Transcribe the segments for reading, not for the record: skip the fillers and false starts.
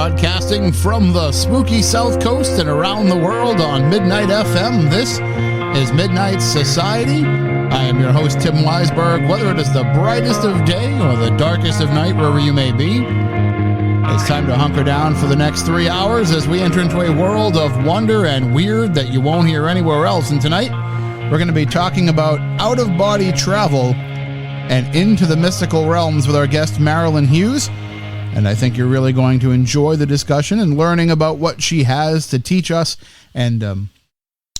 broadcasting from the spooky South Coast and around the world on Midnight FM. This is Midnight Society. I am your host, Tim Weisburg. Whether it is the brightest of day or the darkest of night, wherever you may be, it's time to hunker down for the next 3 hours as we enter into a world of wonder and weird that you won't hear anywhere else. And tonight, we're going to be talking about out-of-body travel and into the mystical realms with our guest, Marilynn Hughes. And I think you're really going to enjoy the discussion and learning about what she has to teach us. And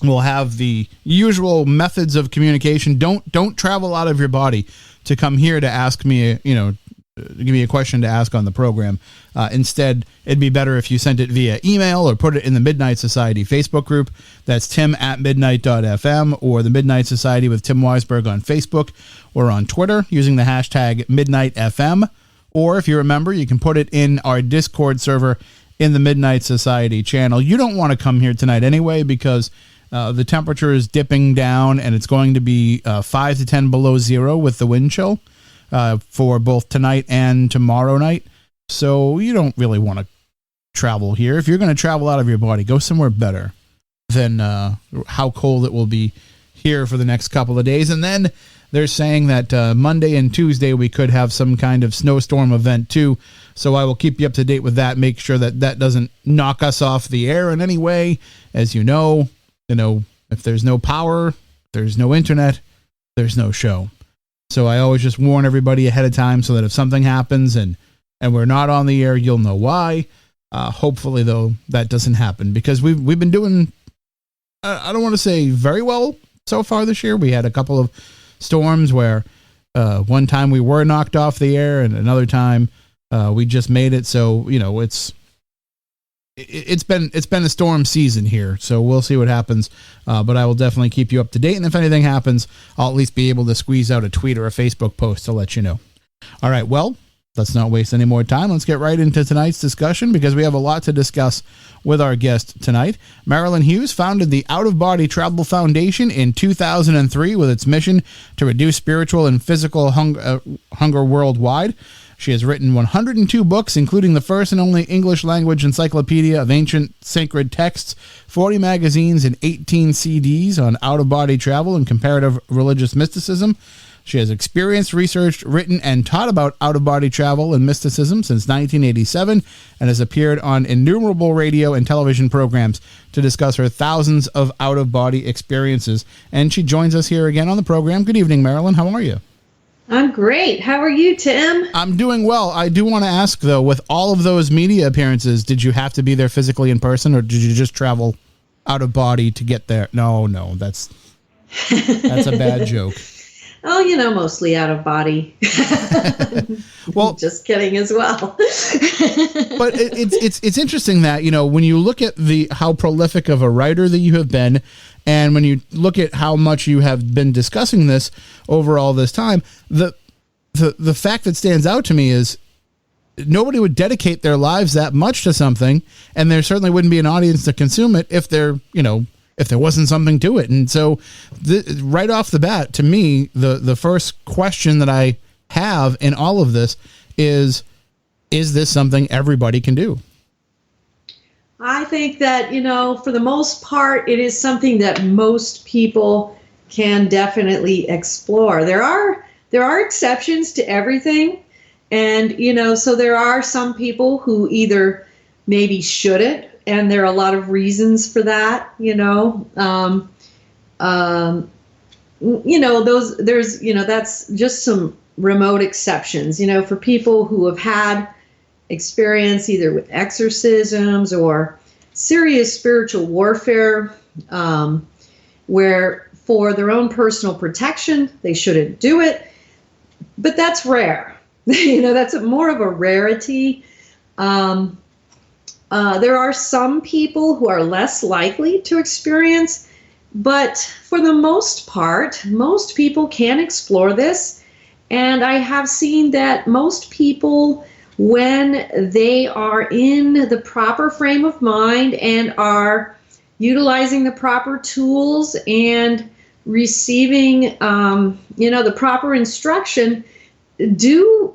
we'll have the usual methods of communication. Don't travel out of your body to come here to ask me, give me a question to ask on the program. Instead, it'd be better if you sent it via email or put it in the Midnight Society Facebook group. That's tim@midnight.fm or the Midnight Society with Tim Weisburg on Facebook or on Twitter using the hashtag MidnightFM. Or if you remember, you can put it in our Discord server in the Midnight Society channel. You don't want to come here tonight anyway because the temperature is dipping down and it's going to be 5 to 10 below zero with the wind chill for both tonight and tomorrow night. So you don't really want to travel here. If you're going to travel out of your body, go somewhere better than how cold it will be here for the next couple of days. And then they're saying that Monday and Tuesday we could have some kind of snowstorm event too. So I will keep you up to date with that. Make sure that that doesn't knock us off the air in any way. As you know, if there's no power, there's no internet, there's no show. So I always just warn everybody ahead of time so that if something happens and we're not on the air, you'll know why. Hopefully, though, that doesn't happen because we've been doing, I don't want to say very well so far this year. We had a couple of storms where one time we were knocked off the air and another time we just made it. So, it's been a storm season here, so we'll see what happens. But I will definitely keep you up to date. And if anything happens, I'll at least be able to squeeze out a tweet or a Facebook post to let you know. All right, well, let's not waste any more time. Let's get right into tonight's discussion because we have a lot to discuss with our guest tonight. Marilynn Hughes founded the Out-of-Body Travel Foundation in 2003 with its mission to reduce spiritual and physical hunger worldwide. She has written 102 books, including the first and only English-language encyclopedia of ancient sacred texts, 40 magazines, and 18 CDs on out-of-body travel and comparative religious mysticism. She has experienced, researched, written, and taught about out-of-body travel and mysticism since 1987 and has appeared on innumerable radio and television programs to discuss her thousands of out-of-body experiences. And she joins us here again on the program. Good evening, Marilynn. How are you? I'm great. How are you, Tim? I'm doing well. I do want to ask, though, with all of those media appearances, did you have to be there physically in person, or did you just travel out of body to get there? No, that's a bad joke. Oh, mostly out of body. Well, just kidding as well. But it's interesting that, when you look at how prolific of a writer that you have been, and when you look at how much you have been discussing this over all this time, the fact that stands out to me is nobody would dedicate their lives that much to something, and there certainly wouldn't be an audience to consume it if there wasn't something to it. And so right off the bat, to me, the first question that I have in all of this is this something everybody can do? I think that, for the most part, it is something that most people can definitely explore. There are exceptions to everything. And, so there are some people who either maybe shouldn't, and there are a lot of reasons for that, that's just some remote exceptions, for people who have had experience either with exorcisms or serious spiritual warfare, where for their own personal protection, they shouldn't do it. But that's rare. That's more of a rarity. There are some people who are less likely to experience, but for the most part, most people can explore this. And I have seen that most people, when they are in the proper frame of mind and are utilizing the proper tools and receiving, the proper instruction, do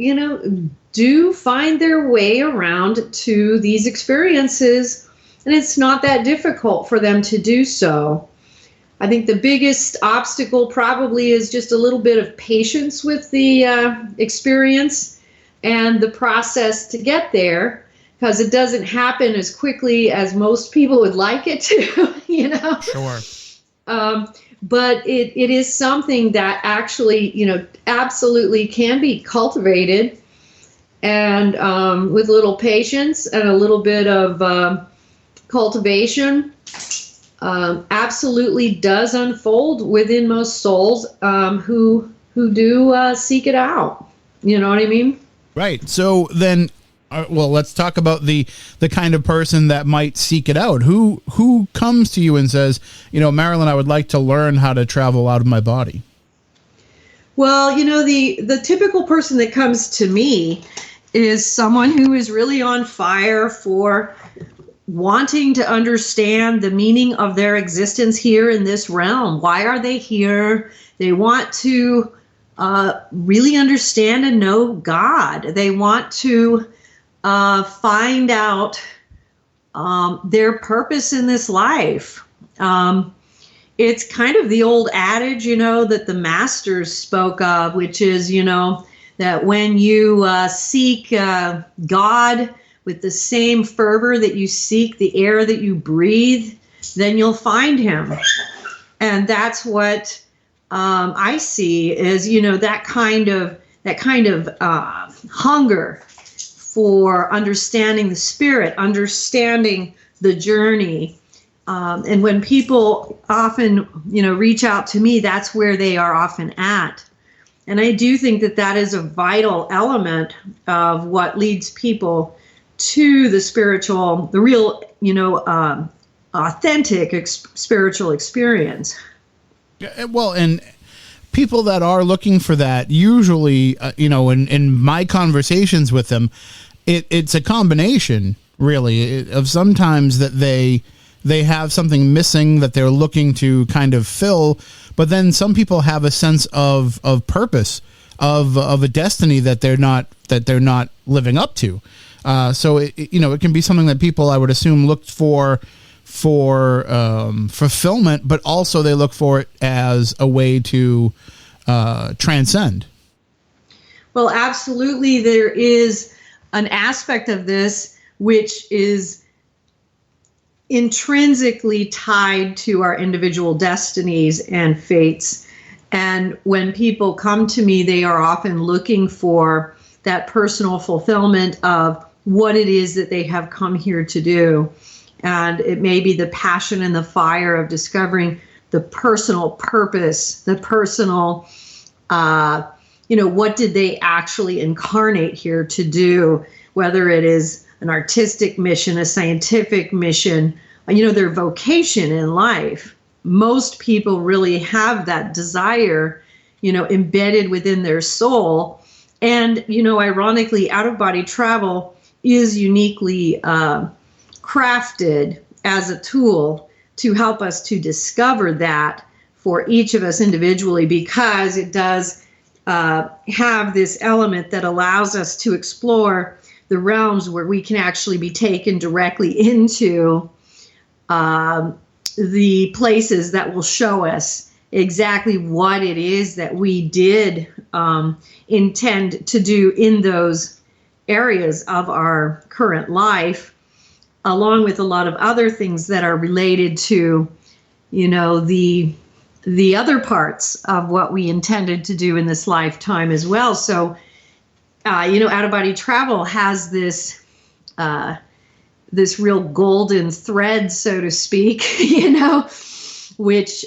do find their way around to these experiences, and it's not that difficult for them to do so. I think the biggest obstacle probably is just a little bit of patience with the experience and the process to get there, because it doesn't happen as quickly as most people would like it to, you know? Sure. But it is something that actually, you know, absolutely can be cultivated, and with a little patience and a little bit of cultivation, absolutely does unfold within most souls who do seek it out. You know what I mean? Right. So then, well, let's talk about the kind of person that might seek it out. Who comes to you and says, you know, Marilynn, I would like to learn how to travel out of my body? Well, you know, the typical person that comes to me is someone who is really on fire for wanting to understand the meaning of their existence here in this realm. Why are they here? They want to really understand and know God. They want to find out their purpose in this life. It's kind of the old adage, you know, that the masters spoke of, which is, you know, that when you seek God with the same fervor that you seek the air that you breathe, then you'll find him. And that's what I see is, you know, that kind of hunger for understanding the spirit, understanding the journey. And when people often, you know, reach out to me, that's where they are often at. And I do think that that is a vital element of what leads people to the spiritual, the real, you know, authentic spiritual experience. Well, and people that are looking for that, usually, you know, in my conversations with them, it's a combination, really, of sometimes that they have something missing that they're looking to kind of fill, but then some people have a sense of purpose, of a destiny that they're not living up to. So you know, it can be something that people, I would assume, look for fulfillment, but also they look for it as a way to transcend. Well, absolutely, there is an aspect of this which is intrinsically tied to our individual destinies and fates. And when people come to me, they are often looking for that personal fulfillment of what it is that they have come here to do. And it may be the passion and the fire of discovering the personal purpose, the personal, you know, what did they actually incarnate here to do, whether it is an artistic mission, a scientific mission, you know, their vocation in life. Most people really have that desire, you know, embedded within their soul. And, you know, ironically, out-of-body travel is uniquely crafted as a tool to help us to discover that for each of us individually, because it does have this element that allows us to explore the realms where we can actually be taken directly into the places that will show us exactly what it is that we did intend to do in those areas of our current life, along with a lot of other things that are related to, you know, the other parts of what we intended to do in this lifetime as well. So, you know, out-of-body travel has this this real golden thread, so to speak, you know, which,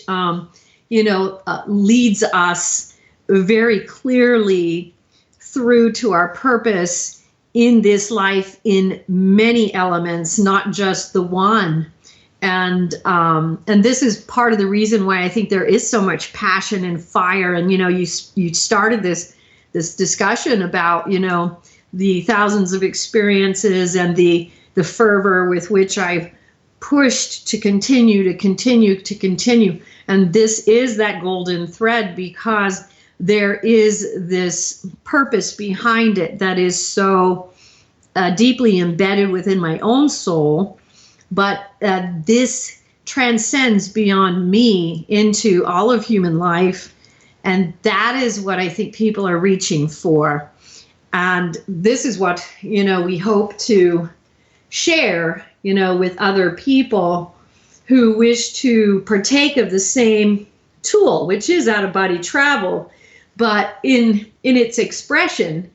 you know, leads us very clearly through to our purpose in this life in many elements, not just the one. And this is part of the reason why I think there is so much passion and fire. And, you know, you started this discussion about, you know, the thousands of experiences and the fervor with which I've pushed to continue. And this is that golden thread, because there is this purpose behind it that is so deeply embedded within my own soul, but this transcends beyond me into all of human life. And that is what I think people are reaching for. And this is what, we hope to share, with other people who wish to partake of the same tool, which is out-of-body travel. But in its expression,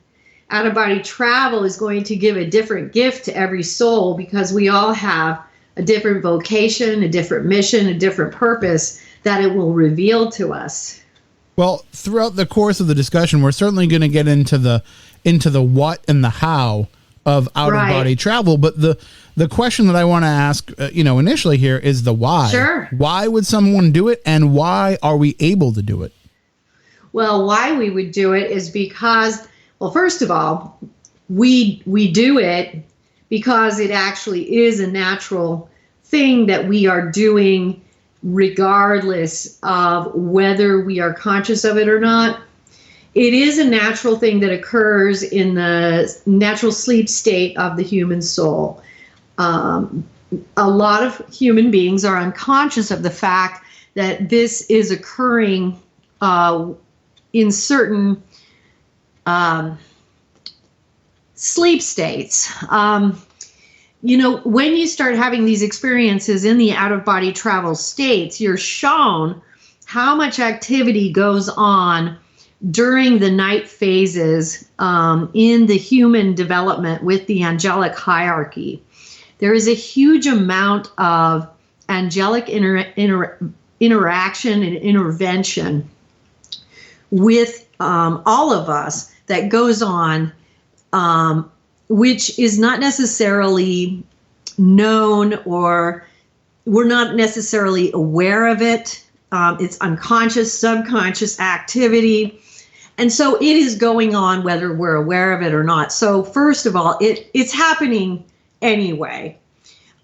out-of-body travel is going to give a different gift to every soul, because we all have a different vocation, a different mission, a different purpose that it will reveal to us. Well, throughout the course of the discussion, we're certainly going to get into the what and the how of out-of-body travel. But the question that I want to ask, initially here is the why. Sure. Why would someone do it, and why are we able to do it? Well, why we would do it is because, well, first of all, we do it because it actually is a natural thing that we are doing regardless of whether we are conscious of it or not. It is a natural thing that occurs in the natural sleep state of the human soul. A lot of human beings are unconscious of the fact that this is occurring in certain sleep states. When you start having these experiences in the out-of-body travel states, you're shown how much activity goes on during the night phases in the human development with the angelic hierarchy. There is a huge amount of angelic interaction and intervention with all of us that goes on, which is not necessarily known, or we're not necessarily aware of it. It's unconscious, subconscious activity. And so it is going on whether we're aware of it or not. So first of all, it's happening anyway.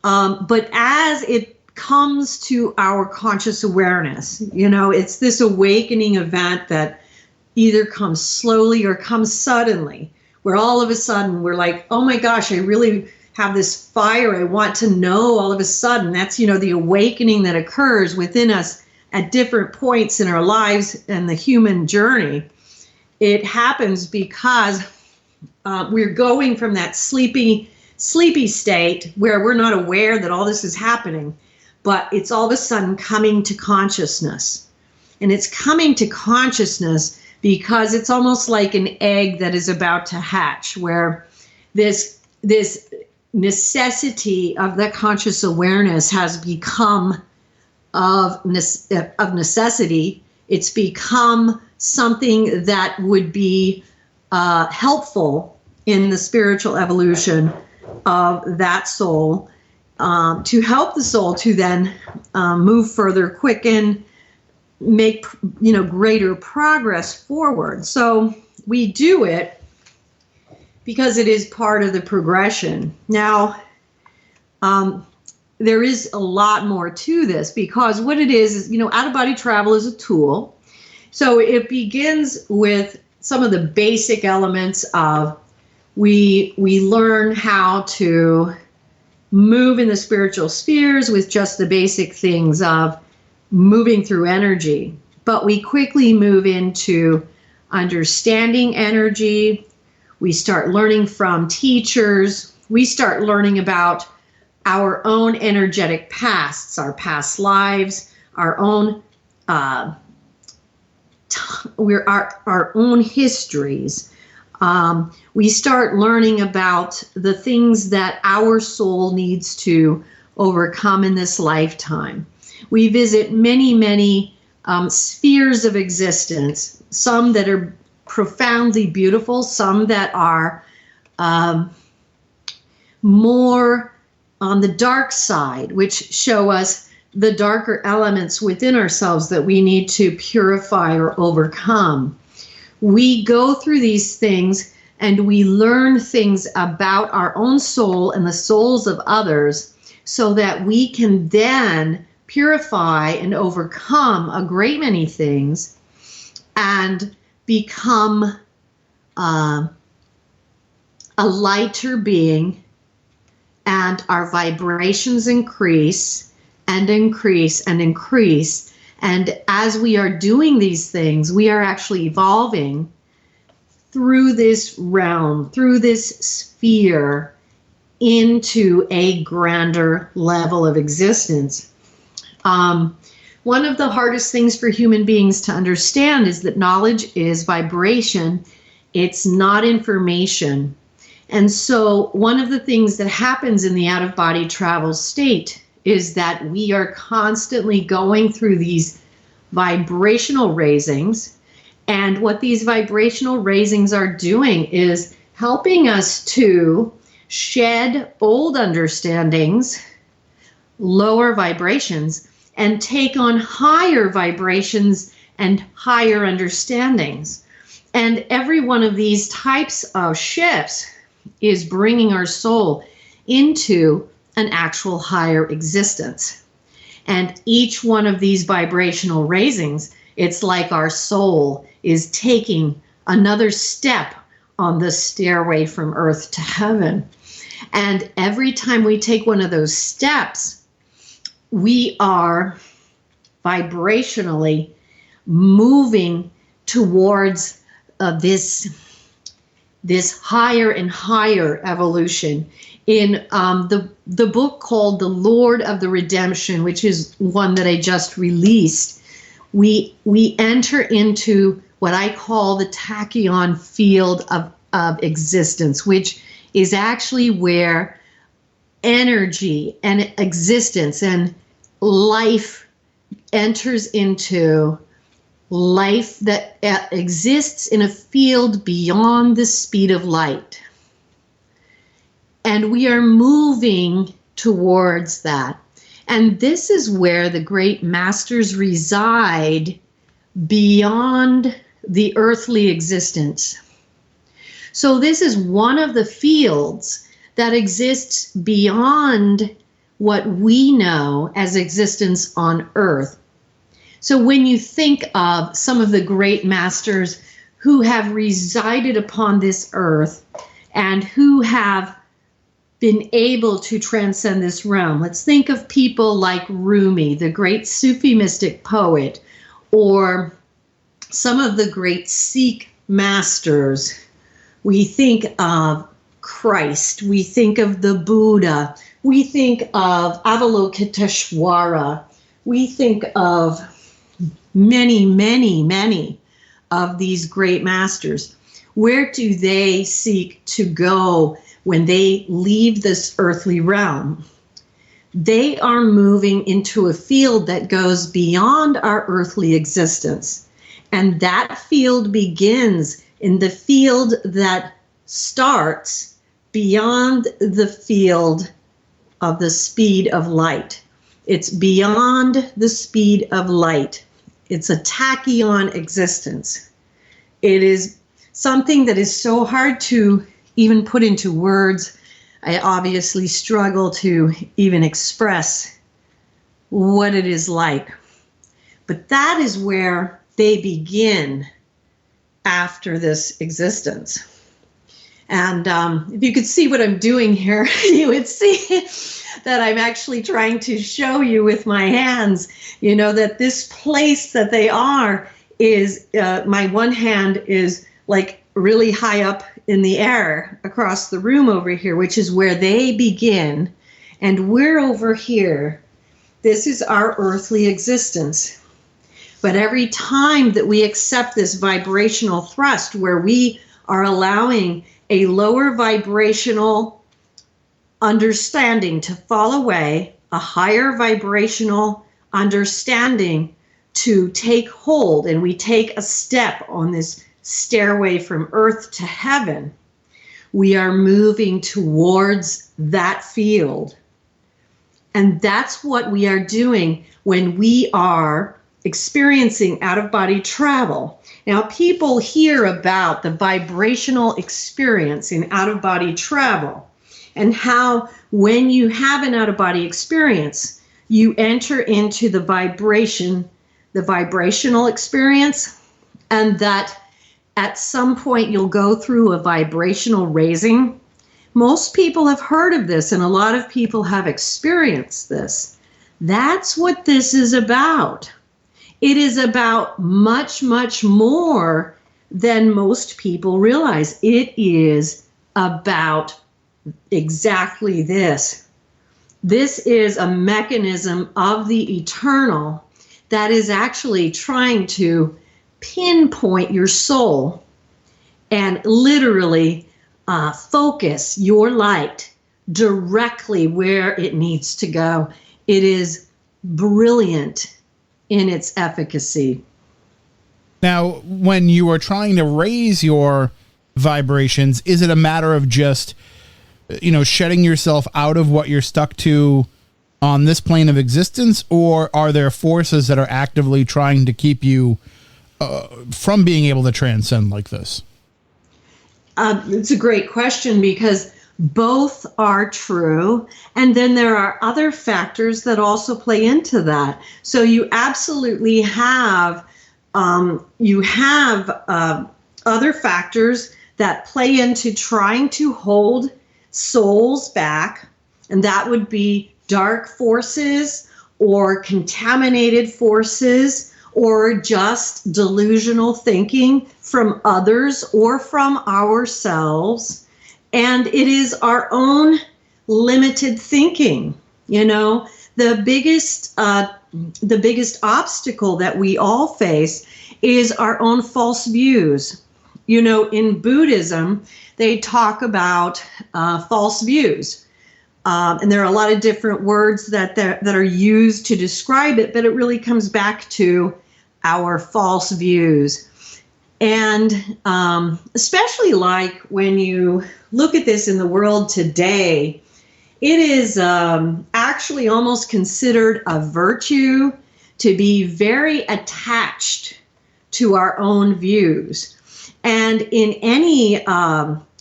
But as it comes to our conscious awareness, it's this awakening event that either comes slowly or comes suddenly, where all of a sudden we're like, oh my gosh, I really have this fire. I want to know all of a sudden. That's, the awakening that occurs within us at different points in our lives and the human journey. It happens because we're going from that sleepy state where we're not aware that all this is happening, but it's all of a sudden coming to consciousness. And it's coming to consciousness because it's almost like an egg that is about to hatch, where this necessity of that conscious awareness has become of necessity. It's become something that would be helpful in the spiritual evolution of that soul, to help the soul to then move further, quicken, make greater progress forward. So we do it because it is part of the progression. Now, there is a lot more to this, because what it is out-of-body travel is a tool. So it begins with some of the basic elements of we learn how to move in the spiritual spheres with just the basic things of moving through energy. But we quickly move into understanding energy. We start learning from teachers. We start learning about our own energetic pasts, our past lives, our own our own histories. We start learning about the things that our soul needs to overcome in this lifetime. We visit many spheres of existence, some that are profoundly beautiful, some that are more on the dark side, which show us the darker elements within ourselves that we need to purify or overcome. We go through these things and we learn things about our own soul and the souls of others, so that we can then purify and overcome a great many things, and become a lighter being, and our vibrations increase and increase and increase. And as we are doing these things, we are actually evolving through this realm, through this sphere, into a grander level of existence. One of the hardest things for human beings to understand is that knowledge is vibration. It's not information. And so one of the things that happens in the out-of-body travel state is that we are constantly going through these vibrational raisings. And what these vibrational raisings are doing is helping us to shed old understandings, lower vibrations, and take on higher vibrations and higher understandings. And every one of these types of shifts is bringing our soul into an actual higher existence. And each one of these vibrational raisings, it's like our soul is taking another step on the stairway from earth to heaven. And every time we take one of those steps, we are vibrationally moving towards this higher and higher evolution. In the book called The Lord of the Redemption, which is one that I just released, we enter into what I call the tachyon field of existence, which is actually where energy and existence and life enters into life that exists in a field beyond the speed of light. And we are moving towards that. And this is where the great masters reside beyond the earthly existence. So this is one of the fields that exists beyond what we know as existence on earth. So when you think of some of the great masters who have resided upon this earth and who have been able to transcend this realm, let's think of people like Rumi, the great Sufi mystic poet, or some of the great Sikh masters. We think of Christ, we think of the Buddha, we think of Avalokiteshvara, we think of many, many, many of these great masters. Where do they seek to go when they leave this earthly realm? They are moving into a field that goes beyond our earthly existence. And that field begins in the field that starts beyond the field of the speed of light. It's beyond the speed of light. It's a tachyon existence. It is something that is so hard to even put into words. I obviously struggle to even express what it is like. But that is where they begin after this existence. And if you could see what I'm doing here, you would see that I'm actually trying to show you with my hands, that this place that they are is, my one hand is like really high up in the air across the room over here, which is where they begin. And we're over here. This is our earthly existence. But every time that we accept this vibrational thrust where we are allowing a lower vibrational understanding to fall away, a higher vibrational understanding to take hold, and we take a step on this stairway from earth to heaven, we are moving towards that field. And that's what we are doing when we are experiencing out-of-body travel. Now, people hear about the vibrational experience in out-of-body travel and how when you have an out-of-body experience, you enter into the vibrational experience, and that at some point you'll go through a vibrational raising. Most people have heard of this, and a lot of people have experienced this. That's what this is about. It is about much, much more than most people realize. It is about exactly this. This is a mechanism of the eternal that is actually trying to pinpoint your soul and literally focus your light directly where it needs to go. It is brilliant in its efficacy. Now, when you are trying to raise your vibrations, is it a matter of just, shedding yourself out of what you're stuck to on this plane of existence, or are there forces that are actively trying to keep you from being able to transcend like this? It's a great question, because both are true. And then there are other factors that also play into that. So you absolutely have other factors that play into trying to hold souls back. And that would be dark forces or contaminated forces or just delusional thinking from others or from ourselves. And it is our own limited thinking. The biggest obstacle that we all face is our own false views. In Buddhism, they talk about false views. And there are a lot of different words that are used to describe it, but it really comes back to our false views. And especially like when you look at this in the world today, it is actually almost considered a virtue to be very attached to our own views. And in any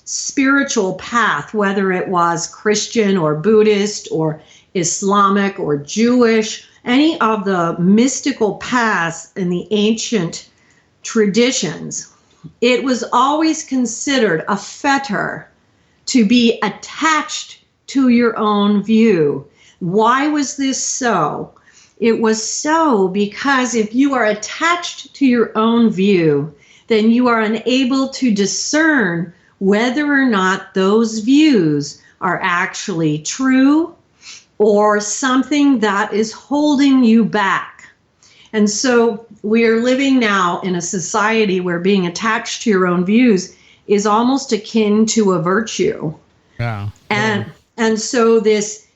spiritual path, whether it was Christian or Buddhist or Islamic or Jewish, any of the mystical paths in the ancient traditions, it was always considered a fetter to be attached to your own view. Why was this so? It was so because if you are attached to your own view, then you are unable to discern whether or not those views are actually true or something that is holding you back. And so we are living now in a society where being attached to your own views is almost akin to a virtue. Yeah. And so this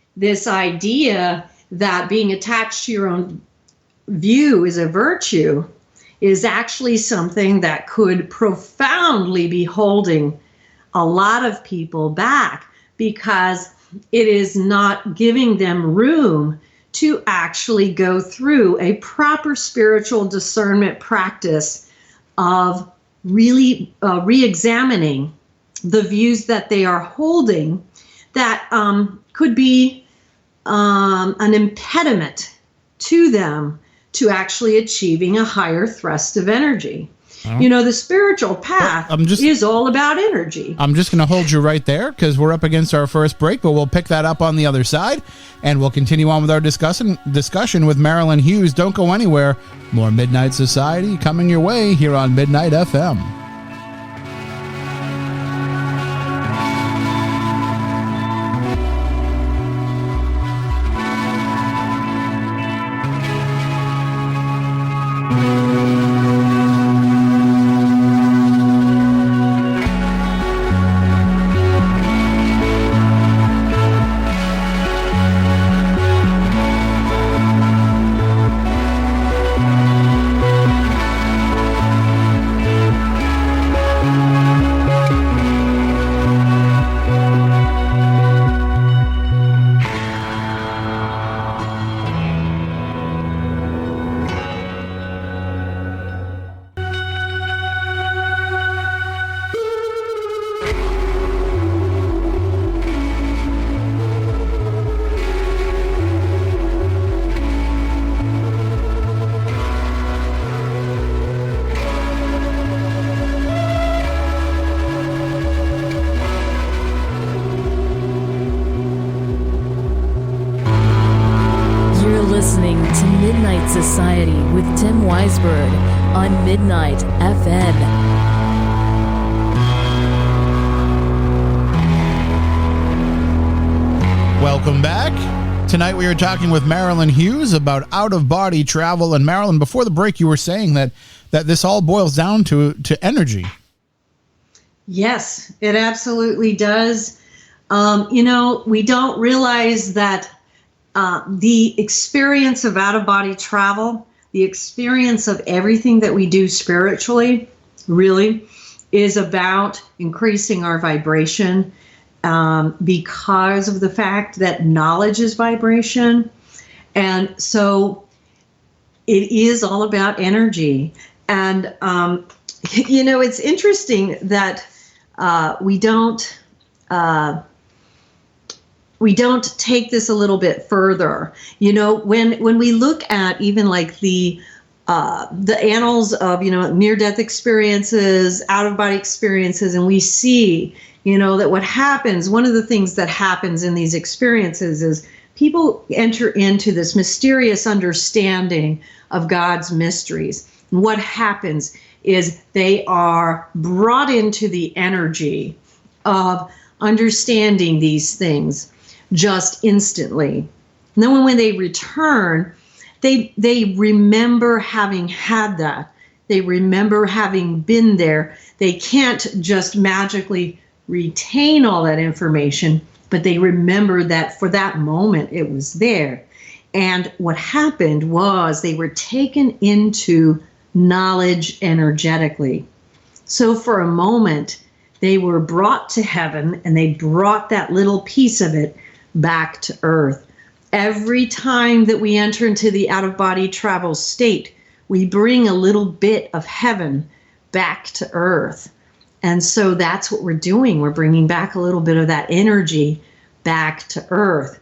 idea that being attached to your own view is a virtue is actually something that could profoundly be holding a lot of people back, because it is not giving them room to actually go through a proper spiritual discernment practice of really re-examining the views that they are holding that could be an impediment to them to actually achieving a higher thrust of energy. The spiritual path is all about energy. I'm just going to hold you right there because we're up against our first break, but we'll pick that up on the other side, and we'll continue on with our discussion with Marilynn Hughes. Don't go anywhere. More Midnight Society coming your way here on Midnight FM. listening to Midnight Society with Tim Weisberg on Midnight FM. Welcome back. Tonight we are talking with Marilynn Hughes about out-of-body travel. And Marilynn, before the break, you were saying that this all boils down to energy. Yes, it absolutely does. We don't realize that the experience of out-of-body travel, the experience of everything that we do spiritually, really is about increasing our vibration, because of the fact that knowledge is vibration. And so it is all about energy. And, it's interesting that we don't take this a little bit further. When we look at even like the annals of, near-death experiences, out-of-body experiences, and we see, that what happens, one of the things that happens in these experiences is people enter into this mysterious understanding of God's mysteries. And what happens is they are brought into the energy of understanding these things just instantly. And then when they return, they remember having had that. They remember having been there. They can't just magically retain all that information, but they remember that for that moment it was there. And what happened was they were taken into knowledge energetically. So for a moment, they were brought to heaven, and they brought that little piece of it back to earth. Every time that we enter into the out-of-body travel state, we bring a little bit of heaven back to earth. And so that's what we're doing. We're bringing back a little bit of that energy back to earth.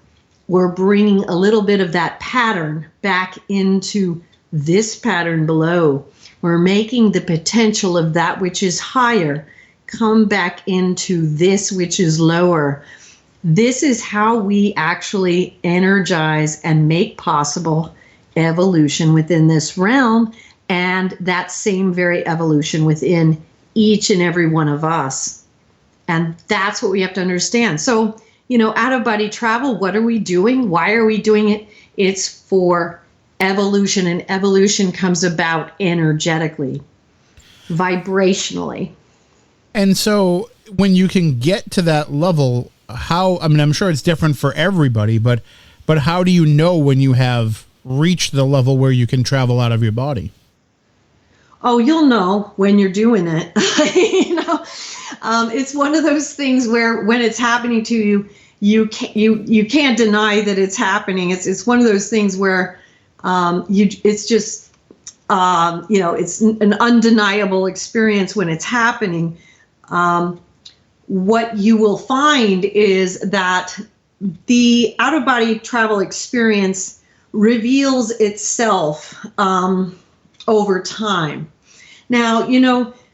We're bringing a little bit of that pattern back into this pattern below. We're making the potential of that which is higher come back into this which is lower. This is how we actually energize and make possible evolution within this realm, and that same very evolution within each and every one of us. And that's what we have to understand. So, out-of-body travel, what are we doing? Why are we doing it? It's for evolution, and evolution comes about energetically, vibrationally. And so when you can get to that level, I'm sure it's different for everybody, but how do you know when you have reached the level where you can travel out of your body? Oh, you'll know when you're doing it. It's one of those things where when it's happening to you, you can't deny that it's happening. It's one of those things where it's an undeniable experience when it's happening. What you will find is that the out-of-body travel experience reveals itself over time. Now,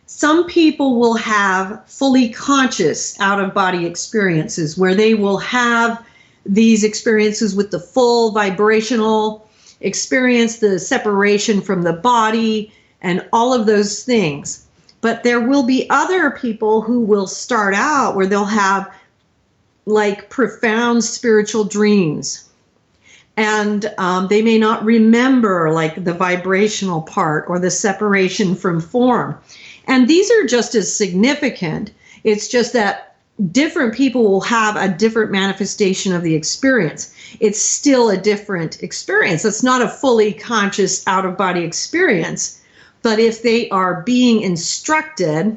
some people will have fully conscious out-of-body experiences where they will have these experiences with the full vibrational experience, the separation from the body, and all of those things. But there will be other people who will start out where they'll have like profound spiritual dreams. And they may not remember like the vibrational part or the separation from form. And these are just as significant. It's just that different people will have a different manifestation of the experience. It's still a different experience. It's not a fully conscious out-of-body experience. But if they are being instructed,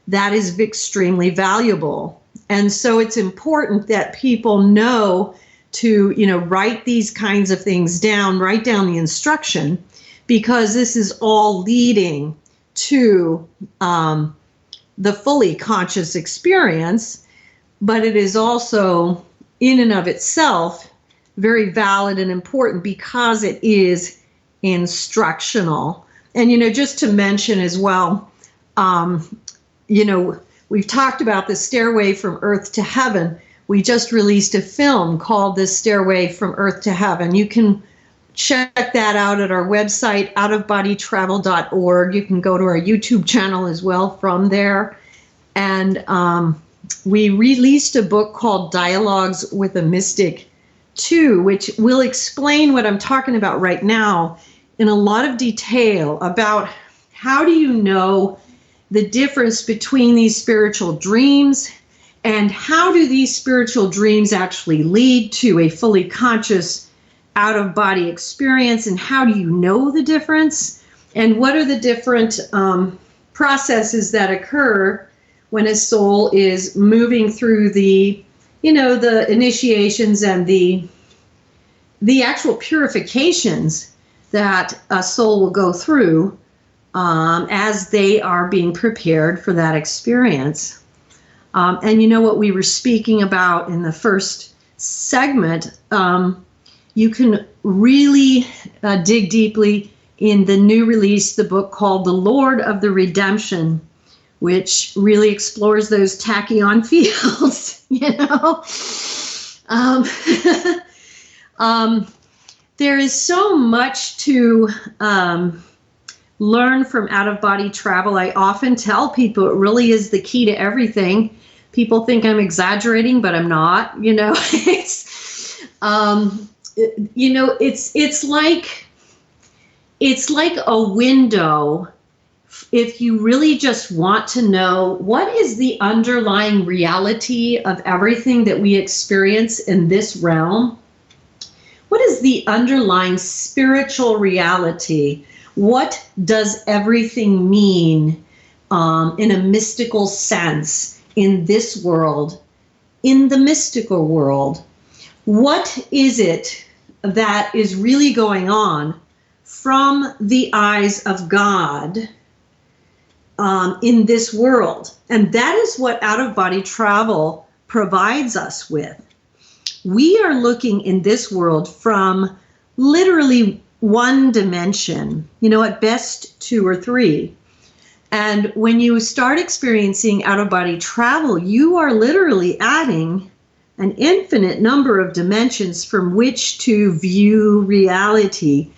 that is extremely valuable. And so it's important that people know to, write these kinds of things down, write down the instruction, because this is all leading to the fully conscious experience, but it is also in and of itself very valid and important because it is instructional. And, just to mention as well, we've talked about the stairway from earth to heaven. We just released a film called The Stairway from Earth to Heaven. You can check that out at our website, outofbodytravel.org. You can go to our YouTube channel as well from there. And we released a book called Dialogues with a Mystic 2, which will explain what I'm talking about right now in a lot of detail about how do you know the difference between these spiritual dreams and how do these spiritual dreams actually lead to a fully conscious out-of-body experience, and how do you know the difference, and what are the different processes that occur when a soul is moving through the initiations and the actual purifications that a soul will go through as they are being prepared for that experience. And you know what we were speaking about in the first segment, you can really dig deeply in the new release, the book called The Lord of the Redemption, which really explores those tachyon fields, there is so much to learn from out-of-body travel. I often tell people it really is the key to everything. People think I'm exaggerating, but I'm not. It's like a window. If you really just want to know what is the underlying reality of everything that we experience in this realm, what is the underlying spiritual reality? What does everything mean in a mystical sense in this world, in the mystical world? What is it that is really going on from the eyes of God in this world? And that is what out-of-body travel provides us with. We are looking in this world from literally one dimension, at best 2 or 3. And when you start experiencing out-of-body travel, you are literally adding an infinite number of dimensions from which to view reality.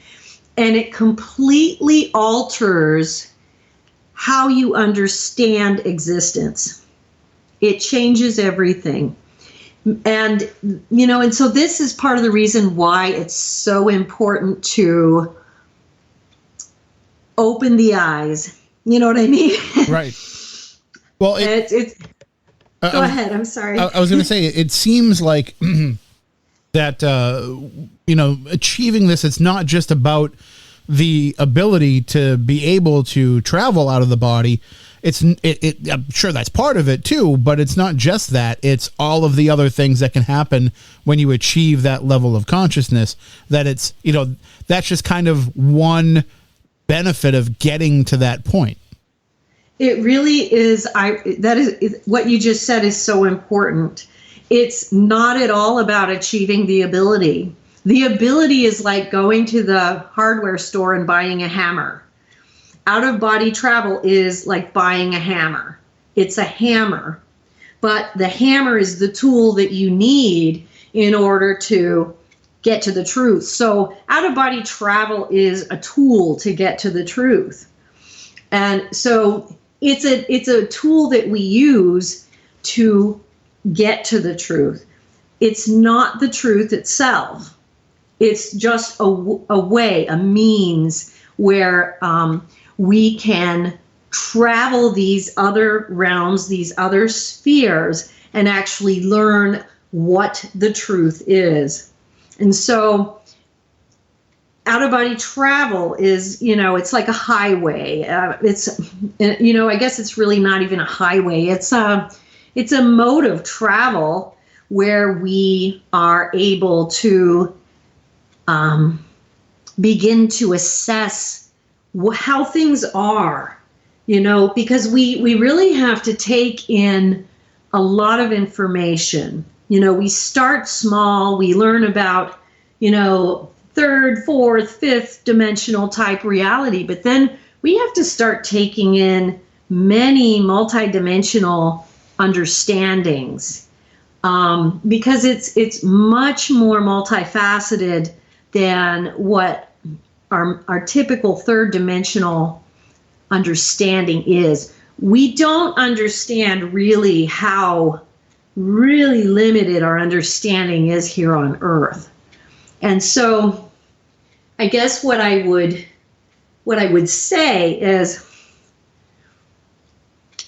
And it completely alters how you understand existence. It changes everything. And, and so this is part of the reason why it's so important to open the eyes. You know what I mean? Right. Well, go ahead. I'm sorry. I was going to say, it seems like that, achieving this, it's not just about the ability to be able to travel out of the body. I'm sure that's part of it too, but it's not just that. It's all of the other things that can happen when you achieve that level of consciousness, that it's, that's just kind of one benefit of getting to that point. It really is. That is what you just said is so important. It's not at all about achieving the ability. The ability is like going to the hardware store and buying a hammer. Out-of-body travel is like buying a hammer. It's a hammer, but the hammer is the tool that you need in order to get to the truth. So out-of-body travel is a tool to get to the truth. And so it's a tool that we use to get to the truth. It's not the truth itself. It's just a way, a means where we can travel these other realms, these other spheres, and actually learn what the truth is. And so out-of-body travel is, it's like a highway. I guess it's really not even a highway. It's a mode of travel where we are able to begin to assess how things are, because we really have to take in a lot of information. We start small, we learn about, third, fourth, fifth dimensional type reality, but then we have to start taking in many multidimensional understandings because it's much more multifaceted than what our typical third dimensional understanding is. We don't understand really how really limited our understanding is here on Earth. And so I guess what I would say is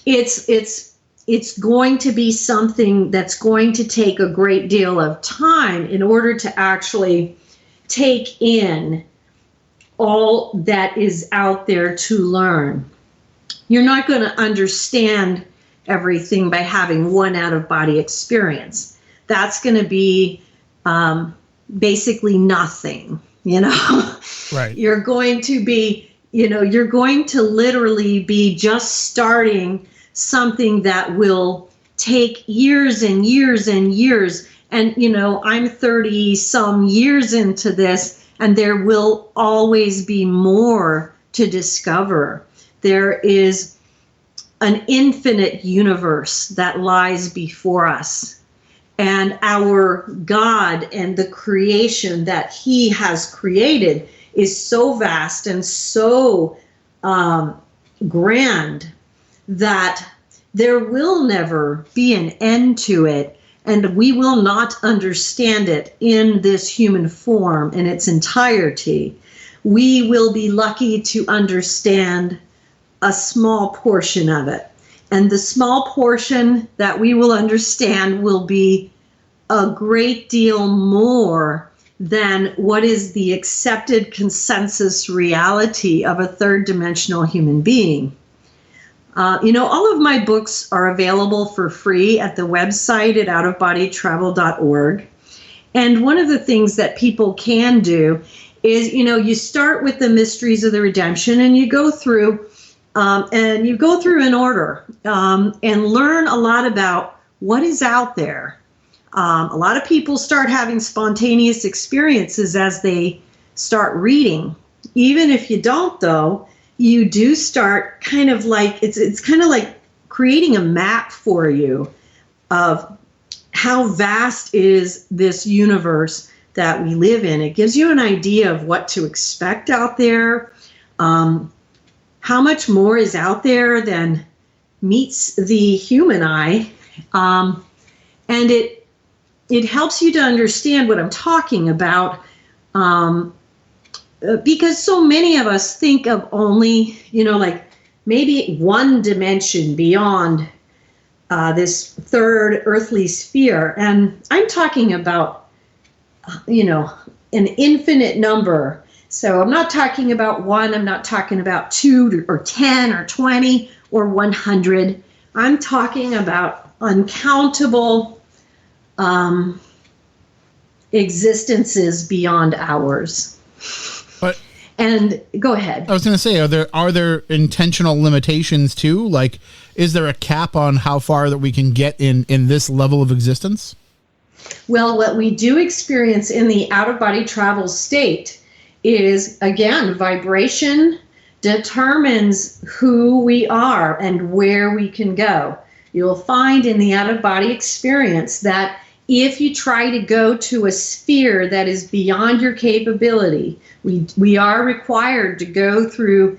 it's going to be something that's going to take a great deal of time in order to actually take in all that is out there to learn. You're not going to understand everything by having one out-of-body experience. That's going to be basically nothing, Right. You're going to be, you're going to literally be just starting something that will take years and years and years. And, I'm 30 some years into this, and there will always be more to discover. There is an infinite universe that lies before us. And our God and the creation that He has created is so vast and so grand that there will never be an end to it. And we will not understand it in this human form in its entirety. We will be lucky to understand a small portion of it. And the small portion that we will understand will be a great deal more than what is the accepted consensus reality of a third dimensional human being. All of my books are available for free at the website at outofbodytravel.org. And one of the things that people can do is, you start with the mysteries of the redemption, and you go through in order and learn a lot about what is out there. A lot of people start having spontaneous experiences as they start reading. Even if you don't, though, you do start kind of like, it's kind of like creating a map for you of how vast is this universe that we live in. It gives you an idea of what to expect out there, how much more is out there than meets the human eye, and it helps you to understand what I'm talking about, because so many of us think of only, like maybe one dimension beyond this third earthly sphere. And I'm talking about, an infinite number. So I'm not talking about one, I'm not talking about 2 or 10 or 20 or 100. I'm talking about uncountable existences beyond ours. But and go ahead. I was going to say, are there intentional limitations too? Like, is there a cap on how far that we can get in this level of existence? Well, what we do experience in the out-of-body travel state is, again, vibration determines who we are and where we can go. You'll find in the out-of-body experience that if you try to go to a sphere that is beyond your capability, we are required to go through,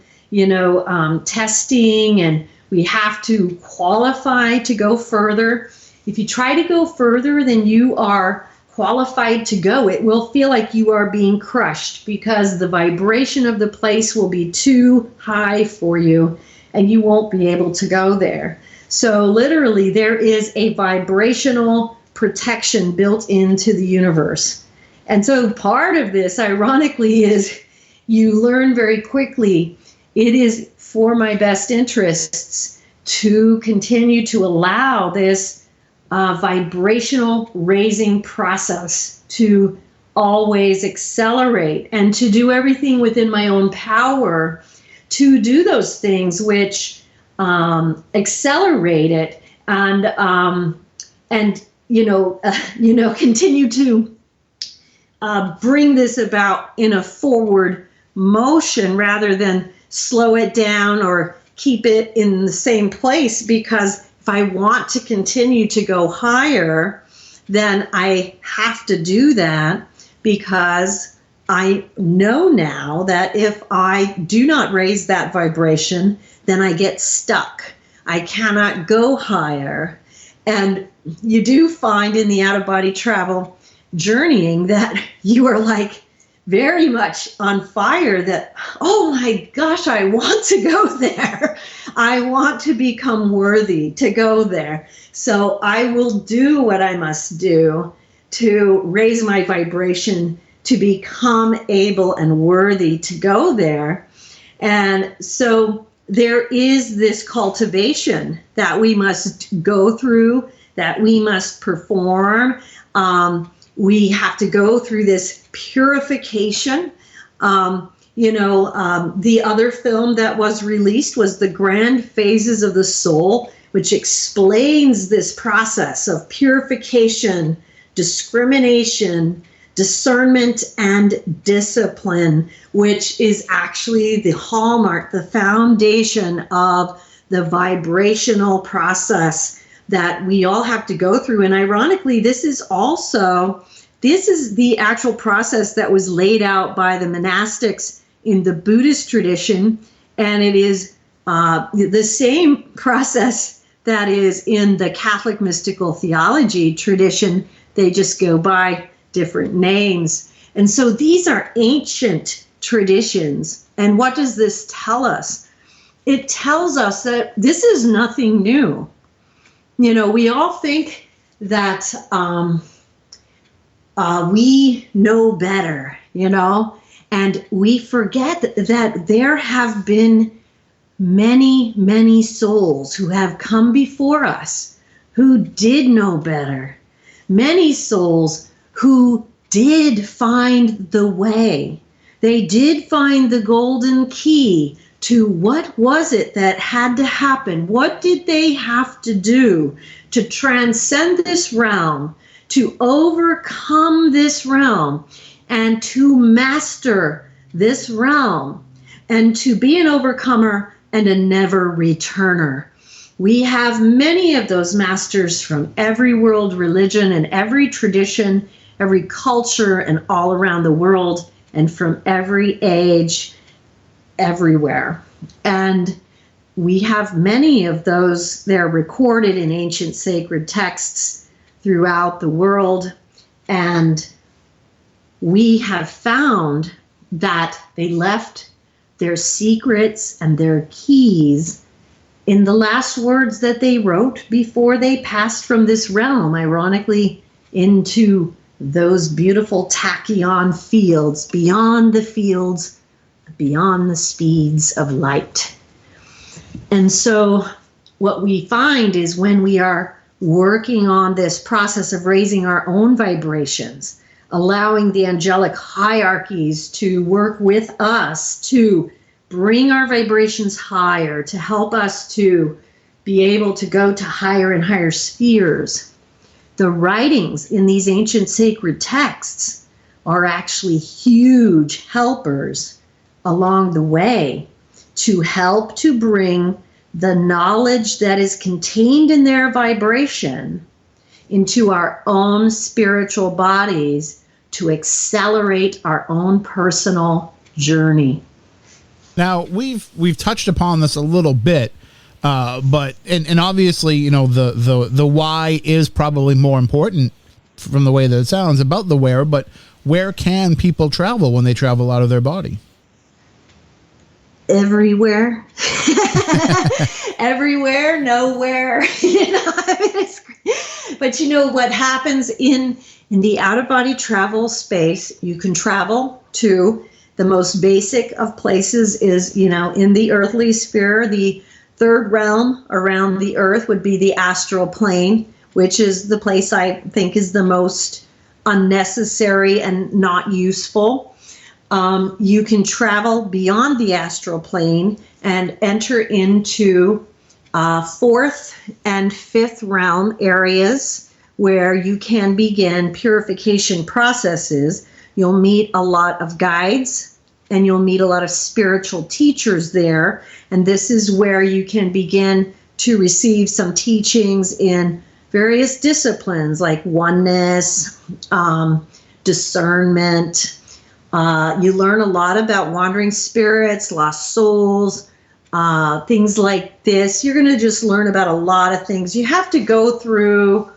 testing, and we have to qualify to go further. If you try to go further than you are qualified to go, it will feel like you are being crushed because the vibration of the place will be too high for you and you won't be able to go there. So literally there is a vibrational protection built into the universe. And so part of this, ironically, is you learn very quickly, it is for my best interests to continue to allow this vibrational raising process to always accelerate and to do everything within my own power to do those things which accelerate it and continue to bring this about in a forward motion rather than slow it down or keep it in the same place, because if I want to continue to go higher, then I have to do that because I know now that if I do not raise that vibration, then I get stuck. I cannot go higher. And you do find in the out-of-body travel journeying that you are like very much on fire, that, oh my gosh, I want to go there. I want to become worthy to go there. So I will do what I must do to raise my vibration to become able and worthy to go there. And so there is this cultivation that we must go through, that we must perform. We have to go through this purification. The other film that was released was The Grand Phases of the Soul, which explains this process of purification, discrimination, discernment, and discipline, which is actually the hallmark, the foundation of the vibrational process that we all have to go through. And ironically, this is the actual process that was laid out by the monastics in the Buddhist tradition, and it is the same process that is in the Catholic mystical theology tradition. They just go by different names. And so these are ancient traditions. And what does this tell us? It tells us that this is nothing new. We all think that we know better, and we forget that there have been many, many souls who have come before us who did know better. Many souls who did find the way. They did find the golden key to what was it that had to happen. What did they have to do to transcend this realm, to overcome this realm, and to master this realm, and to be an overcomer and a never returner. We have many of those masters from every world religion and every tradition, every culture, and all around the world, and from every age, everywhere. And we have many of those. They're recorded in ancient sacred texts throughout the world. And we have found that they left their secrets and their keys in the last words that they wrote before they passed from this realm, ironically, into those beautiful tachyon fields, beyond the fields, beyond the speeds of light. And so what we find is when we are working on this process of raising our own vibrations, allowing the angelic hierarchies to work with us to bring our vibrations higher, to help us to be able to go to higher and higher spheres. The writings in these ancient sacred texts are actually huge helpers along the way to help to bring the knowledge that is contained in their vibration into our own spiritual bodies to accelerate our own personal journey. Now, we've touched upon this a little bit, but obviously, the why is probably more important from the way that it sounds about the where, but where can people travel when they travel out of their body? Everywhere. Everywhere, nowhere. But what happens in the out-of-body travel space, you can travel to the most basic of places is, in the earthly sphere. The third realm around the earth would be the astral plane, which is the place I think is the most unnecessary and not useful. You can travel beyond the astral plane and enter into fourth and fifth realm areas where you can begin purification processes. You'll meet a lot of guides and you'll meet a lot of spiritual teachers there. And this is where you can begin to receive some teachings in various disciplines like oneness, discernment, You learn a lot about wandering spirits, lost souls, things like this. You're going to just learn about a lot of things. You have to go through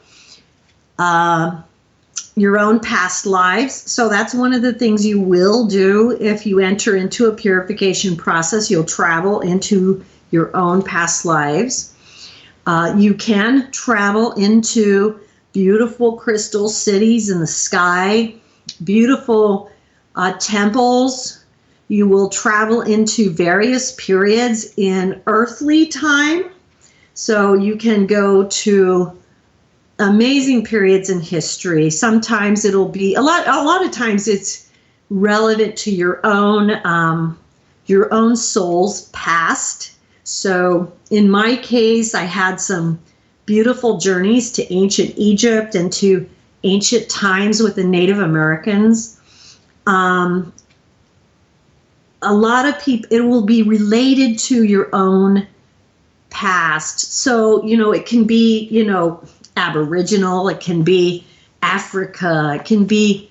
your own past lives. So that's one of the things you will do if you enter into a purification process. You'll travel into your own past lives. You can travel into beautiful crystal cities in the sky, beautiful temples. You will travel into various periods in earthly time. So you can go to amazing periods in history. Sometimes it'll be a lot of times it's relevant to your own soul's past. So in my case, I had some beautiful journeys to ancient Egypt and to ancient times with the Native Americans. A lot of people, it will be related to your own past. So, it can be, Aboriginal, it can be Africa, it can be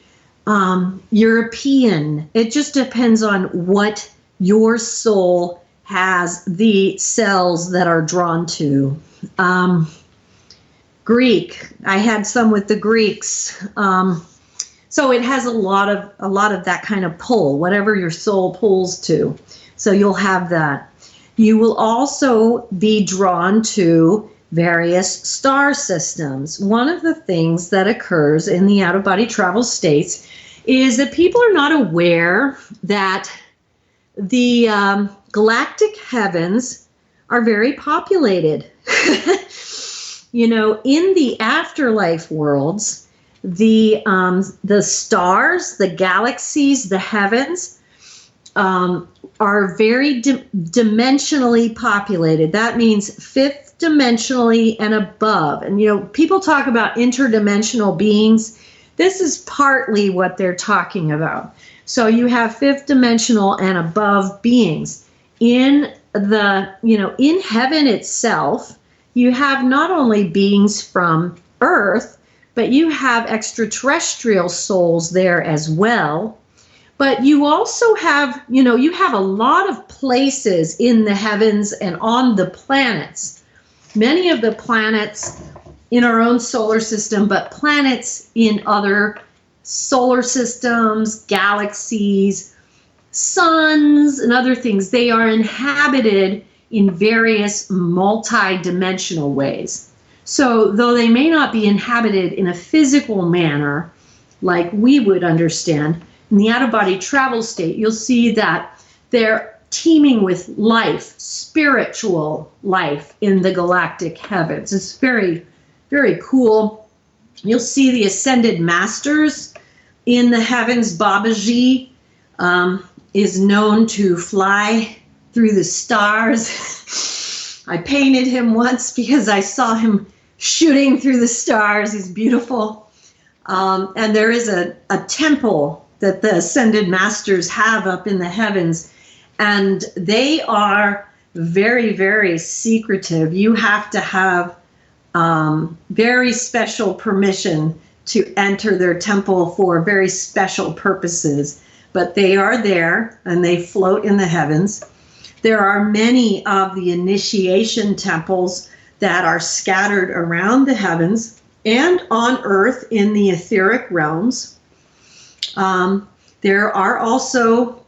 European. It just depends on what your soul has the cells that are drawn to. Greek, I had some with the Greeks. So it has a lot of that kind of pull, whatever your soul pulls to. So you'll have that. You will also be drawn to various star systems. One of the things that occurs in the out-of-body travel states is that people are not aware that the galactic heavens are very populated. In the afterlife worlds, the stars, the galaxies, the heavens are very dimensionally populated. That means fifth dimensionally and above. And people talk about interdimensional beings. This is partly what they're talking about. So you have fifth dimensional and above beings. In in heaven itself, you have not only beings from Earth, but you have extraterrestrial souls there as well. But you also have, you have a lot of places in the heavens and on the planets. Many of the planets in our own solar system, but planets in other solar systems, galaxies, suns, and other things, they are inhabited in various multi-dimensional ways. So though they may not be inhabited in a physical manner like we would understand, in the out-of-body travel state, you'll see that they're teeming with life, spiritual life in the galactic heavens. It's very, very cool. You'll see the ascended masters in the heavens. Babaji is known to fly through the stars. I painted him once because I saw him shooting through the stars. He's beautiful. And there is a temple that the ascended masters have up in the heavens. And they are very, very secretive. You have to have very special permission to enter their temple for very special purposes. But they are there and they float in the heavens. There are many of the initiation temples that are scattered around the heavens and on earth in the etheric realms. There are also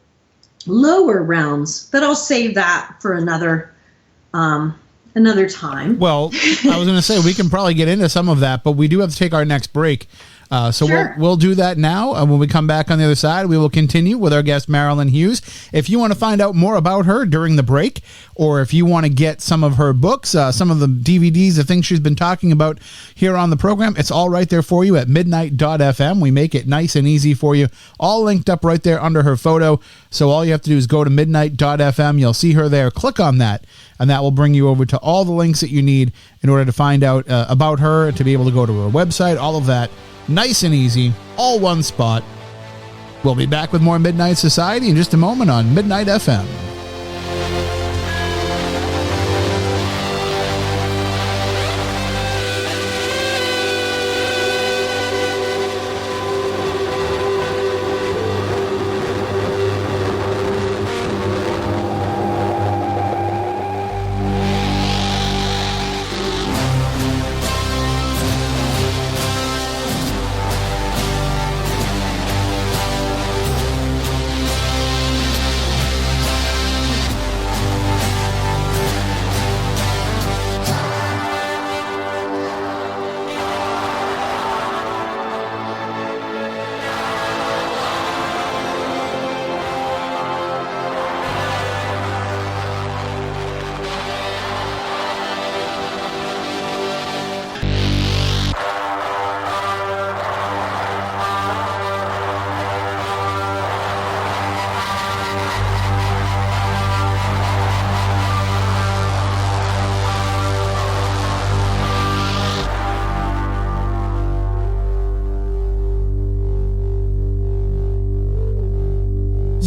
lower realms, but I'll save that for another time. Well, I was going to say we can probably get into some of that, but we do have to take our next break. So Sure. we'll do that now. And when we come back on the other side, we will continue with our guest, Marilynn Hughes. If you want to find out more about her during the break, or if you want to get some of her books, some of the DVDs, the things she's been talking about here on the program, it's all right there for you at midnight.fm. We make it nice and easy for you, all linked up right there under her photo. So all you have to do is go to midnight.fm. You'll see her there. Click on that, and that will bring you over to all the links that you need in order to find out about her, to be able to go to her website, all of that. Nice and easy, all one spot. We'll be back with more Midnight Society in just a moment on Midnight FM.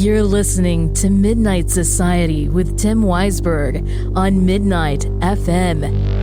You're listening to Midnight Society with Tim Weisberg on Midnight FM.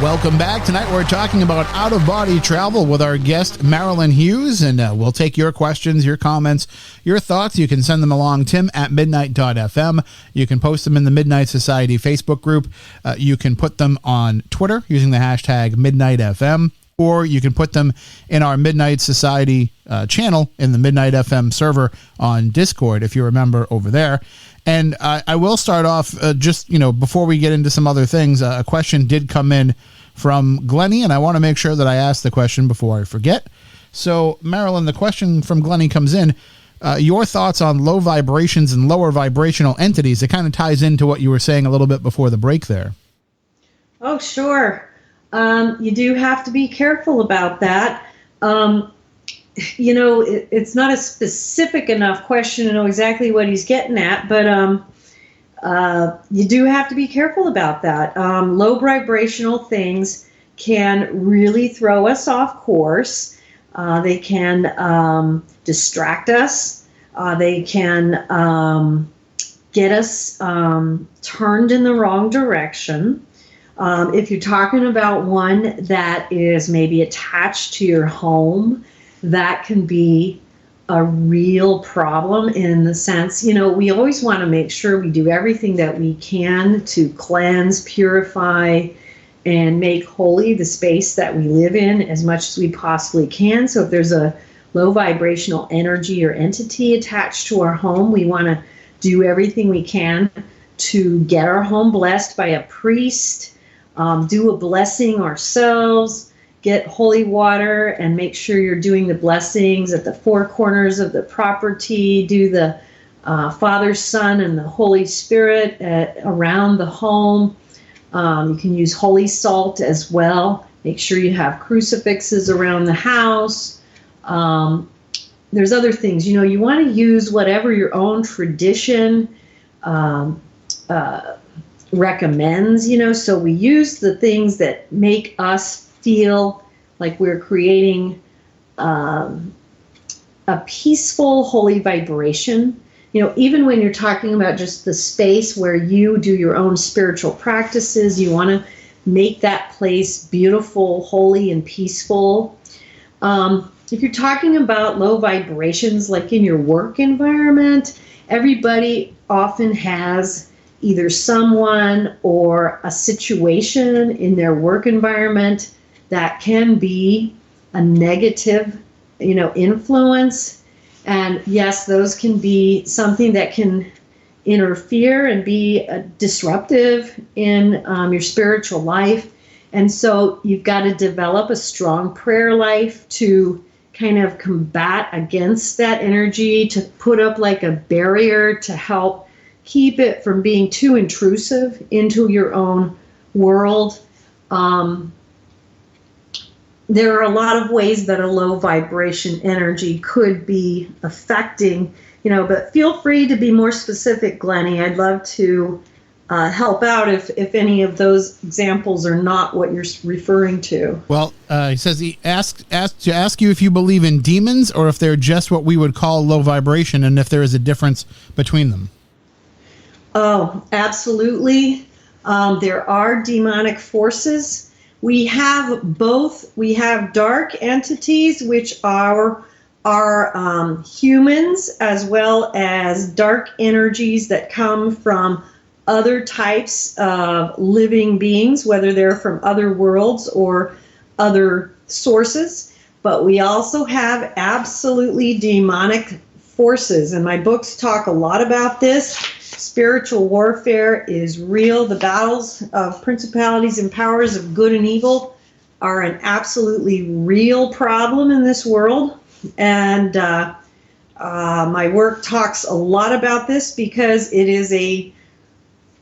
Welcome back. Tonight we're talking about out-of-body travel with our guest, Marilynn Hughes, and we'll take your questions, your comments, your thoughts. You can send them along, tim@midnight.fm. You can post them in the Midnight Society Facebook group. You can put them on Twitter using the hashtag MidnightFM, or you can put them in our Midnight Society channel in the Midnight FM server on Discord, if you remember over there. And I will start off before we get into some other things. A question did come in from Glennie, and I want to make sure that I ask the question before I forget. So, Marilynn, the question from Glennie comes in. Your thoughts on low vibrations and lower vibrational entities. It kind of ties into what you were saying a little bit before the break there. Oh, sure. You do have to be careful about that. It's not a specific enough question to know exactly what he's getting at, but you do have to be careful about that. Low vibrational things can really throw us off course. They can distract us. They can get us turned in the wrong direction. If you're talking about one that is maybe attached to your home, that can be a real problem in the sense, we always want to make sure we do everything that we can to cleanse, purify, and make holy the space that we live in as much as we possibly can. So if there's a low vibrational energy or entity attached to our home, we want to do everything we can to get our home blessed by a priest, do a blessing ourselves, get holy water, and make sure you're doing the blessings at the four corners of the property. Do the Father, Son, and the Holy Spirit around the home. You can use holy salt as well. Make sure you have crucifixes around the house. There's other things. You want to use whatever your own tradition recommends. So we use the things that make us feel like we're creating a peaceful, holy vibration. Even when you're talking about just the space where you do your own spiritual practices, you want to make that place beautiful, holy, and peaceful. If you're talking about low vibrations, like in your work environment, everybody often has either someone or a situation in their work environment that can be a negative, influence. And yes, those can be something that can interfere and be disruptive in your spiritual life. And so you've got to develop a strong prayer life to kind of combat against that energy, to put up like a barrier to help keep it from being too intrusive into your own world. There are a lot of ways that a low vibration energy could be affecting, but feel free to be more specific, Glennie. I'd love to help out if any of those examples are not what you're referring to. Well, he says he asked to ask you if you believe in demons or if they're just what we would call low vibration, and if there is a difference between them. Oh, absolutely. There are demonic forces. We have both. We have dark entities, which are humans, as well as dark energies that come from other types of living beings, whether they're from other worlds or other sources. But we also have absolutely demonic forces, and my books talk a lot about this. Spiritual warfare is real. The battles of principalities and powers of good and evil are an absolutely real problem in this world. And my work talks a lot about this because it is a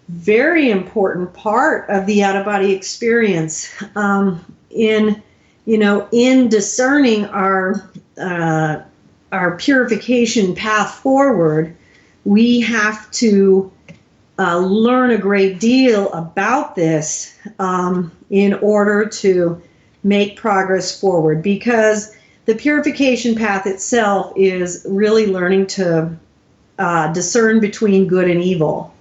very important part of the out-of-body experience. In discerning our purification path forward, we have to learn a great deal about this in order to make progress forward, because the purification path itself is really learning to discern between good and evil.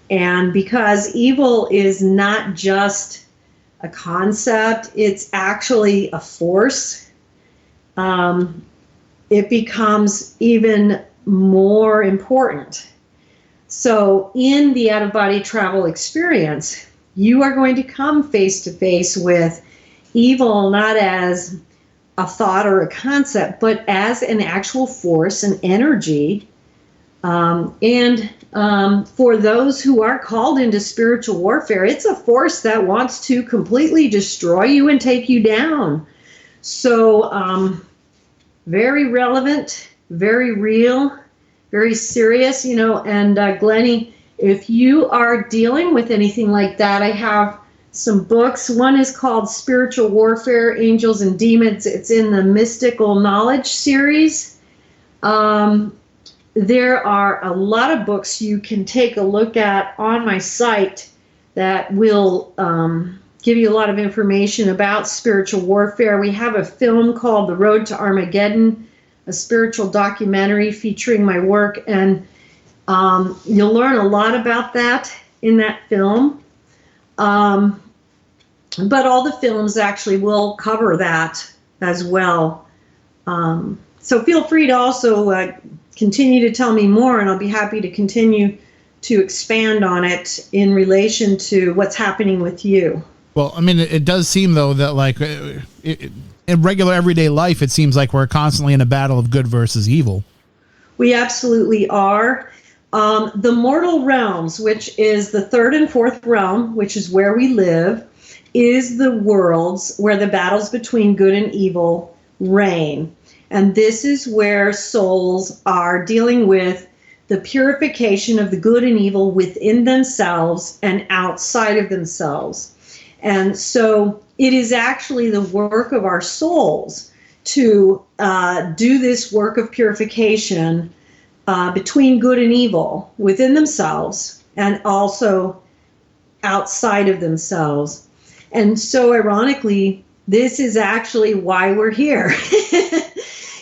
And because evil is not just a concept, it's actually a force, it becomes even more important. So in the out-of-body travel experience, you are going to come face to face with evil, not as a thought or a concept, but as an actual force, an energy. For those who are called into spiritual warfare, it's a force that wants to completely destroy you and take you down. So very relevant, very real, very serious, and Glennie, if you are dealing with anything like that, I have some books. One is called Spiritual Warfare, Angels and Demons. It's in the Mystical Knowledge series. There are a lot of books you can take a look at on my site that will give you a lot of information about spiritual warfare. We have a film called The Road to Armageddon, a spiritual documentary featuring my work, and you'll learn a lot about that in that film. But all the films actually will cover that as well. So feel free to also continue to tell me more, and I'll be happy to continue to expand on it in relation to what's happening with you. Well, I mean, it does seem, though, that like in regular everyday life, it seems like we're constantly in a battle of good versus evil. We absolutely are. The mortal realms, which is the third and fourth realm, which is where we live, is the worlds where the battles between good and evil reign. And this is where souls are dealing with the purification of the good and evil within themselves and outside of themselves. And so it is actually the work of our souls to do this work of purification between good and evil within themselves and also outside of themselves. And so ironically, this is actually why we're here.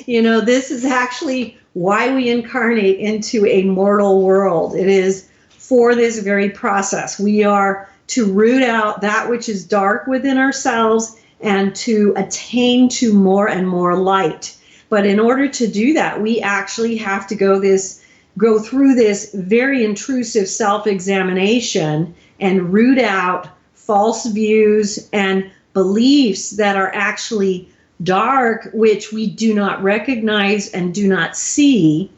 This is actually why we incarnate into a mortal world. It is for this very process. We are to root out that which is dark within ourselves and to attain to more and more light. But in order to do that, we actually have to go through this very intrusive self-examination and root out false views and beliefs that are actually dark, which we do not recognize and do not see,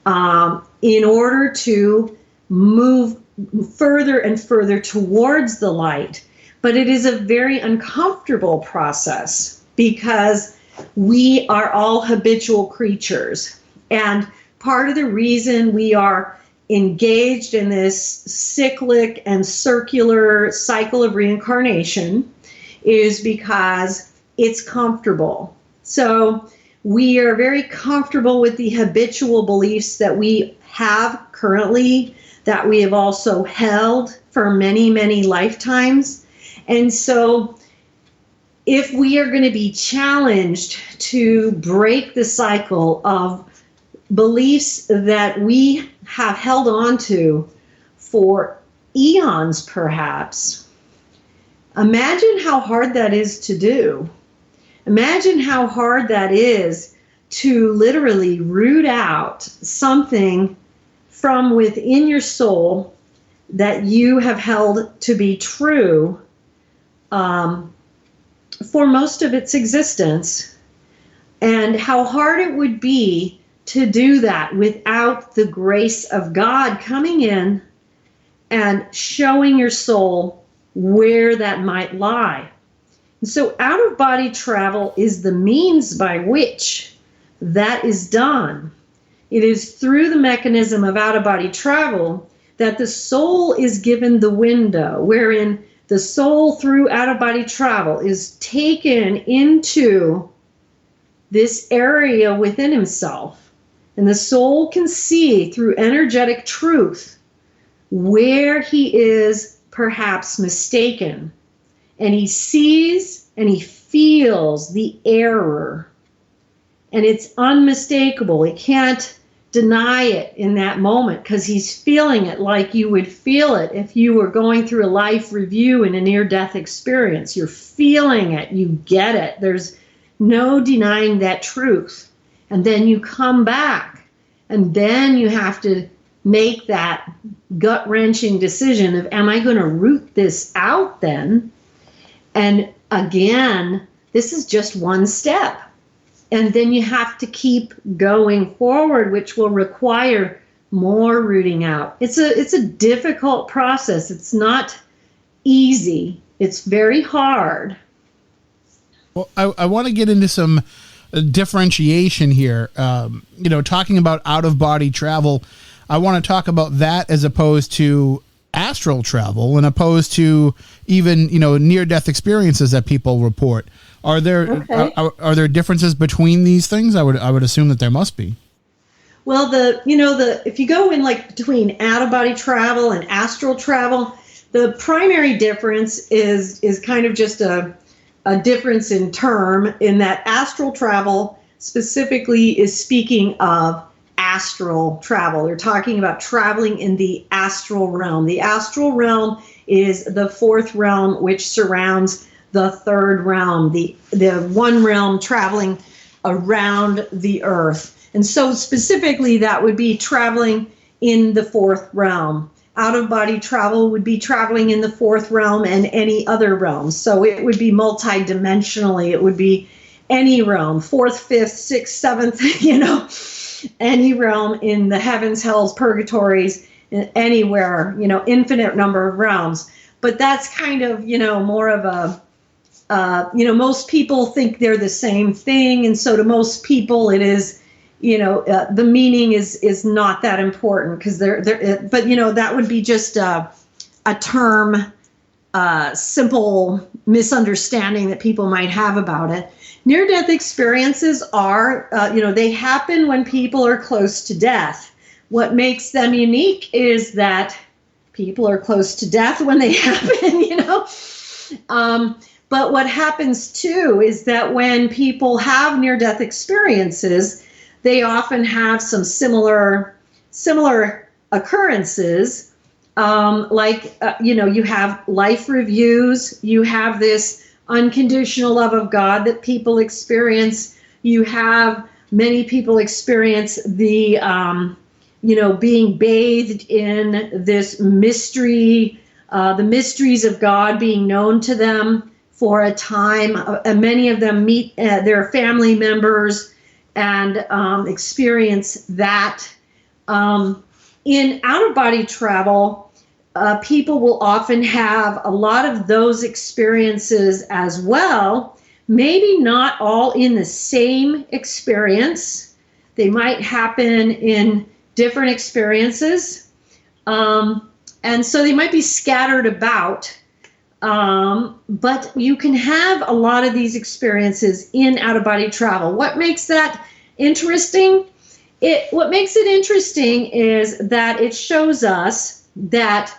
in order to move further and further towards the light. But it is a very uncomfortable process because we are all habitual creatures. And part of the reason we are engaged in this cyclic and circular cycle of reincarnation is because it's comfortable. So we are very comfortable with the habitual beliefs that we have currently, that we have also held for many, many lifetimes. And so if we are going to be challenged to break the cycle of beliefs that we have held on to for eons, perhaps, imagine how hard that is to do. Imagine how hard that is to literally root out something from within your soul that you have held to be true for most of its existence, and how hard it would be to do that without the grace of God coming in and showing your soul where that might lie. And so out-of-body travel is the means by which that is done. It is through the mechanism of out-of-body travel that the soul is given the window, wherein the soul through out-of-body travel is taken into this area within himself. And the soul can see through energetic truth where he is perhaps mistaken, and he sees and he feels the error, and it's unmistakable. He can't deny it in that moment because he's feeling it like you would feel it if you were going through a life review in a near-death experience. You're feeling it. You get it. There's no denying that truth. And then you come back, and then you have to make that gut-wrenching decision of, am I going to root this out then? And again, this is just one step. And then you have to keep going forward, which will require more rooting out. It's a difficult process. It's not easy. It's very hard. Well, I want to get into some differentiation here. Talking about out-of-body travel, I want to talk about that as opposed to astral travel and opposed to even, near-death experiences that people report. Are there are there differences between these things? I would assume that there must be. Well, if you go in like between out-of-body travel and astral travel, the primary difference is kind of just a difference in term, in that astral travel specifically is speaking of astral travel. They're talking about traveling in the astral realm. The astral realm is the fourth realm, which surrounds the third realm, the one realm traveling around the earth. And so specifically that would be traveling in the fourth realm. Out-of-body travel would be traveling in the fourth realm and any other realm. So it would be multidimensionally. It would be any realm, fourth, fifth, sixth, seventh, any realm in the heavens, hells, purgatories, anywhere, infinite number of realms. But that's kind of, more of a, most people think they're the same thing. And so to most people it is, the meaning is not that important because but that would be just a term, simple misunderstanding that people might have about it. Near-death experiences are, they happen when people are close to death. What makes them unique is that people are close to death when they happen, But what happens too is that when people have near-death experiences, they often have some similar occurrences, you have life reviews, you have this unconditional love of God that people experience, you have many people experience the, being bathed in this mystery, the mysteries of God being known to them for a time. Many of them meet their family members and experience that. In out-of-body travel, people will often have a lot of those experiences as well, maybe not all in the same experience. They might happen in different experiences. And so they might be scattered about. But you can have a lot of these experiences in out-of-body travel. What makes that interesting? What makes it interesting is that it shows us that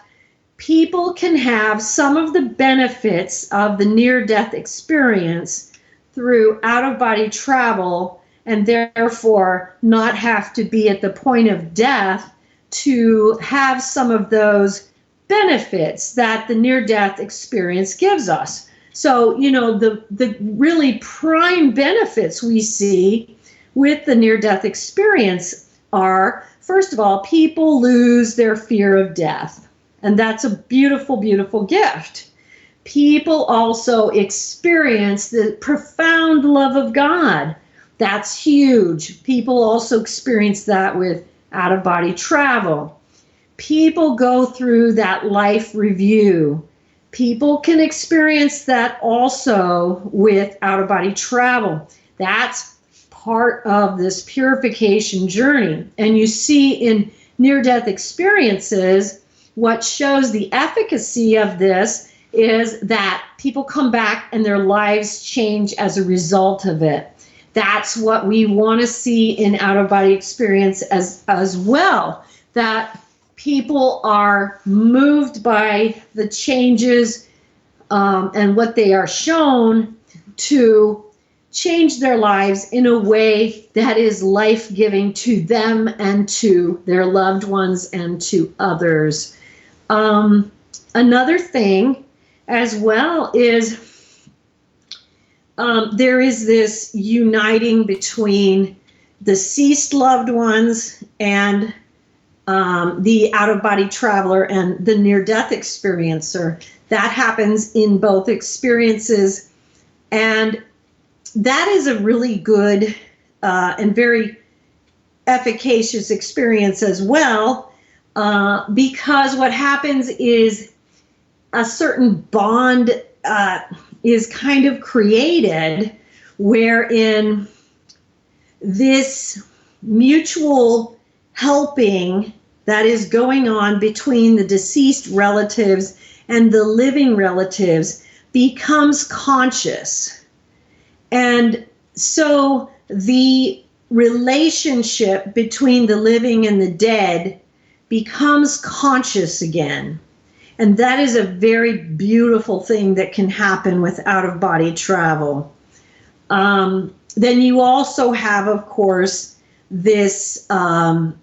people can have some of the benefits of the near-death experience through out-of-body travel and therefore not have to be at the point of death to have some of those benefits that the near-death experience gives us. So, the really prime benefits we see with the near-death experience are, first of all, people lose their fear of death. And that's a beautiful, beautiful gift. People also experience the profound love of God. That's huge. People also experience that with out-of-body travel. People go through that life review. People can experience that also with out-of-body travel. That's part of this purification journey. And you see in near-death experiences, what shows the efficacy of this is that people come back and their lives change as a result of it. That's what we want to see in out-of-body experience as well, that people are moved by the changes and what they are shown to change their lives in a way that is life-giving to them and to their loved ones and to others. Another thing as well is there is this uniting between deceased loved ones and the out-of-body traveler and the near-death experiencer. That happens in both experiences, and that is a really good and very efficacious experience as well, because what happens is a certain bond is kind of created wherein this mutual helping that is going on between the deceased relatives and the living relatives becomes conscious. And so the relationship between the living and the dead becomes conscious again. And that is a very beautiful thing that can happen with out-of-body travel. Then you also have, of course, the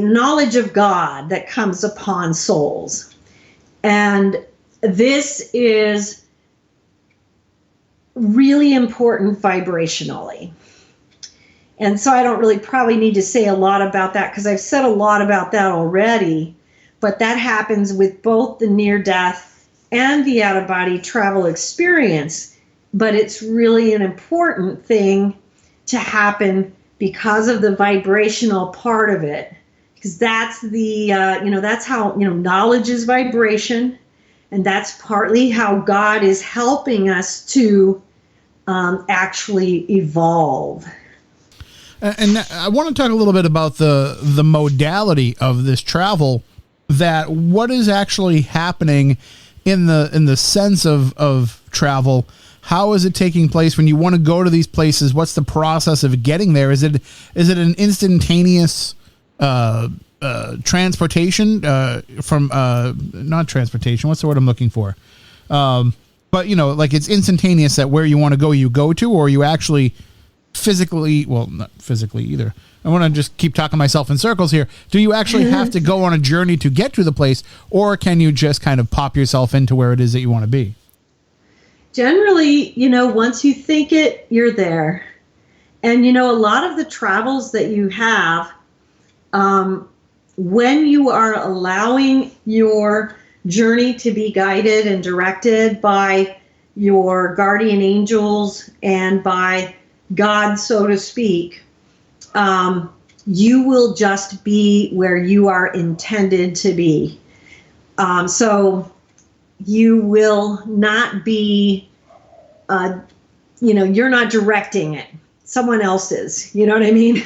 knowledge of God that comes upon souls. And this is really important vibrationally. And so I don't really probably need to say a lot about that because I've said a lot about that already. But that happens with both the near-death and the out-of-body travel experience. But it's really an important thing to happen because of the vibrational part of it. Because that's that's how, knowledge is vibration. And that's partly how God is helping us to actually evolve. And I want to talk a little bit about the modality of this travel. That what is actually happening in the sense of travel? How is it taking place when you want to go to these places? What's the process of getting there? Is it an instantaneous transportation from not transportation? What's the word I'm looking for? But like it's instantaneous at where you want to go, you go to, or you actually physically, well, not physically either. I want to just keep talking myself in circles here. Do you actually have to go on a journey to get to the place, or can you just kind of pop yourself into where it is that you want to be? Generally, once you think it, you're there. And, a lot of the travels that you have, when you are allowing your journey to be guided and directed by your guardian angels and by God, so to speak, you will just be where you are intended to be. So you will not be, you're not directing it. Someone else is, you know what I mean?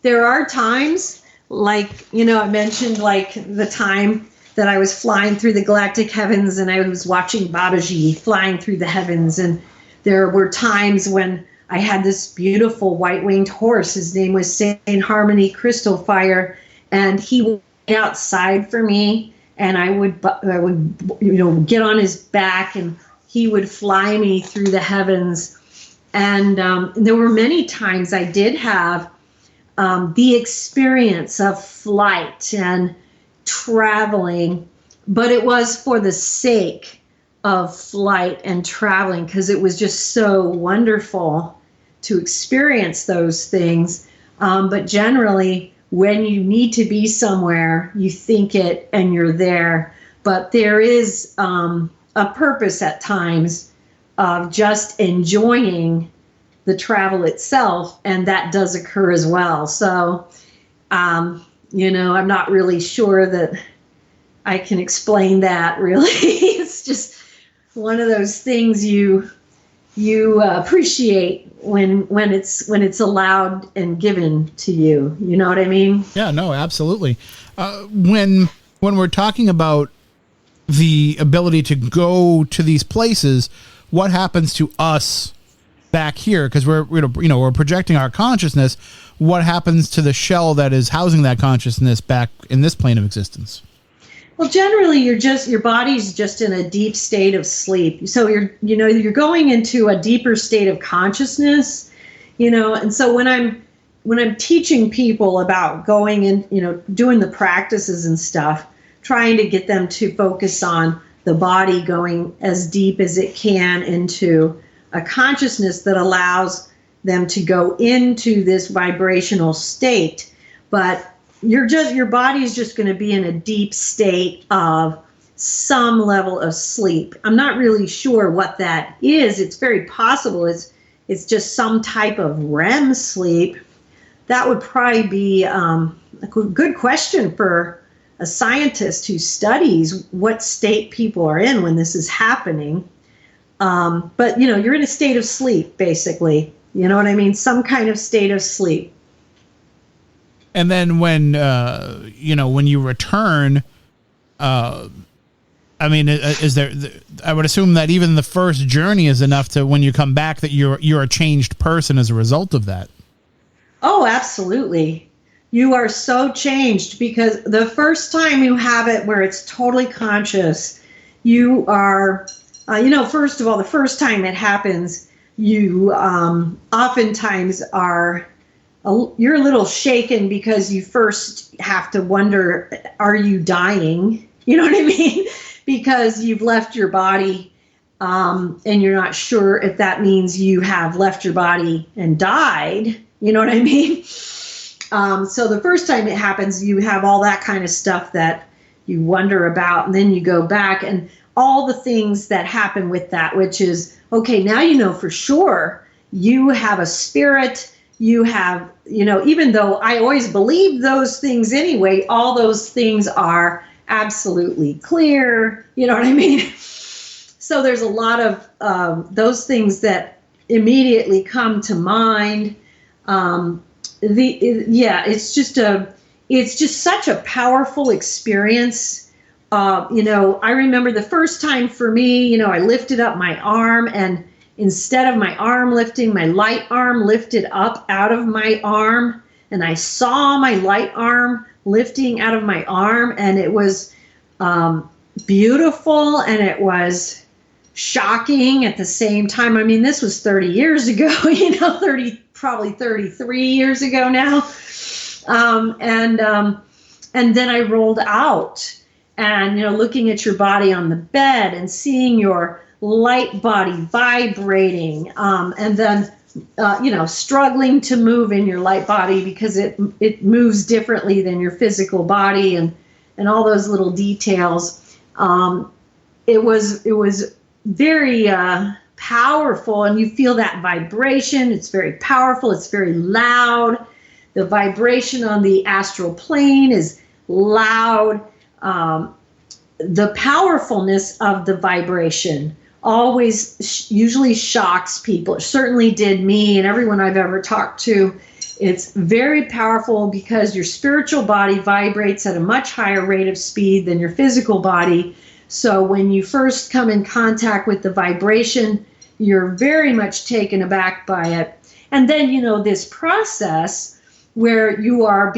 There are times like, I mentioned like the time that I was flying through the galactic heavens and I was watching Babaji flying through the heavens. And there were times when I had this beautiful white-winged horse. His name was Saint Harmony Crystal Fire, and he would wait outside for me, and I would get on his back, and he would fly me through the heavens. And there were many times I did have the experience of flight and traveling, but it was for the sake of flight and traveling because it was just so wonderful to experience those things. But generally, when you need to be somewhere, you think it and you're there. But there is a purpose at times of just enjoying the travel itself, and that does occur as well. So, I'm not really sure that I can explain that really. It's just one of those things you appreciate when it's allowed and given to you. You know what I mean? Yeah, no, absolutely. When we're talking about the ability to go to these places, what happens to us back here, because we're projecting our consciousness, what happens to the shell that is housing that consciousness back in this plane of existence? Well, generally, your body's just in a deep state of sleep. So you're going into a deeper state of consciousness, And so when I'm teaching people about going in, doing the practices and stuff, trying to get them to focus on the body going as deep as it can into a consciousness that allows them to go into this vibrational state, but your body is just going to be in a deep state of some level of sleep. I'm not really sure what that is. It's very possible it's just some type of REM sleep. That would probably be a good question for a scientist who studies what state people are in when this is happening. But you're in a state of sleep, basically. You know what I mean? Some kind of state of sleep. And then when you return, is there? I would assume that even the first journey is enough to, when you come back, that you're a changed person as a result of that. Oh, absolutely. You are so changed, because the first time you have it where it's totally conscious, you are, first of all, the first time it happens, you oftentimes you're a little shaken, because you first have to wonder, are you dying? You know what I mean? Because you've left your body, and you're not sure if that means you have left your body and died. You know what I mean? So the first time it happens, you have all that kind of stuff that you wonder about, and then you go back and all the things that happen with that, which is, okay, now you know for sure you have a spirit. You have, even though I always believed those things anyway, all those things are absolutely clear. You know what I mean? So there's a lot of those things that immediately come to mind. It's just such a powerful experience. I remember the first time for me, I lifted up my arm, and instead of my arm lifting, my light arm lifted up out of my arm, and I saw my light arm lifting out of my arm, and it was beautiful, and it was shocking at the same time. I mean, this was 30 years ago, probably 33 years ago now. And then I rolled out, and, looking at your body on the bed and seeing your light body vibrating, and then, struggling to move in your light body because it moves differently than your physical body, and all those little details. It was very powerful, and you feel that vibration. It's very powerful. It's very loud. The vibration on the astral plane is loud. The powerfulness of the vibration usually shocks people. It certainly did me and everyone I've ever talked to. It's very powerful because your spiritual body vibrates at a much higher rate of speed than your physical body. So when you first come in contact with the vibration, you're very much taken aback by it. And then, this process where you're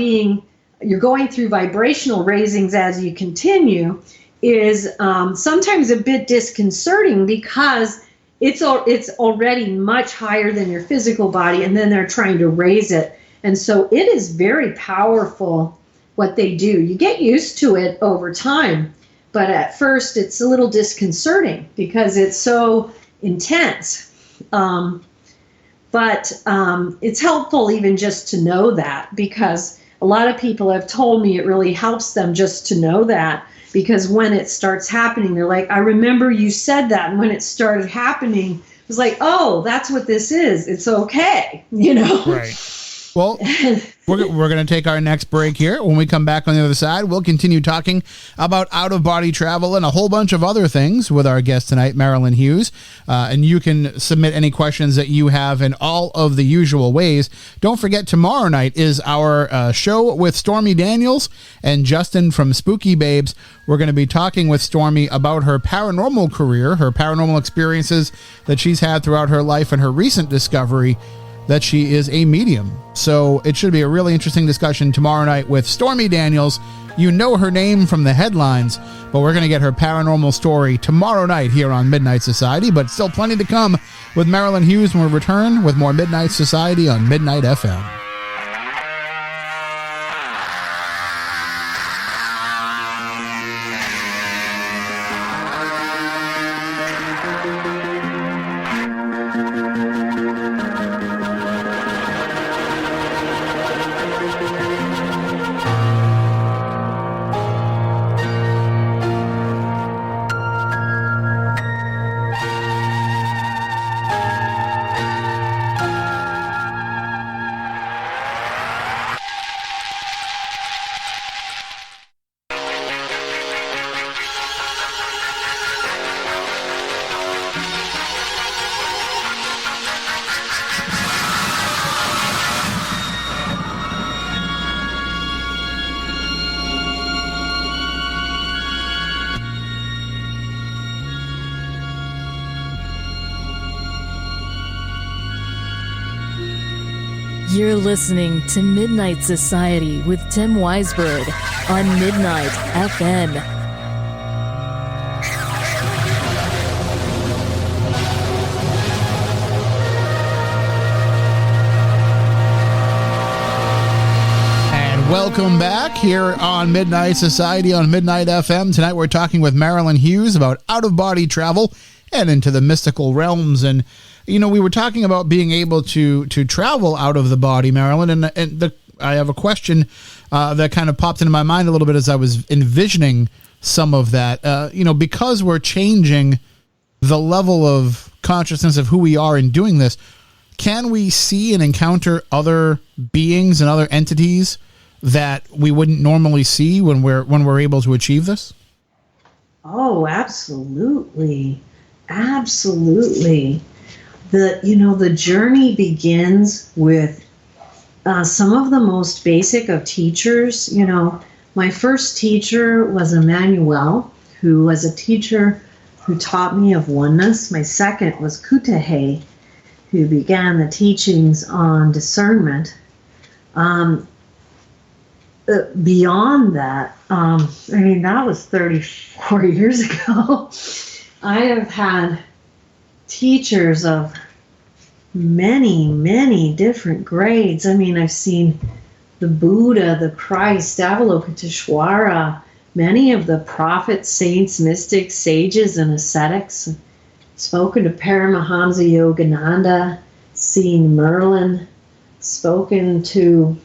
going through vibrational raisings as you continue is sometimes a bit disconcerting, because it's already much higher than your physical body, and then they're trying to raise it. And so it is very powerful what they do. You get used to it over time, but at first it's a little disconcerting because it's so intense. But it's helpful even just to know that, because a lot of people have told me it really helps them just to know that, because when it starts happening, they're like, I remember you said that. And when it started happening, it was like, oh, that's what this is. It's okay, Right. Well, we're going to take our next break here. When we come back on the other side, we'll continue talking about out-of-body travel and a whole bunch of other things with our guest tonight, Marilynn Hughes. And you can submit any questions that you have in all of the usual ways. Don't forget, tomorrow night is our show with Stormy Daniels and Justin from Spooky Babes. We're going to be talking with Stormy about her paranormal career, her paranormal experiences that she's had throughout her life, and her recent discovery that she is a medium. So it should be a really interesting discussion tomorrow night with Stormy Daniels. You know her name from the headlines, but we're going to get her paranormal story tomorrow night here on Midnight Society. But still plenty to come with Marilynn Hughes when we return with more Midnight Society on Midnight FM. You're listening to Midnight Society with Tim Weisberg on Midnight FM. Welcome back here on Midnight Society on Midnight FM. Tonight we're talking with Marilynn Hughes about out-of-body travel and into the mystical realms. And, you know, we were talking about being able to travel out of the body, Marilynn, and I have a question that kind of popped into my mind a little bit as I was envisioning some of that. You know, because we're changing the level of consciousness of who we are in doing this, can we see and encounter other beings and other entities that we wouldn't normally see when we're able to achieve this? Oh, absolutely. Absolutely. The journey begins with some of the most basic of teachers. You know, my first teacher was Emmanuel, who was a teacher who taught me of oneness. My second was Kutahe, who began the teachings on discernment. Beyond that, that was 34 years ago. I have had teachers of many, many different grades. I've seen the Buddha, the Christ, Avalokiteshvara, many of the prophets, saints, mystics, sages, and ascetics. Spoken to Paramahamsa Yogananda, seen Merlin, spoken to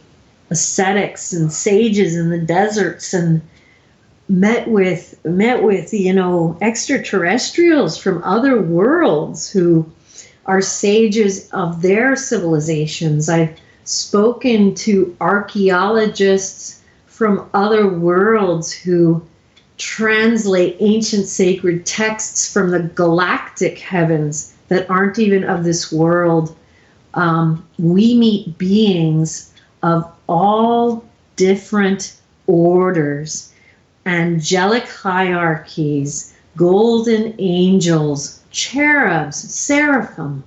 ascetics and sages in the deserts, and met with extraterrestrials from other worlds who are sages of their civilizations. I've spoken to archaeologists from other worlds who translate ancient sacred texts from the galactic heavens that aren't even of this world. We meet beings of all different orders, angelic hierarchies, golden angels, cherubs, seraphim.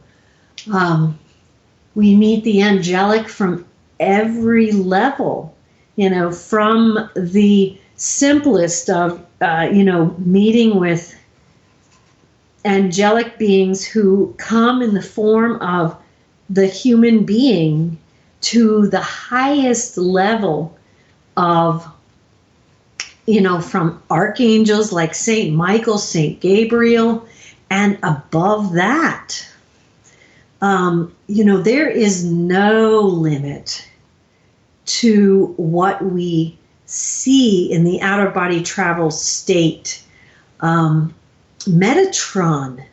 We meet the angelic from every level, from the simplest of, meeting with angelic beings who come in the form of the human being, to the highest level of, from archangels like Saint Michael, Saint Gabriel, and above that, there is no limit to what we see in the outer body travel state. Metatron,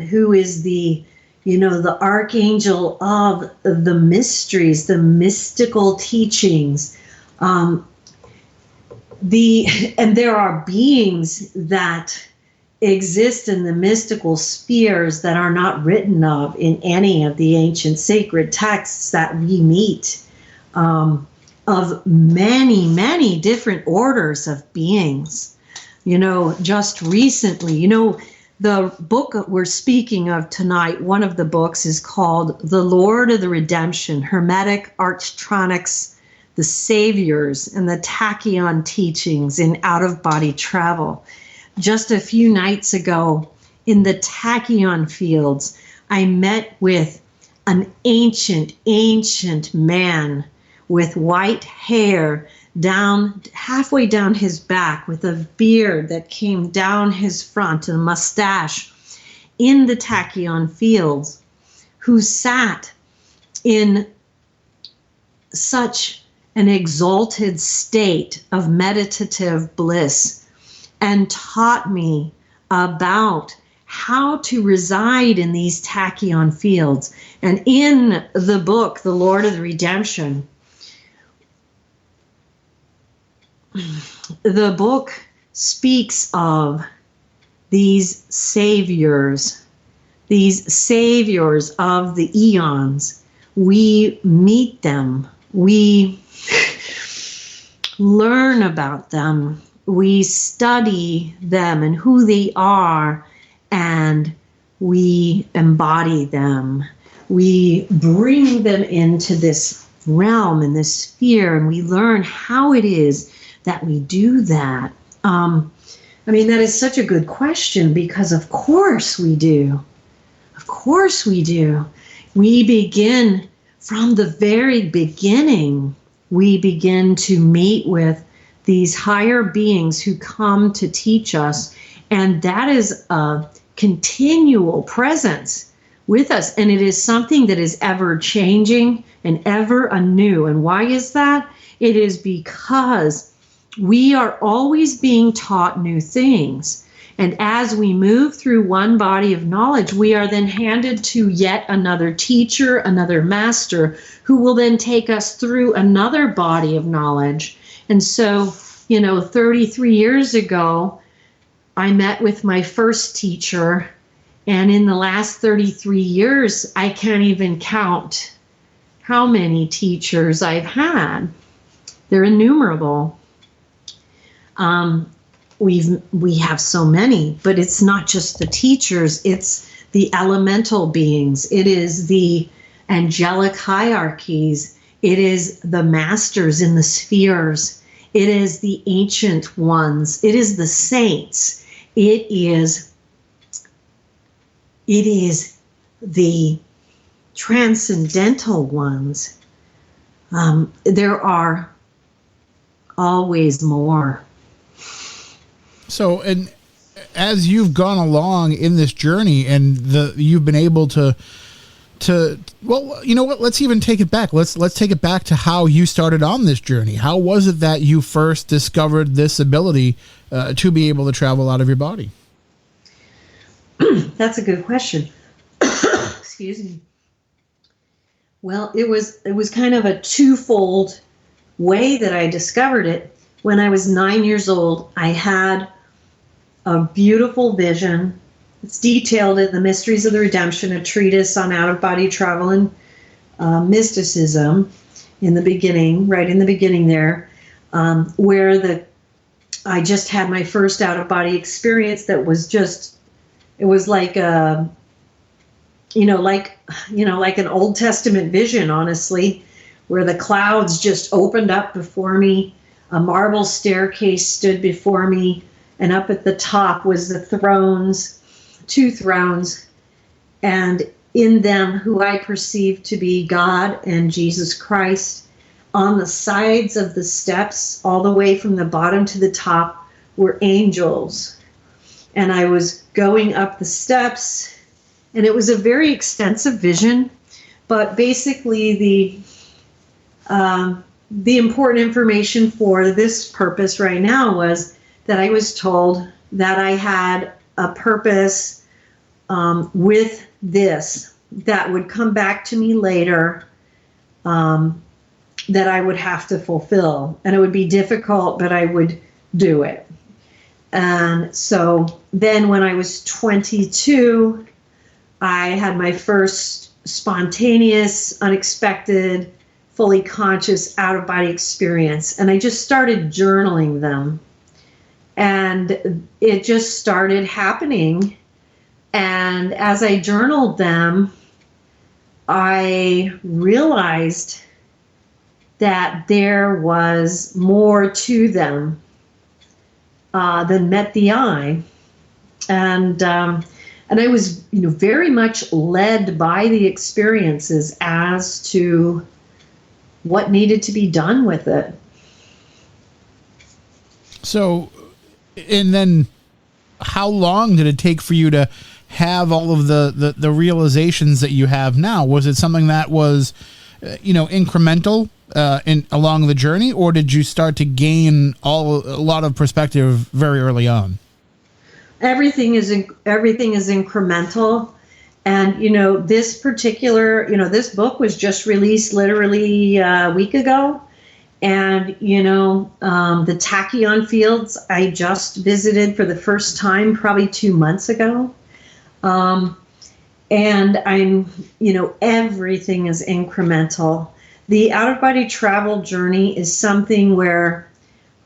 who is the the archangel of the mysteries, the mystical teachings. And there are beings that exist in the mystical spheres that are not written of in any of the ancient sacred texts that we meet, of many, many different orders of beings. Just recently, the book we're speaking of tonight, one of the books is called The Lord of the Redemption, Hermetic Archtronics, the Saviors, and the Tachyon Teachings in Out-of-Body Travel. Just a few nights ago in the Tachyon fields, I met with an ancient man with white hair halfway down his back, with a beard that came down his front and a mustache, in the Tachyon fields, who sat in such an exalted state of meditative bliss and taught me about how to reside in these Tachyon fields. And in the book, The Lord of the Redemption, the book speaks of these saviors of the eons. We meet them. We learn about them. We study them and who they are, and we embody them. We bring them into this realm and this sphere, and we learn how it is that we do that. That is such a good question, because of course we do. Of course we do. We begin from the very beginning. We begin to meet with these higher beings who come to teach us, and that is a continual presence with us, and it is something that is ever changing and ever anew. And why is that? It is because we are always being taught new things. And as we move through one body of knowledge, we are then handed to yet another teacher, another master, who will then take us through another body of knowledge. And so, 33 years ago, I met with my first teacher. And in the last 33 years, I can't even count how many teachers I've had. They're innumerable. We have so many, but it's not just the teachers, it's the elemental beings, it is the angelic hierarchies, it is the masters in the spheres, it is the ancient ones, it is the saints, it is the transcendental ones. There are always more. So, and as you've gone along in this journey, and you've been able to, well, you know what? Let's even take it back. Let's take it back to how you started on this journey. How was it that you first discovered this ability to be able to travel out of your body? That's a good question. Excuse me. Well, it was kind of a twofold way that I discovered it. When I was 9 years old, I had a beautiful vision. It's detailed in The Mysteries of the Redemption, a treatise on out-of-body travel and mysticism in the beginning, right in the beginning there, where I just had my first out-of-body experience that was just, it was like like an Old Testament vision, honestly, where the clouds just opened up before me. A marble staircase stood before me, and up at the top was the thrones, 2 thrones, and in them who I perceived to be God and Jesus Christ. On the sides of the steps, all the way from the bottom to the top, were angels. And I was going up the steps, and it was a very extensive vision, but basically the important information for this purpose right now was that I was told that I had a purpose with this, that would come back to me later, that I would have to fulfill. And it would be difficult, but I would do it. And so then when I was 22, I had my first spontaneous, unexpected, fully conscious out-of-body experience. And I just started journaling them. And it just started happening. And as I journaled them, I realized that there was more to them than met the eye. And I was, very much led by the experiences as to what needed to be done with it. So, and then how long did it take for you to have all of the realizations that you have now? Was it something that was, incremental along the journey, or did you start to gain a lot of perspective very early on? Everything is incremental. And, this particular, this book was just released literally a week ago. And, the tachyon fields I just visited for the first time probably 2 months ago. And I'm, everything is incremental. The out-of-body travel journey is something where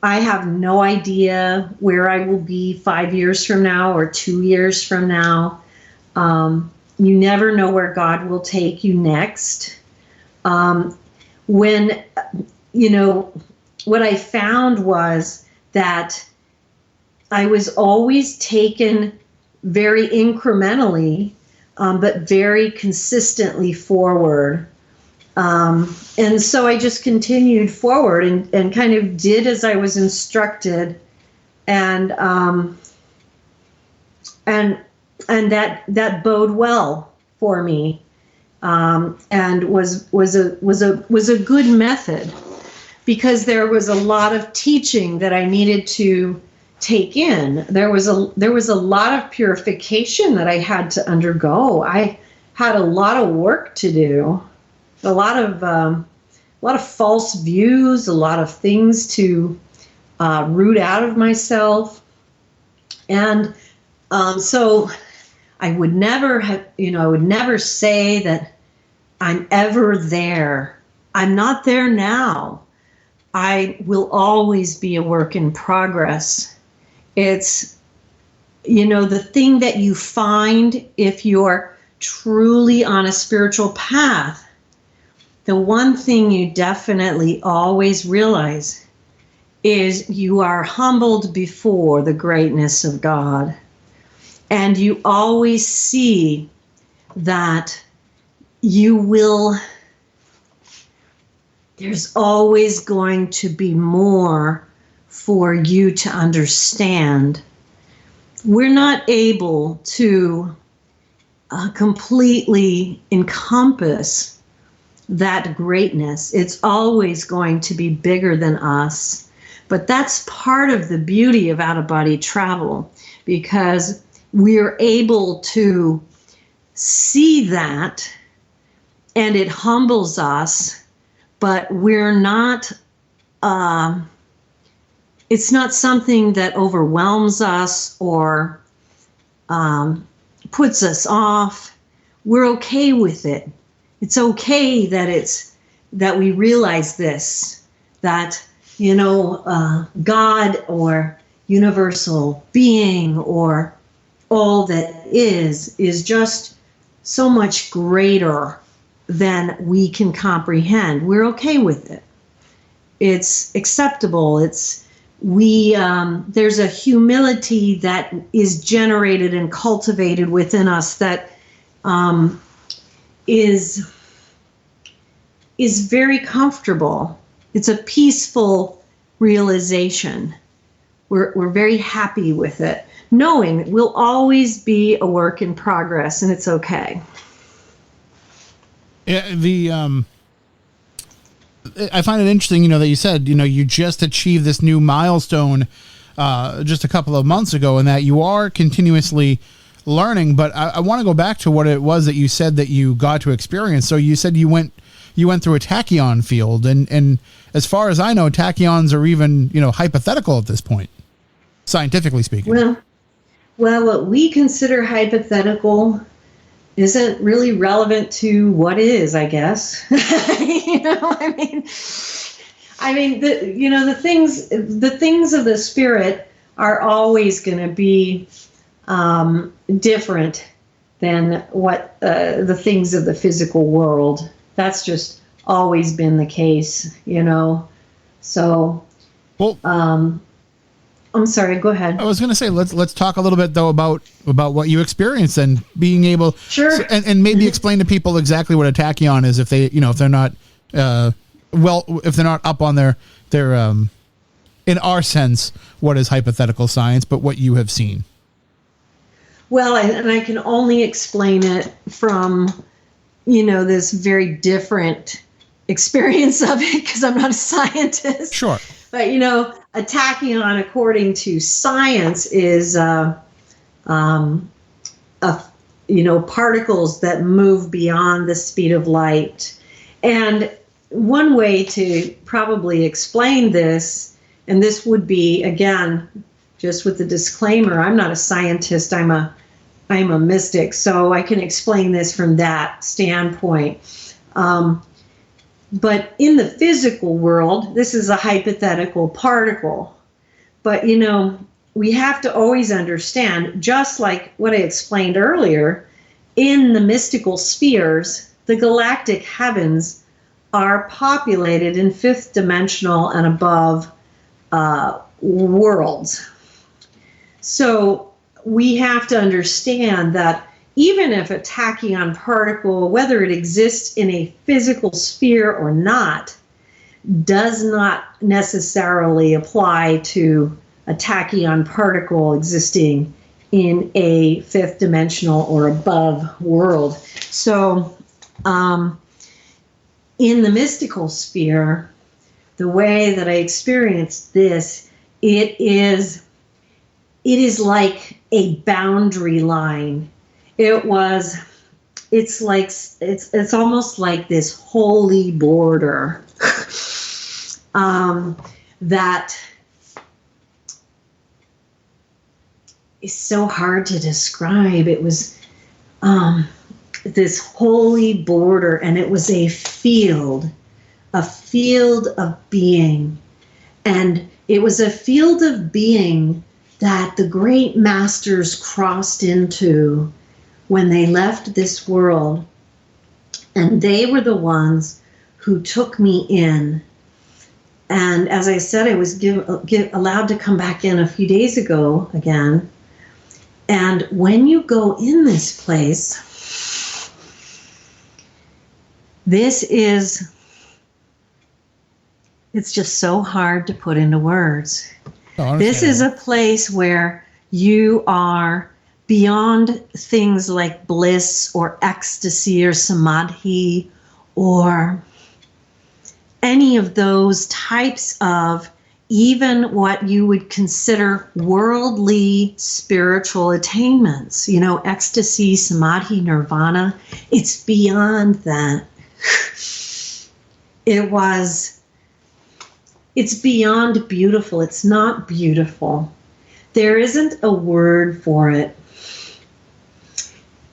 I have no idea where I will be 5 years from now or 2 years from now. You never know where God will take you next. What I found was that I was always taken very incrementally, but very consistently forward. And so I just continued forward and kind of did as I was instructed. And that bode well for me, and was a good method, because there was a lot of teaching that I needed to take in. There was a lot of purification that I had to undergo. I had a lot of work to do, a lot of false views, a lot of things to root out of myself, and so I would never say that I'm ever there. I'm not there now. I will always be a work in progress. It's, the thing that you find if you're truly on a spiritual path, the one thing you definitely always realize is you are humbled before the greatness of God. And you always see that there's always going to be more for you to understand. We're not able to completely encompass that greatness. It's always going to be bigger than us. But that's part of the beauty of out-of-body travel, because we're able to see that, and it humbles us, but we're not, it's not something that overwhelms us or puts us off. We're okay with it. It's okay that we realize this, that, God or universal being or all that is just so much greater than we can comprehend. We're okay with it. It's acceptable. There's a humility that is generated and cultivated within us that is very comfortable. It's a peaceful realization. We're very happy with it, knowing we'll always be a work in progress, and it's okay. Yeah, I find it interesting, that you said, you just achieved this new milestone just a couple of months ago, and that you are continuously learning, but I want to go back to what it was that you said that you got to experience. So you said you went through a tachyon field, and as far as I know, tachyons are even, hypothetical at this point, scientifically speaking. Well, what we consider hypothetical isn't really relevant to what is, I guess. The things of the spirit are always going to be different than what the things of the physical world. That's just always been the case, So, well, I'm sorry. Go ahead. I was going to say let's talk a little bit though about what you experienced and being able, sure, and maybe explain to people exactly what a tachyon is if they, if they're not if they're not up on their in our sense, what is hypothetical science, but what you have seen. Well, and I can only explain it from, this very different experience of it because I'm not a scientist. Sure. But, a tachyon, according to science, is, particles that move beyond the speed of light. And one way to probably explain this, and this would be, again, just with the disclaimer, I'm not a scientist, I'm a mystic, so I can explain this from that standpoint. But in the physical world, this is a hypothetical particle. But, we have to always understand, just like what I explained earlier, in the mystical spheres, the galactic heavens are populated in fifth dimensional and above worlds. So we have to understand that even if a tachyon particle, whether it exists in a physical sphere or not, does not necessarily apply to a tachyon particle existing in a fifth dimensional or above world. So in the mystical sphere, the way that I experienced this, it is like a boundary line. It's almost like this holy border that is so hard to describe. It was this holy border, and it was a field of being. And it was a field of being that the great masters crossed into when they left this world. And they were the ones who took me in. And as I said, I was allowed to come back in a few days ago again. And when you go in this place, it's just so hard to put into words. This is a place where you are beyond things like bliss or ecstasy or samadhi or any of those types of even what you would consider worldly spiritual attainments. Ecstasy, samadhi, nirvana, it's beyond that. It's beyond beautiful. It's not beautiful. There isn't a word for it.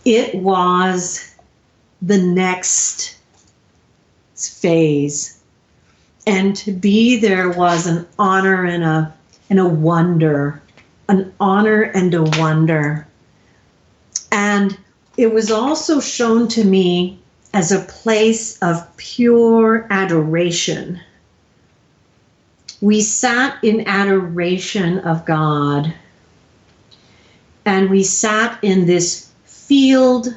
It was the next phase. And to be there was an honor and a wonder. An honor and a wonder. And it was also shown to me as a place of pure adoration. We sat in adoration of God, and we sat in this field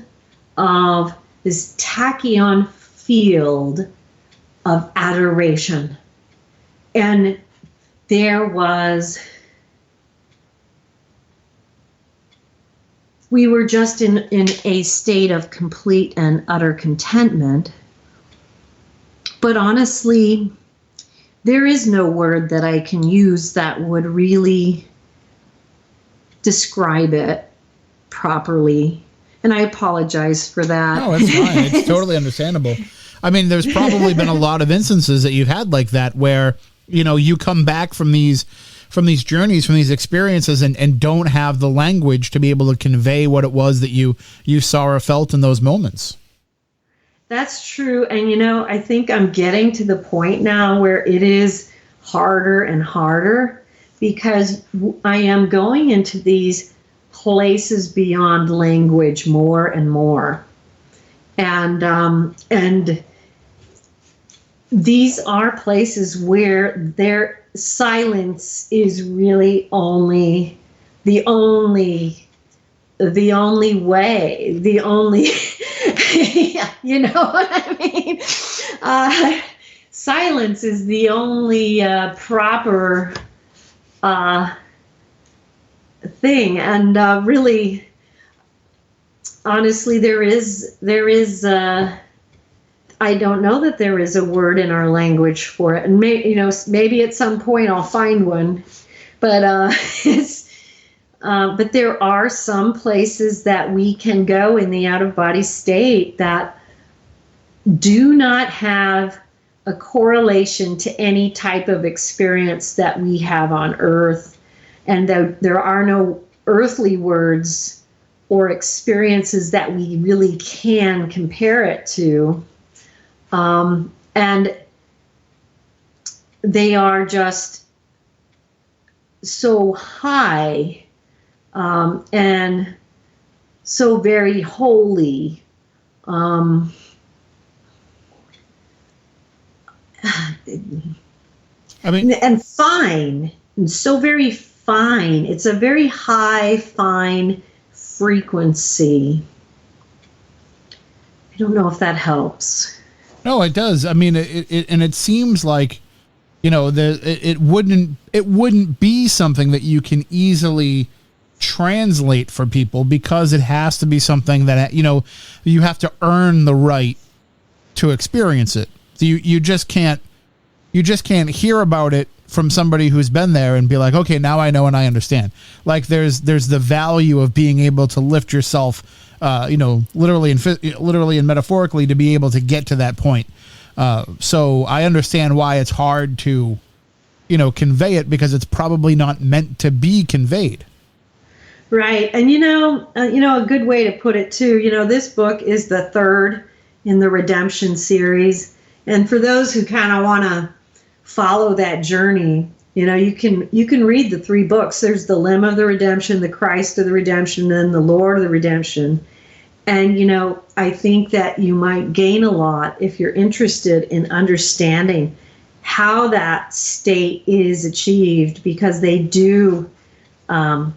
of this tachyon field of adoration. And we were just in a state of complete and utter contentment. But honestly, there is no word that I can use that would really describe it. properly. And I apologize for that. No, it's fine. It's totally understandable. I mean, there's probably been a lot of instances that you've had like that where, you come back from these journeys, from these experiences and don't have the language to be able to convey what it was that you saw or felt in those moments. That's true. And, I think I'm getting to the point now where it is harder and harder because I am going into these places beyond language more and more. And these are places where their silence is really the only way, you know what I mean? Silence is the only proper thing. And really, honestly, there is I don't know that there is a word in our language for it. And maybe at some point I'll find one, but but there are some places that we can go in the out-of-body state that do not have a correlation to any type of experience that we have on Earth. And there are no earthly words or experiences that we really can compare it to. And they are just so high and so very holy. I mean, and fine, and so very fine. It's a very high, fine frequency. I don't know if that helps. No, it does. I mean, it seems like, it wouldn't be something that you can easily translate for people because it has to be something that, you have to earn the right to experience it. You just can't hear about it from somebody who's been there and be like, okay, now I know and I understand. Like there's the value of being able to lift yourself, literally and metaphorically to be able to get to that point. So I understand why it's hard to, convey it because it's probably not meant to be conveyed. Right. And, a good way to put it too, this book is the third in the Redemption series. And for those who kind of want to follow that journey, you can read the 3 books. There's the Limb of the Redemption, the Christ of the Redemption, and the Lord of the Redemption. And, I think that you might gain a lot if you're interested in understanding how that state is achieved, because they do all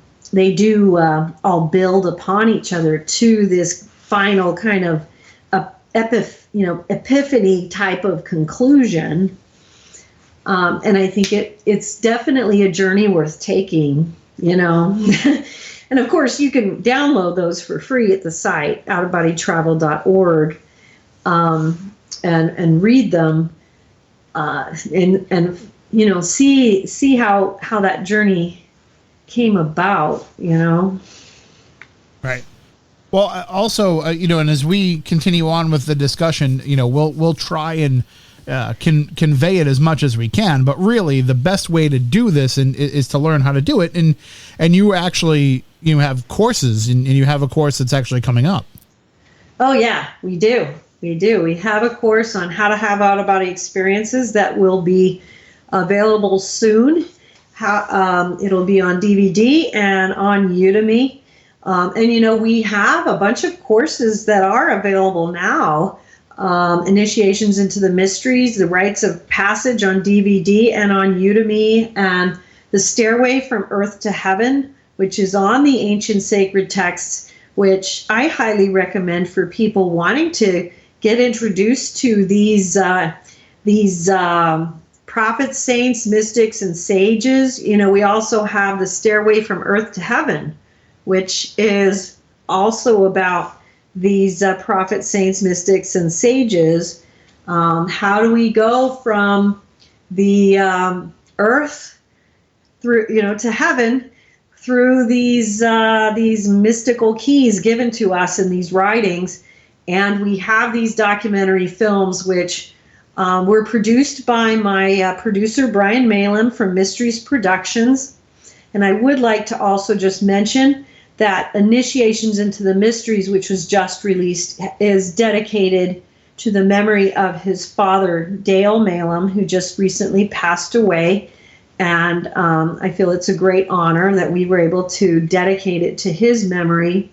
build upon each other to this final kind of epiphany type of conclusion. And I think it's definitely a journey worth taking, And of course, you can download those for free at the site, outofbodytravel.org, and read them, and see how that journey came about, Right. Well, also, and as we continue on with the discussion, we'll try and convey it as much as we can, but really the best way to do this is to learn how to do it. And you actually, have courses and you have a course that's actually coming up. Oh yeah, we do. We have a course on how to have out-of-body experiences that will be available soon. It'll be on DVD and on Udemy. And we have a bunch of courses that are available now. Initiations into the Mysteries, the Rites of Passage on DVD and on Udemy, and the Stairway from Earth to Heaven, which is on the Ancient Sacred Texts, which I highly recommend for people wanting to get introduced to these prophets, saints, mystics, and sages. We also have the Stairway from Earth to Heaven, which is also about these prophets, saints, mystics, and sages. How do we go from the earth through, to heaven through these mystical keys given to us in these writings, and we have these documentary films which were produced by my producer Brian Malin from Mysteries Productions. And I would like to also just mention that Initiations into the Mysteries, which was just released, is dedicated to the memory of his father, Dale Malin, who just recently passed away. And I feel it's a great honor that we were able to dedicate it to his memory.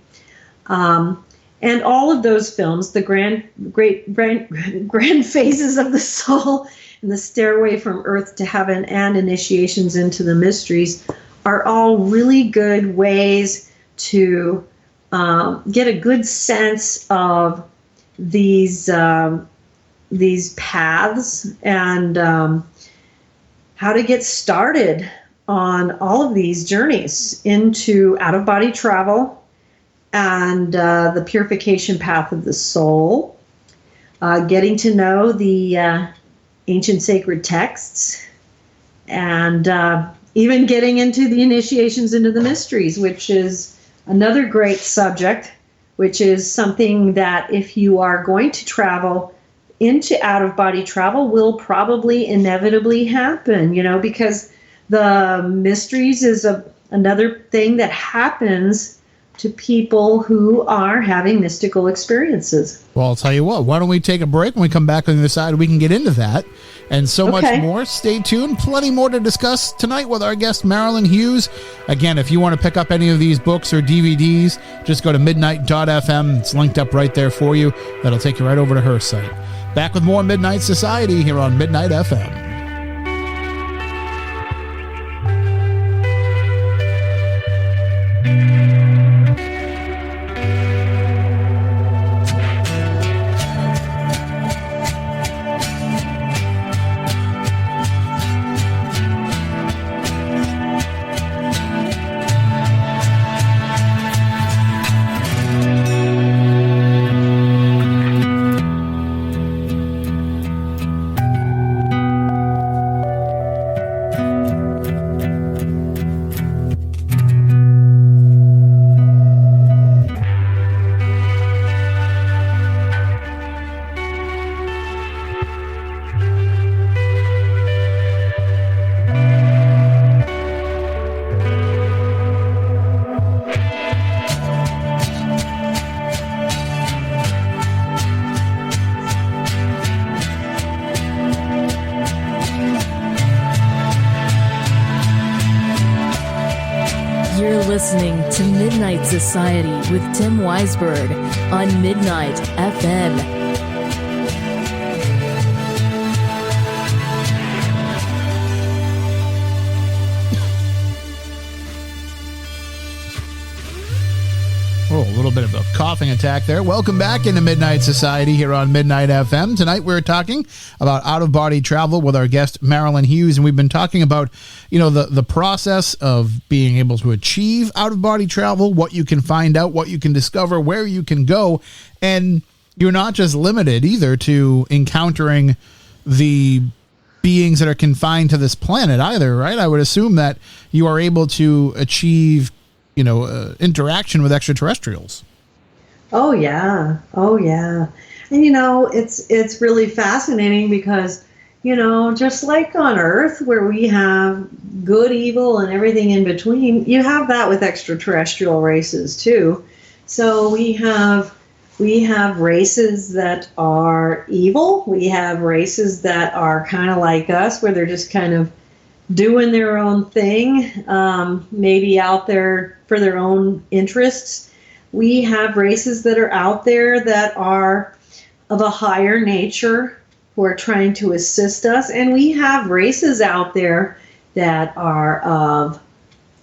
And all of those films, the grand phases of the soul and the stairway from earth to heaven and Initiations into the Mysteries, are all really good ways to get a good sense of these paths and how to get started on all of these journeys into out-of-body travel and the purification path of the soul, getting to know the ancient sacred texts, and even getting into the Initiations into the Mysteries, which is another great subject, which is something that if you are going to travel into out-of-body travel will probably inevitably happen, because the mysteries is another thing that happens to people who are having mystical experiences. Well, I'll tell you what, why don't we take a break? When we come back on the other side, we can get into that and so much more. Stay tuned. Plenty more to discuss tonight with our guest, Marilynn Hughes. Again, if you want to pick up any of these books or DVDs, just go to midnight.fm. It's linked up right there for you. That'll take you right over to her site. Back with more Midnight Society here on Midnight FM. Listening to Midnight Society with Tim Weisberg on Midnight FM. Oh, a little bit of a coughing attack there. Welcome back into Midnight Society here on Midnight FM. Tonight we're talking about out-of-body travel with our guest, Marilynn Hughes, and we've been talking about, the process of being able to achieve out-of-body travel, what you can find out, what you can discover, where you can go, and you're not just limited either to encountering the beings that are confined to this planet either, right? I would assume that you are able to achieve interaction with extraterrestrials. Oh yeah. And it's really fascinating because, just like on Earth where we have good, evil, and everything in between, you have that with extraterrestrial races too. So we have races that are evil. We have races that are kind of like us, where they're just kind of doing their own thing, maybe out there for their own interests. We have races that are out there that are of a higher nature, who are trying to assist us. And we have races out there that are of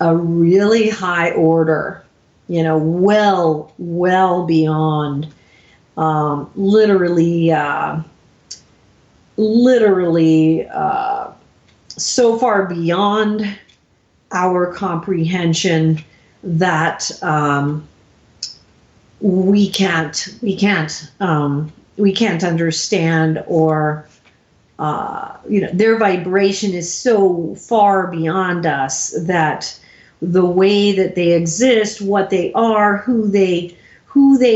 a really high order, well beyond, literally so far beyond our comprehension that we can't understand, or their vibration is so far beyond us that the way that they exist, what they are, who they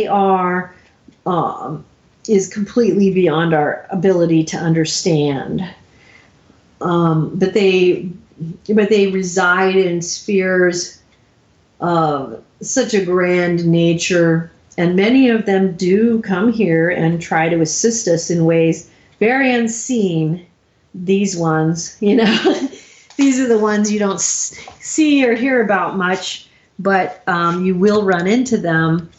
are, is completely beyond our ability to understand. But they reside in spheres of such a grand nature, and many of them do come here and try to assist us in ways very unseen. These ones, these are the ones you don't see or hear about much, but you will run into them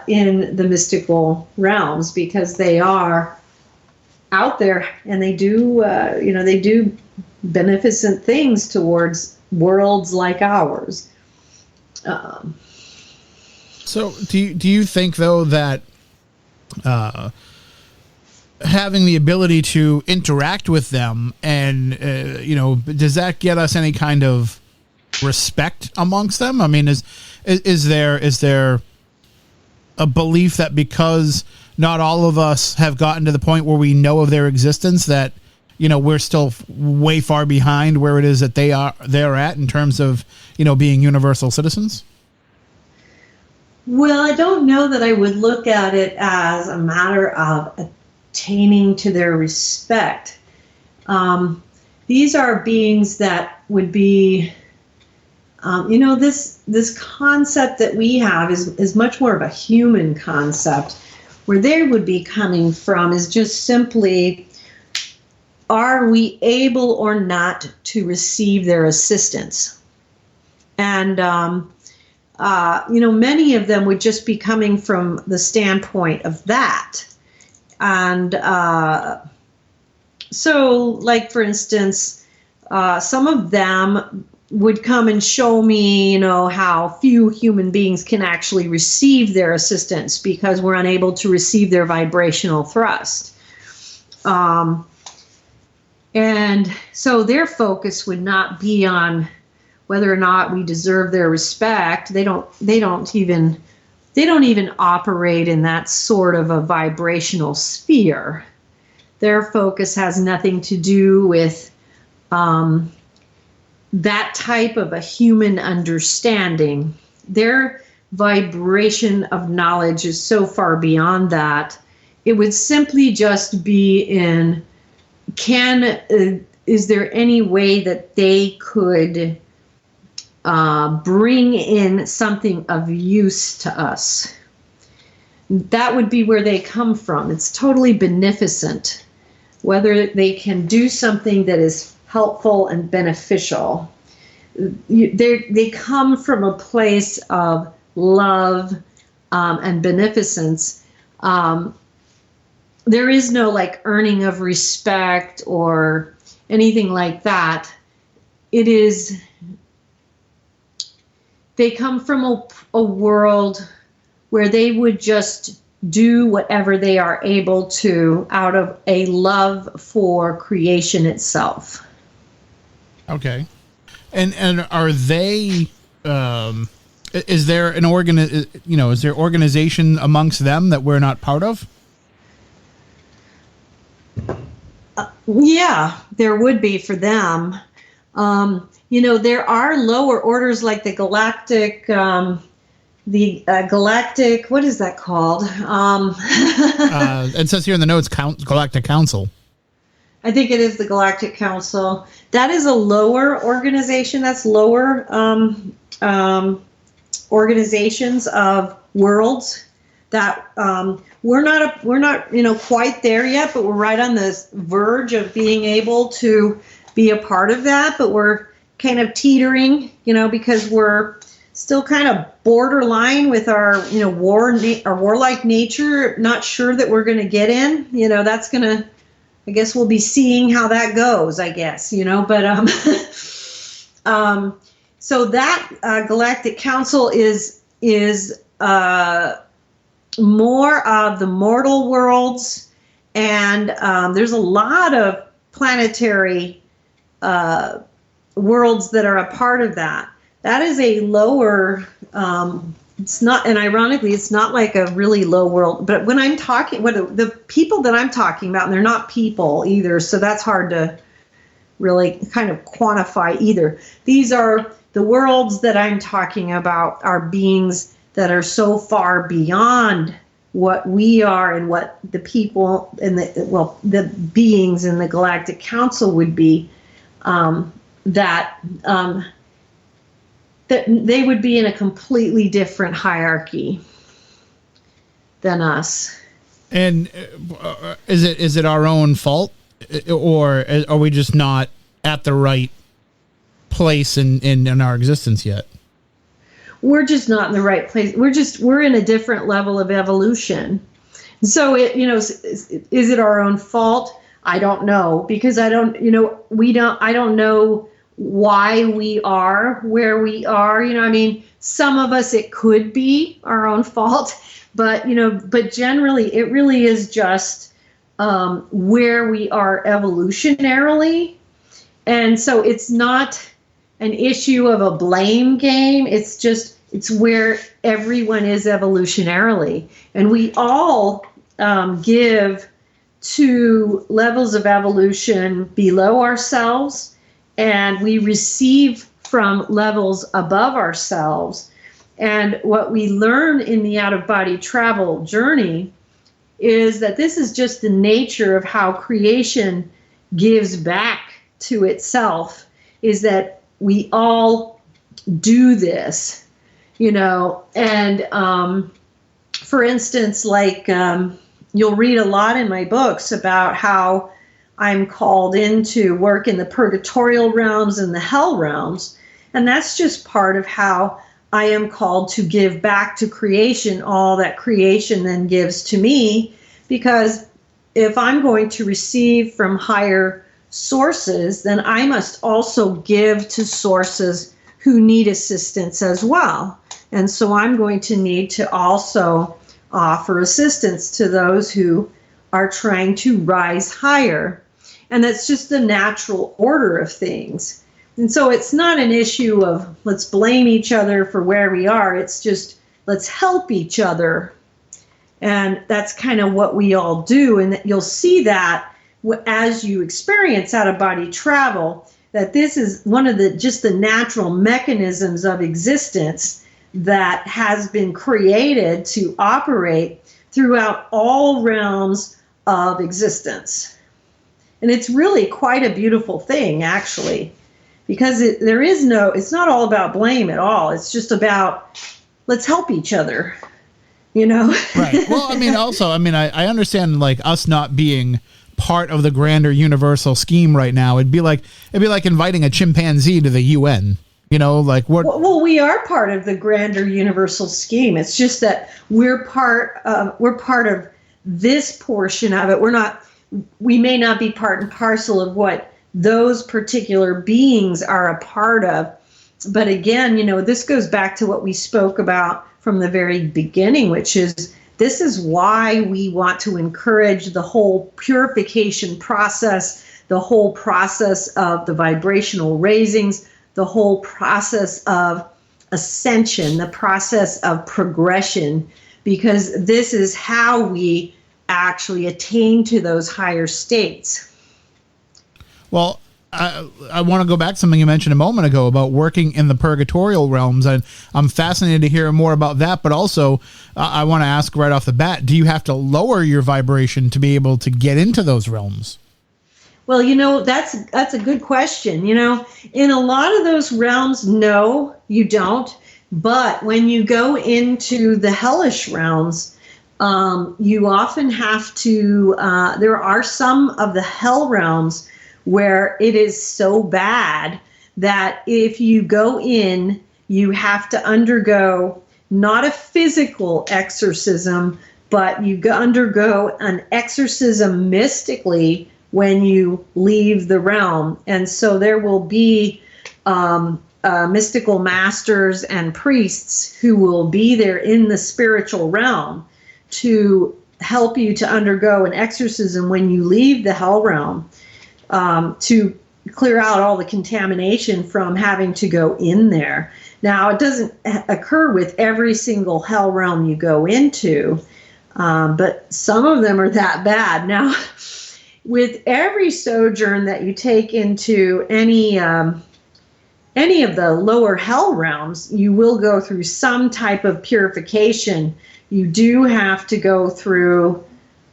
in the mystical realms, because they are out there, and they do beneficent things towards worlds like ours. So do you think, though, that having the ability to interact with them, and does that get us any kind of respect amongst them? I mean, is there a belief that because not all of us have gotten to the point where we know of their existence, that we're still way far behind where it is that they're at in terms of being universal citizens? Well, I don't know that I would look at it as a matter of attaining to their respect. These are beings that would be, this concept that we have is much more of a human concept. Where they would be coming from is just simply, are we able or not to receive their assistance? And many of them would just be coming from the standpoint of that. And so, like, for instance, some of them would come and show me, how few human beings can actually receive their assistance because we're unable to receive their vibrational thrust. And so their focus would not be on whether or not we deserve their respect. They don't even operate in that sort of a vibrational sphere. Their focus has nothing to do with that type of a human understanding. Their vibration of knowledge is so far beyond that. It would simply just be in, is there any way that they could bring in something of use to us? That would be where they come from. It's totally beneficent, whether they can do something that is helpful and beneficial. They come from a place of love and beneficence. There is no earning of respect or anything like that. They come from a world where they would just do whatever they are able to out of a love for creation itself. Okay. And are they, is there an is there organization amongst them that we're not part of? Yeah, there would be for them. There are lower orders like the galactic, what is that called? It says here in the notes, Galactic Council. I think it is the Galactic Council. That is a lower organization. That's lower organizations of worlds that we're not quite there yet, but we're right on the verge of being able to be a part of that. But we're kind of teetering, because we're still kind of borderline with our warlike nature. Not sure that we're going to get in. That's going to, I guess we'll be seeing how that goes, I guess, but so that Galactic Council is more of the mortal worlds, and there's a lot of planetary worlds that are a part of that. That is a lower, it's not, and ironically, it's not like a really low world, but when I'm talking, the people that I'm talking about, and they're not people either, so that's hard to really kind of quantify either. These are The worlds that I'm talking about are beings that are so far beyond what we are and what the people and the beings in the Galactic Council would be, that they would be in a completely different hierarchy than us. And is it our own fault, or are we just not at the right place in our existence yet? We're just not in the right place. We're in a different level of evolution. So is it our own fault? I don't know, because I don't know why we are where we are. Some of us, it could be our own fault, but generally it really is just where we are evolutionarily. And so it's not an issue of a blame game. It's where everyone is evolutionarily. And we all give to levels of evolution below ourselves, and we receive from levels above ourselves. And what we learn in the out-of-body travel journey is that this is just the nature of how creation gives back to itself, is that we all do this, and for instance, like you'll read a lot in my books about how I'm called in to work in the purgatorial realms and the hell realms, and that's just part of how I am called to give back to creation all that creation then gives to me, because if I'm going to receive from higher sources, then I must also give to sources who need assistance as well. And so I'm going to need to also offer assistance to those who are trying to rise higher. And that's just the natural order of things. And so it's not an issue of let's blame each other for where we are. It's just let's help each other. And that's kind of what we all do. And you'll see that as you experience out-of-body travel, that this is one of the natural mechanisms of existence that has been created to operate throughout all realms of existence. And it's really quite a beautiful thing, actually, because it's not all about blame at all. It's just about let's help each other, Right. Well, I understand, like, us not being part of the grander universal scheme right now. It'd be like inviting a chimpanzee to the UN. Like what? Well, we are part of the grander universal scheme. It's just that we're part of this portion of it. We may not be part and parcel of what those particular beings are a part of. But again, this goes back to what we spoke about from the very beginning, which is this is why we want to encourage the whole purification process, the whole process of the vibrational raisings, the whole process of ascension, the process of progression, because this is how we actually attain to those higher states. Well, I want to go back to something you mentioned a moment ago about working in the purgatorial realms, and I'm fascinated to hear more about that. But also, I want to ask right off the bat, do you have to lower your vibration to be able to get into those realms? Well, that's a good question. In a lot of those realms, no, you don't. But when you go into the hellish realms, you often have to, there are some of the hell realms where it is so bad that if you go in, you have to undergo not a physical exorcism, but you undergo an exorcism mystically when you leave the realm. And so there will be mystical masters and priests who will be there in the spiritual realm to help you to undergo an exorcism when you leave the hell realm, to clear out all the contamination from having to go in there. Now, it doesn't occur with every single hell realm you go into, but some of them are that bad. Now, with every sojourn that you take into any any of the lower hell realms, you will go through some type of purification. You do have to go through,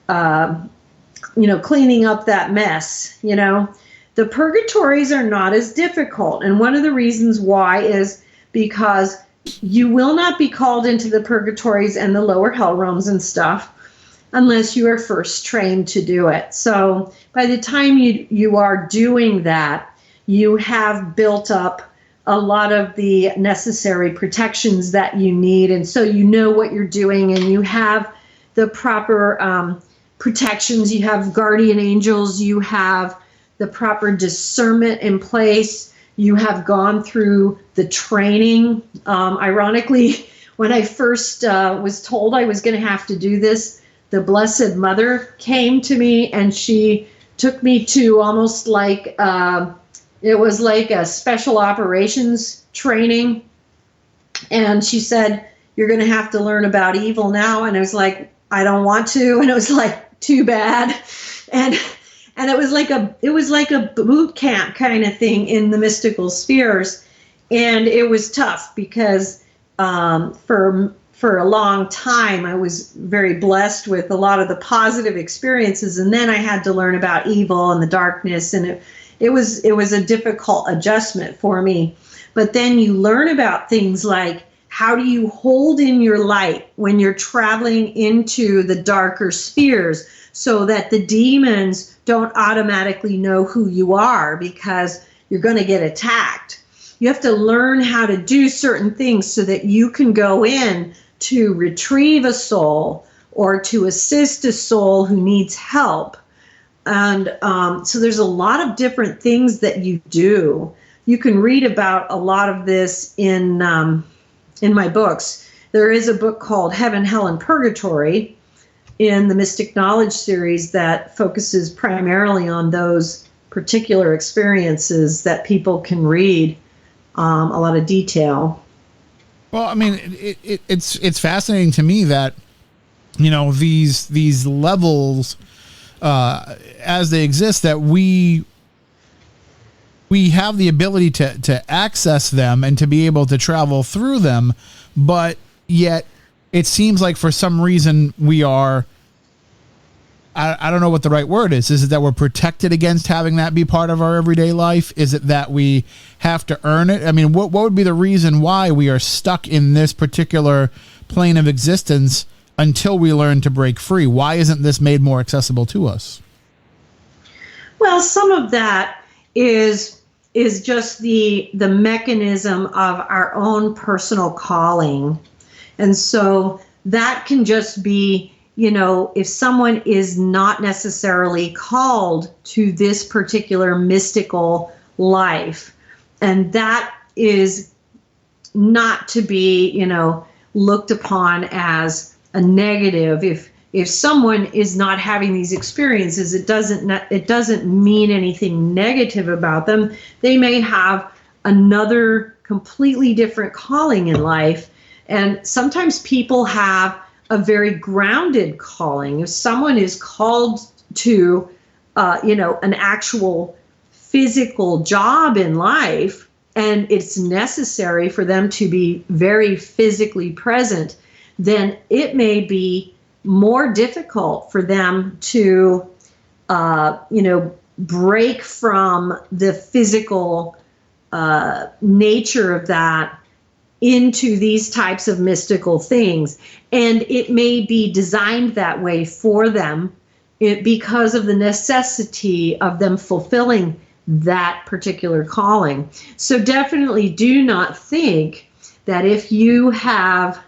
cleaning up that mess. The purgatories are not as difficult. And one of the reasons why is because you will not be called into the purgatories and the lower hell realms and stuff unless you are first trained to do it. So by the time you are doing that, you have built up a lot of the necessary protections that you need. And so you know what you're doing, and you have the proper protections. You have guardian angels. You have the proper discernment in place. You have gone through the training. Ironically, when I first was told I was going to have to do this, the Blessed Mother came to me, and she took me to almost like it was like a special operations training. And she said, "You're going to have to learn about evil now." And I was like, "I don't want to." And it was like, too bad. And it was like a boot camp kind of thing in the mystical spheres. And it was tough because for a long time, I was very blessed with a lot of the positive experiences. And then I had to learn about evil and the darkness. And it was a difficult adjustment for me. But then you learn about things like, how do you hold in your light when you're traveling into the darker spheres so that the demons don't automatically know who you are because you're going to get attacked. You have to learn how to do certain things so that you can go in to retrieve a soul or to assist a soul who needs help. And so there's a lot of different things that you do. You can read about a lot of this in my books. There is a book called Heaven, Hell, and Purgatory in the Mystic Knowledge series that focuses primarily on those particular experiences that people can read a lot of detail. Well, I mean, it's fascinating to me that, these levels, as they exist, that we have the ability to access them and to be able to travel through them, but yet it seems like for some reason we are, I don't know what the right word is. Is it that we're protected against having that be part of our everyday life? Is it that we have to earn it? I mean, what would be the reason why we are stuck in this particular plane of existence until we learn to break free? Why isn't this made more accessible to us? Well, some of that is just the mechanism of our own personal calling. And so that can just be, if someone is not necessarily called to this particular mystical life, and that is not to be, looked upon as a negative. If someone is not having these experiences, it doesn't mean anything negative about them. They may have another completely different calling in life. And sometimes people have a very grounded calling. If someone is called to, an actual physical job in life, and it's necessary for them to be very physically present, then it may be more difficult for them to, break from the physical nature of that into these types of mystical things. And it may be designed that way for them because of the necessity of them fulfilling that particular calling. So definitely do not think that if you have,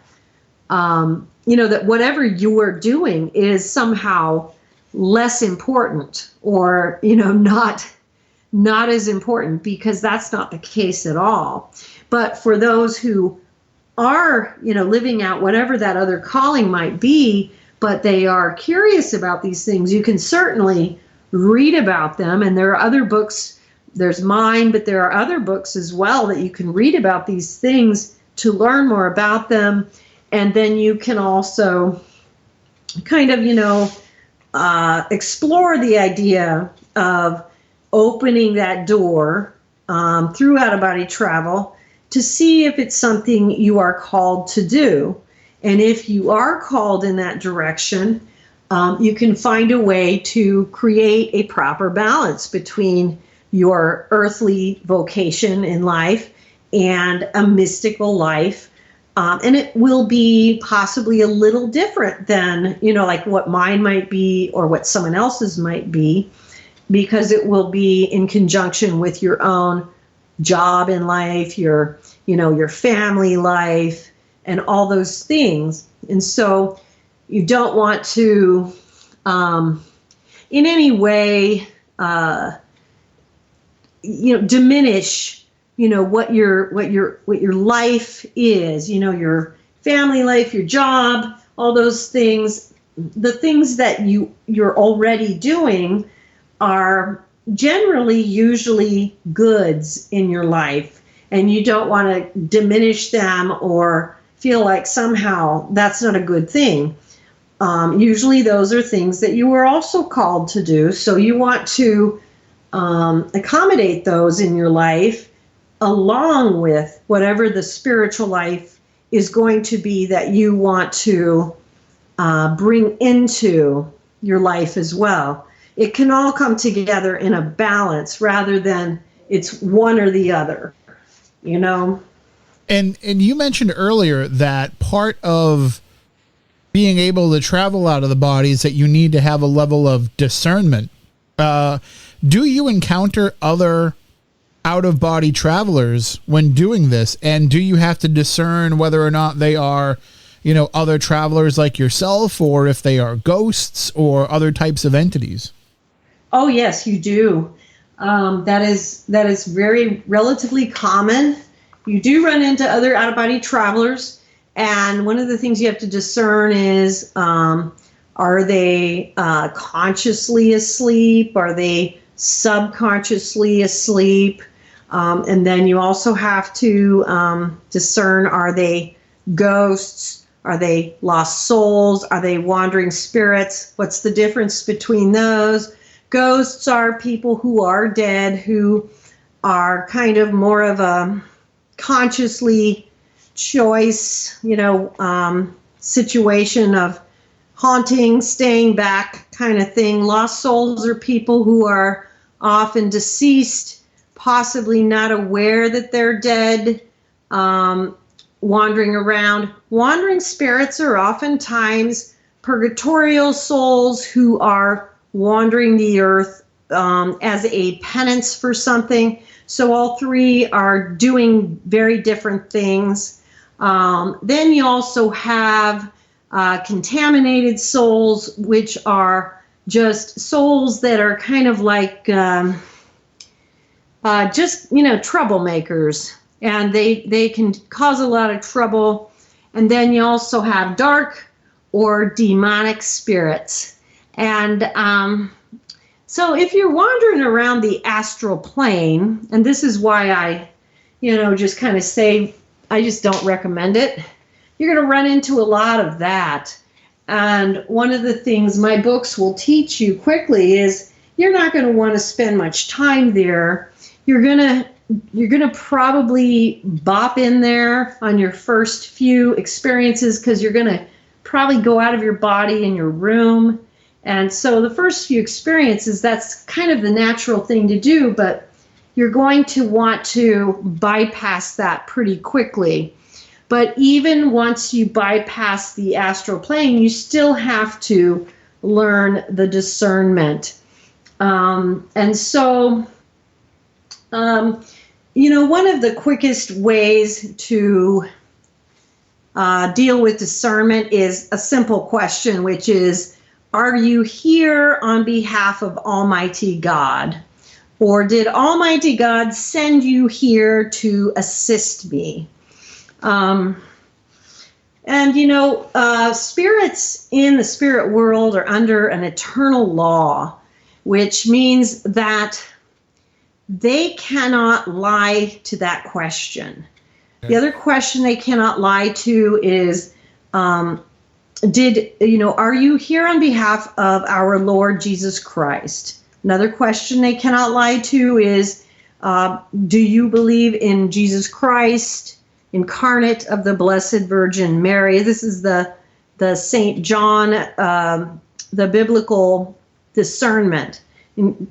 that whatever you are doing is somehow less important or, not as important, because that's not the case at all. But for those who are, living out whatever that other calling might be, but they are curious about these things, you can certainly read about them. And there are other books, there's mine, but there are other books as well that you can read about these things to learn more about them. And then you can also kind of, explore the idea of opening that door through out-of-body travel to see if it's something you are called to do. And if you are called in that direction, you can find a way to create a proper balance between your earthly vocation in life and a mystical life. And it will be possibly a little different than, like what mine might be or what someone else's might be, because it will be in conjunction with your own job in life, your family life, and all those things. And so you don't want to, in any way, diminish what your life is, your family life, your job, all those things. The things that you're already doing are generally usually goods in your life, and you don't want to diminish them or feel like somehow that's not a good thing. Usually those are things that you were also called to do, so you want to accommodate those in your life along with whatever the spiritual life is going to be that you want to bring into your life as well. It can all come together in a balance rather than it's one or the other, And you mentioned earlier that part of being able to travel out of the body is that you need to have a level of discernment. Do you encounter other out-of-body travelers when doing this? And do you have to discern whether or not they are, other travelers like yourself, or if they are ghosts or other types of entities? Oh, yes, you do. That is very relatively common. You do run into other out-of-body travelers, and one of the things you have to discern is, are they consciously asleep? Are they subconsciously asleep? And then you also have to discern, are they ghosts? Are they lost souls? Are they wandering spirits? What's the difference between those? Ghosts are people who are dead, who are kind of more of a consciously choice, situation of haunting, staying back kind of thing. Lost souls are people who are often deceased, possibly not aware that they're dead, wandering around. Wandering spirits are oftentimes purgatorial souls who are wandering the earth as a penance for something. So all three are doing very different things. Then you also have contaminated souls, which are just souls that are kind of like troublemakers, and they can cause a lot of trouble. And then you also have dark or demonic spirits. And so if you're wandering around the astral plane, and this is why I, just kind of say I just don't recommend it, you're going to run into a lot of that. And one of the things my books will teach you quickly is you're not going to want to spend much time there. You're going to probably bop in there on your first few experiences, because you're going to probably go out of your body in your room. And so the first few experiences, that's kind of the natural thing to do, but you're going to want to bypass that pretty quickly. But even once you bypass the astral plane, you still have to learn the discernment. And so, one of the quickest ways to deal with discernment is a simple question, which is, are you here on behalf of Almighty God? Or did Almighty God send you here to assist me? Spirits in the spirit world are under an eternal law, which means that they cannot lie to that question. Okay. The other question they cannot lie to is, are you here on behalf of our Lord Jesus Christ? Another question they cannot lie to is, Do you believe in Jesus Christ, incarnate of the Blessed Virgin Mary? This is the St. John, the biblical discernment,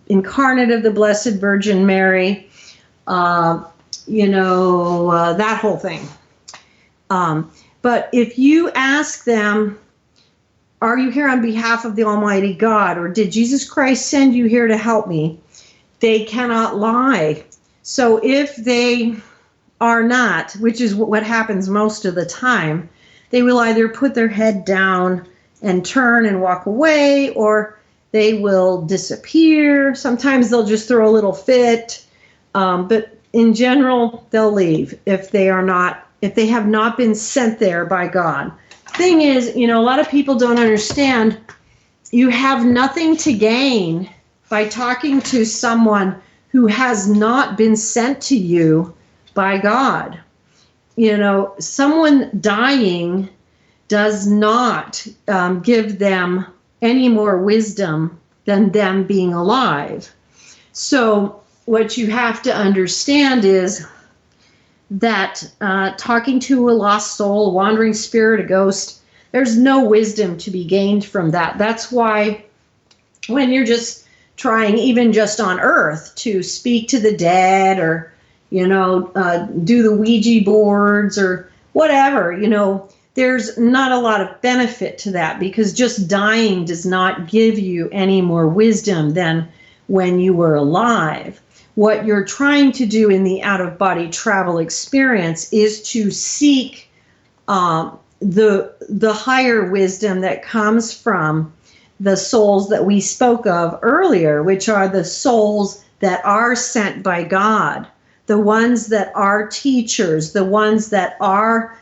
incarnate of the Blessed Virgin Mary, that whole thing. But if you ask them, are you here on behalf of the Almighty God, or did Jesus Christ send you here to help me? They cannot lie. So if they are not, which is what happens most of the time, they will either put their head down and turn and walk away, or they will disappear. Sometimes they'll just throw a little fit, but in general, they'll leave if they have not been sent there by God. Thing is, a lot of people don't understand. You have nothing to gain by talking to someone who has not been sent to you by God. Someone dying does not give them any more wisdom than them being alive. So what you have to understand is that talking to a lost soul, a wandering spirit, a ghost, there's no wisdom to be gained from that. That's why when you're just trying, even just on earth, to speak to the dead, or do the Ouija boards or whatever, there's not a lot of benefit to that, because just dying does not give you any more wisdom than when you were alive. What you're trying to do in the out-of-body travel experience is to seek the higher wisdom that comes from the souls that we spoke of earlier, which are the souls that are sent by God, the ones that are teachers, the ones that are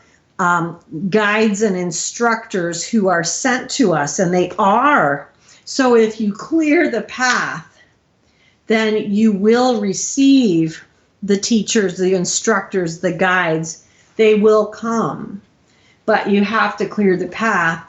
guides and instructors who are sent to us, and they are. So if you clear the path, then you will receive the teachers, the instructors, the guides. They will come, but you have to clear the path.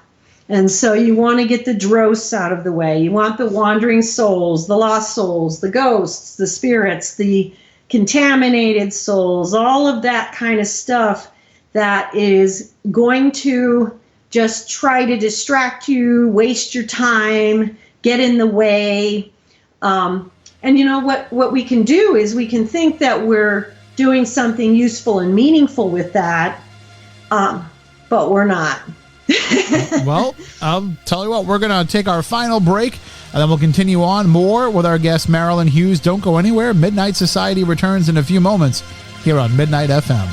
And so you want to get the dross out of the way. You want the wandering souls, the lost souls, the ghosts, the spirits, the contaminated souls, all of that kind of stuff that is going to just try to distract you, waste your time, get in the way. And what we can do is we can think that we're doing something useful and meaningful with that, but we're not. Well, I'll tell you what, we're going to take our final break, and then we'll continue on more with our guest, Marilynn Hughes. Don't go anywhere. Midnight Society returns in a few moments here on Midnight FM.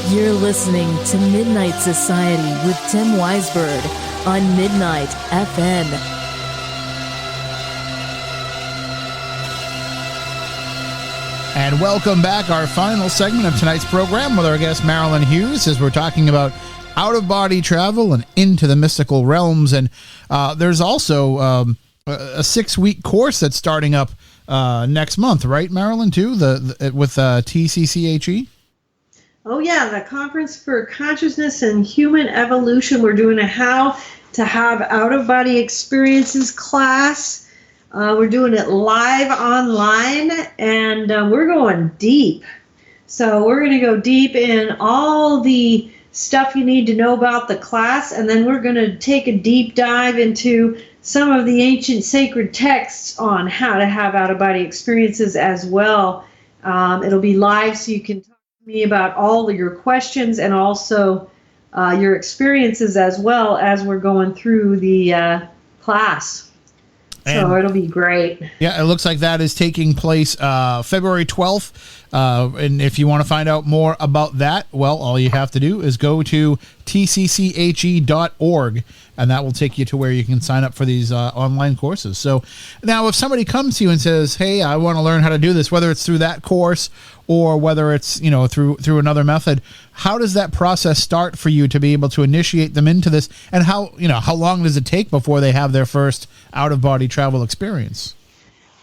You're listening to Midnight Society with Tim Weisberg on Midnight FM. And welcome back, our final segment of tonight's program with our guest Marilynn Hughes, as we're talking about out-of-body travel and into the mystical realms. And there's also a 6-week course that's starting up next month, right, Marilynn, too, with TCCHE? Oh, yeah, the Conference for Consciousness and Human Evolution. We're doing a How to Have Out-of-Body Experiences class. We're doing it live online, and we're going deep. So we're going to go deep in all the stuff you need to know about the class, and then we're going to take a deep dive into some of the ancient sacred texts on how to have out-of-body experiences as well. It'll be live, so you can talk to me about all of your questions and also your experiences as well as we're going through the class. So it'll be great. Yeah, it looks like that is taking place February 12th. And if you want to find out more about that, well, all you have to do is go to tcche.org, and that will take you to where you can sign up for these online courses. So now if somebody comes to you and says, hey, I want to learn how to do this, whether it's through that course or whether it's, through another method, how does that process start for you to be able to initiate them into this? And how long does it take before they have their first out-of-body travel experience?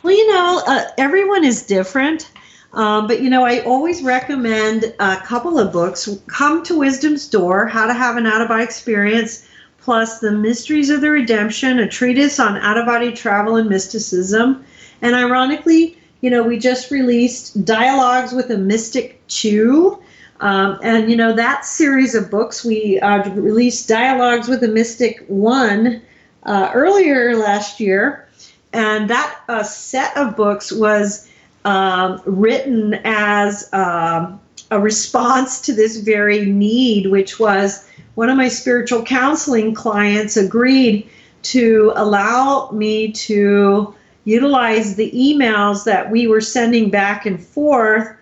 Well, everyone is different. But I always recommend a couple of books. Come to Wisdom's Door, How to Have an Out-of-Body Experience, plus The Mysteries of the Redemption, a treatise on out-of-body travel and mysticism. And ironically, we just released Dialogues with a Mystic Chew. And that series of books, we released Dialogues with a Mystic 1 earlier last year. And that set of books was written as a response to this very need, which was one of my spiritual counseling clients agreed to allow me to utilize the emails that we were sending back and forth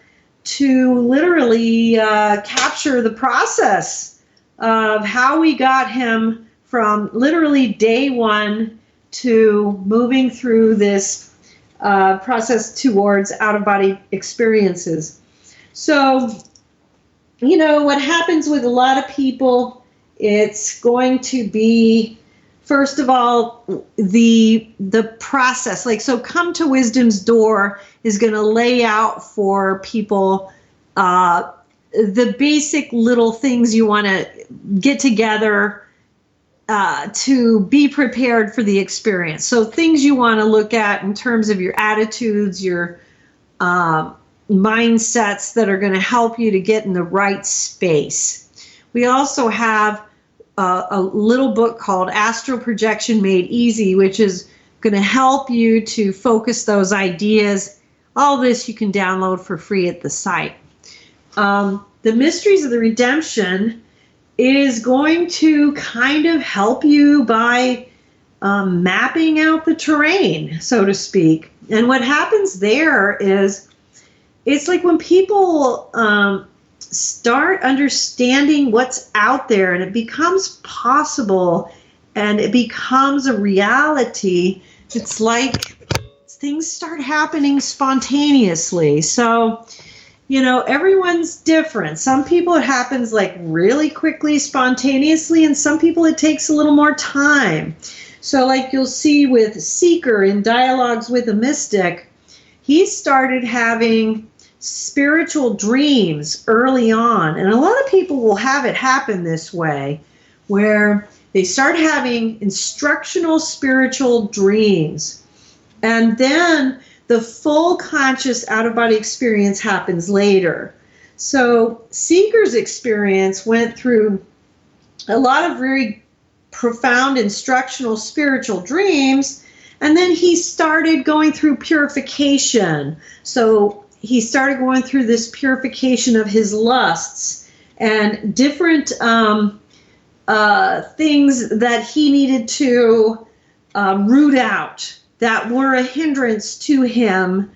to literally capture the process of how we got him from literally day one to moving through this process towards out-of-body experiences. So, what happens with a lot of people, it's going to be, first of all, the process. So Come to Wisdom's Door is going to lay out for people the basic little things you want to get together to be prepared for the experience. So things you want to look at in terms of your attitudes, your mindsets that are going to help you to get in the right space. We also have a little book called Astral Projection Made Easy, which is going to help you to focus those ideas. All this you can download for free at the site. The Mysteries of the Redemption is going to kind of help you by mapping out the terrain, so to speak. And what happens there is, it's like when people start understanding what's out there and it becomes possible and it becomes a reality, it's like things start happening spontaneously. So, everyone's different. Some people it happens like really quickly, spontaneously, and some people it takes a little more time. So like you'll see with Seeker in Dialogues with a Mystic, he started having spiritual dreams early on. And a lot of people will have it happen this way, where they start having instructional spiritual dreams. And then the full conscious out-of-body experience happens later. So Seeker's experience went through a lot of very profound instructional spiritual dreams, and then he started going through purification. So he started going through this purification of his lusts and different things that he needed to root out that were a hindrance to him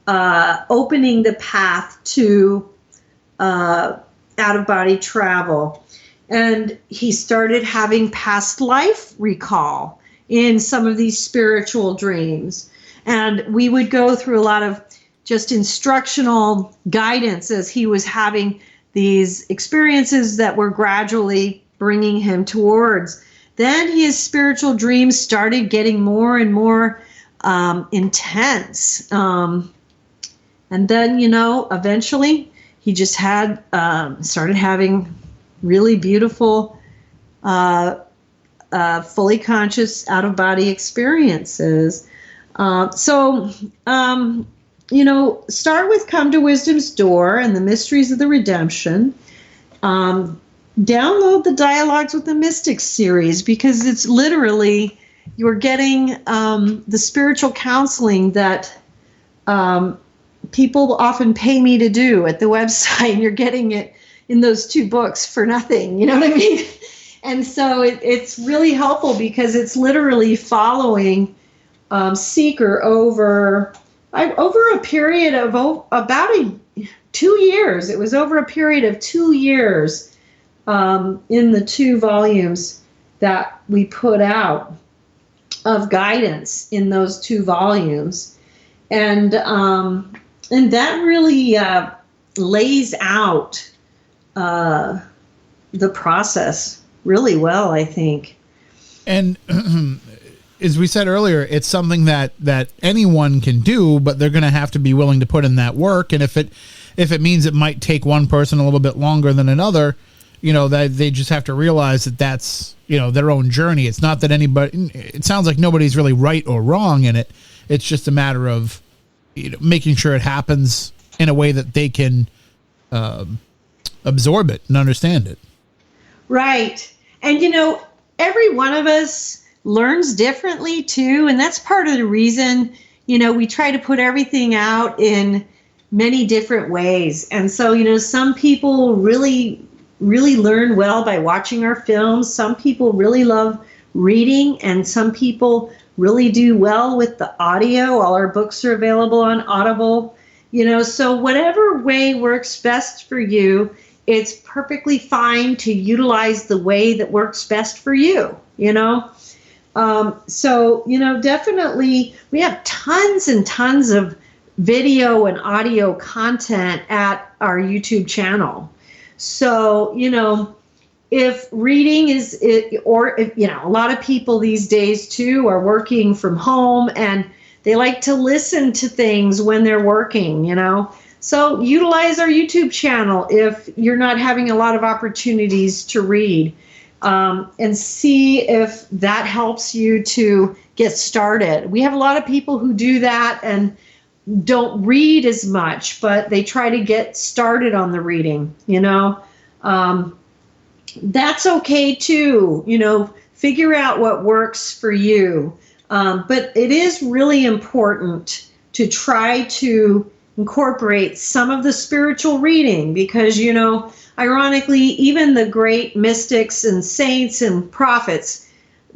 opening the path to out-of-body travel. And he started having past life recall in some of these spiritual dreams. And we would go through a lot of just instructional guidance as he was having these experiences that were gradually bringing him towards. Then his spiritual dreams started getting more and more intense. And then, eventually he just had, started having really beautiful, fully conscious out-of-body experiences. So, start with Come to Wisdom's Door and the Mysteries of the Redemption. download the Dialogues with the Mystics series, because it's literally, you're getting the spiritual counseling that people often pay me to do at the website, and you're getting it in those 2 books for nothing. You know what I mean? And so it's really helpful, because it's literally following Seeker over a period of about 2 years. It was over a period of 2 years in the 2 volumes that we put out of guidance in those 2 volumes. And that really lays out the process really well, I think. And as we said earlier, it's something that anyone can do, but they're going to have to be willing to put in that work. And if it means it might take one person a little bit longer than another, that they just have to realize that that's, their own journey. It's not that anybody, it sounds like nobody's really right or wrong in it. It's just a matter of making sure it happens in a way that they can absorb it and understand it. Right. And, every one of us learns differently too. And that's part of the reason, we try to put everything out in many different ways. And so, some people really learn well by watching our films. Some people really love reading, and some people really do well with the audio. All our books are available on Audible, so whatever way works best for you, it's perfectly fine to utilize the way that works best for you, definitely we have tons and tons of video and audio content at our YouTube channel. So, if reading is it, or if, a lot of people these days too are working from home and they like to listen to things when they're working, So utilize our YouTube channel if you're not having a lot of opportunities to read, and see if that helps you to get started. We have a lot of people who do that and don't read as much, but they try to get started on the reading, that's okay too, figure out what works for you. But it is really important to try to incorporate some of the spiritual reading, because, ironically, even the great mystics and saints and prophets,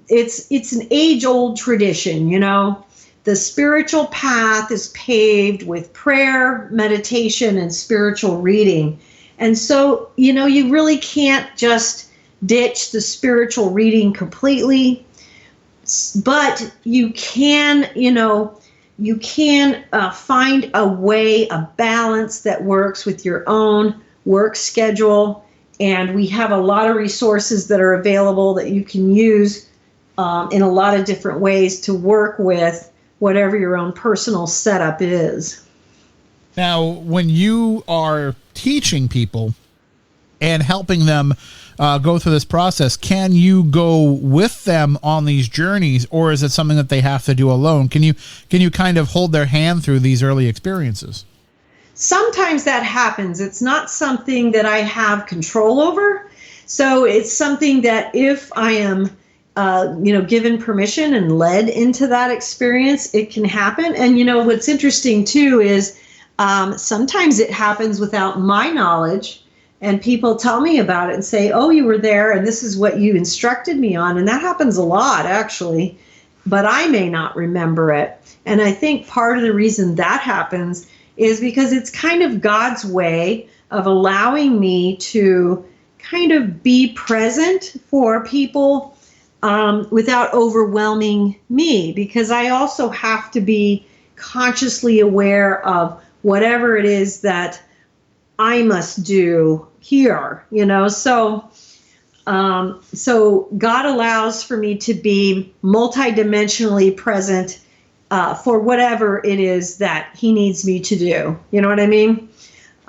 it's an age-old tradition, The spiritual path is paved with prayer, meditation, and spiritual reading. And so, you really can't just ditch the spiritual reading completely, but you can, find a way, a balance that works with your own work schedule. And we have a lot of resources that are available that you can use in a lot of different ways to work with whatever your own personal setup is. Now, when you are teaching people and helping them go through this process, can you go with them on these journeys, or is it something that they have to do alone? Can you kind of hold their hand through these early experiences? Sometimes that happens. It's not something that I have control over. So it's something that if I am given permission and led into that experience, it can happen. And what's interesting too is sometimes it happens without my knowledge, and people tell me about it and say, oh, you were there and this is what you instructed me on. And that happens a lot, actually, but I may not remember it. And I think part of the reason that happens is because it's kind of God's way of allowing me to kind of be present for people without overwhelming me, because I also have to be consciously aware of whatever it is that I must do here, so God allows for me to be multidimensionally present for whatever it is that he needs me to do. You know what I mean?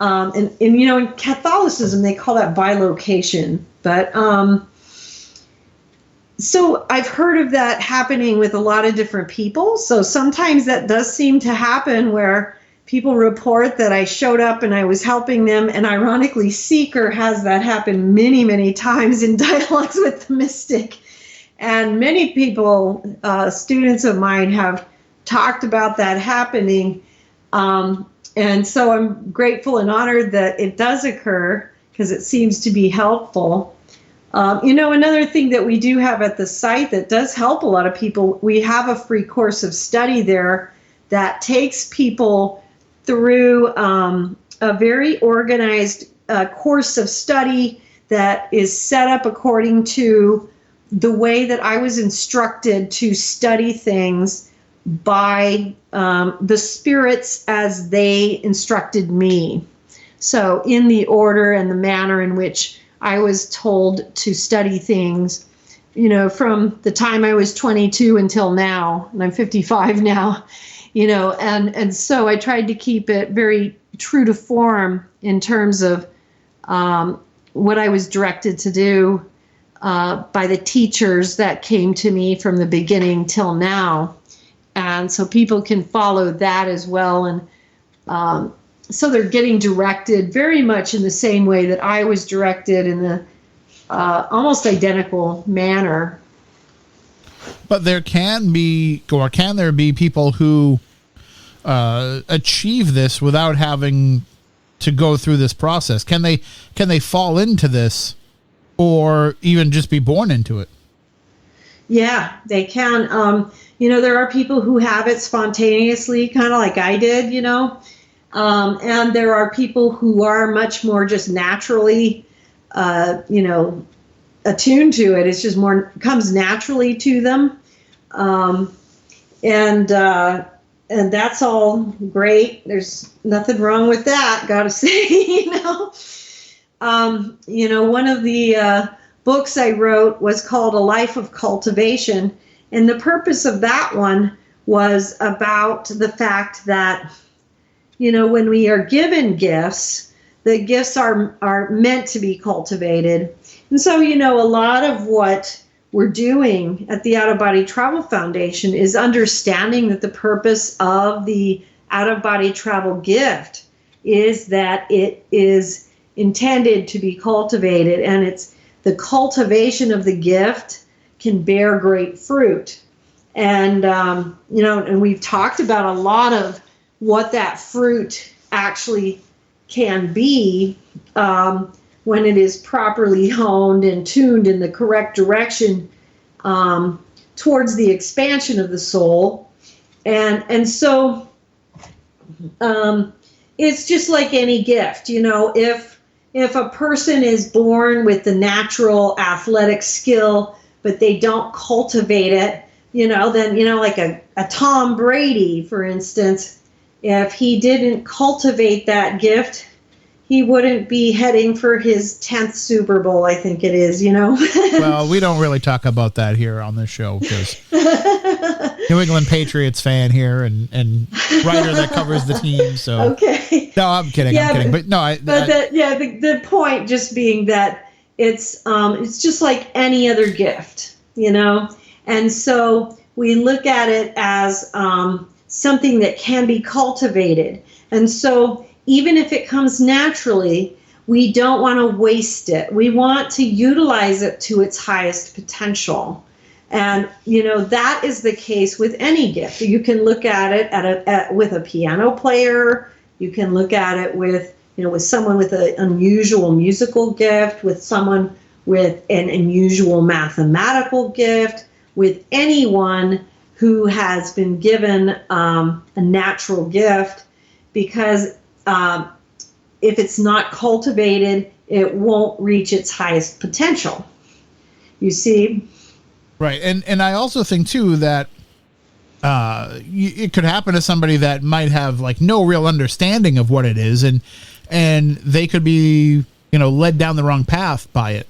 And in Catholicism, they call that bilocation. But so I've heard of that happening with a lot of different people. So sometimes that does seem to happen where people report that I showed up and I was helping them. And ironically, Seeker has that happen many, many times in dialogues with the mystic. And many people, students of mine, have talked about that happening. And so I'm grateful and honored that it does occur because it seems to be helpful. Another thing that we do have at the site that does help a lot of people, we have a free course of study there that takes people through a very organized course of study that is set up according to the way that I was instructed to study things by the spirits as they instructed me. So in the order and the manner in which I was told to study things, from the time I was 22 until now, and I'm 55 now, and so I tried to keep it very true to form in terms of what I was directed to do by the teachers that came to me from the beginning till now. And so people can follow that as well. And so they're getting directed very much in the same way that I was directed, in the almost identical manner. But there can be, or can there be, people who achieve this without having to go through this process? Can they fall into this, or even just be born into it? Yeah, they can. There are people who have it spontaneously, kind of like I did, and there are people who are much more just naturally, attuned to it. It's just more comes naturally to them, and that's all great. There's nothing wrong with that. Gotta say, one of the books I wrote was called A Life of Cultivation, and the purpose of that one was about the fact that, when we are given gifts, the gifts are meant to be cultivated. And so, a lot of what we're doing at the Out of Body Travel Foundation is understanding that the purpose of the Out of Body Travel gift is that it is intended to be cultivated, and it's the cultivation of the gift can bear great fruit. And, and we've talked about a lot of what that fruit actually can be when it is properly honed and tuned in the correct direction towards the expansion of the soul. And so it's just like any gift, if a person is born with the natural athletic skill, but they don't cultivate it, then, like a Tom Brady, for instance, if he didn't cultivate that gift, he wouldn't be heading for his 10th Super Bowl, I think it is, Well, we don't really talk about that here on this show, because New England Patriots fan here and writer that covers the team. So okay. No, I'm kidding. Yeah, I'm kidding. But no, the point just being that it's just like any other gift, and so we look at it as something that can be cultivated. And so even if it comes naturally, we don't want to waste it. We want to utilize it to its highest potential. And, that is the case with any gift. You can look at it with a piano player. You can look at it with, with someone with an unusual musical gift, with someone with an unusual mathematical gift, with anyone who has been given a natural gift, because if it's not cultivated, it won't reach its highest potential. You see? Right. And I also think, too, that it could happen to somebody that might have like no real understanding of what it is, and they could be, led down the wrong path by it.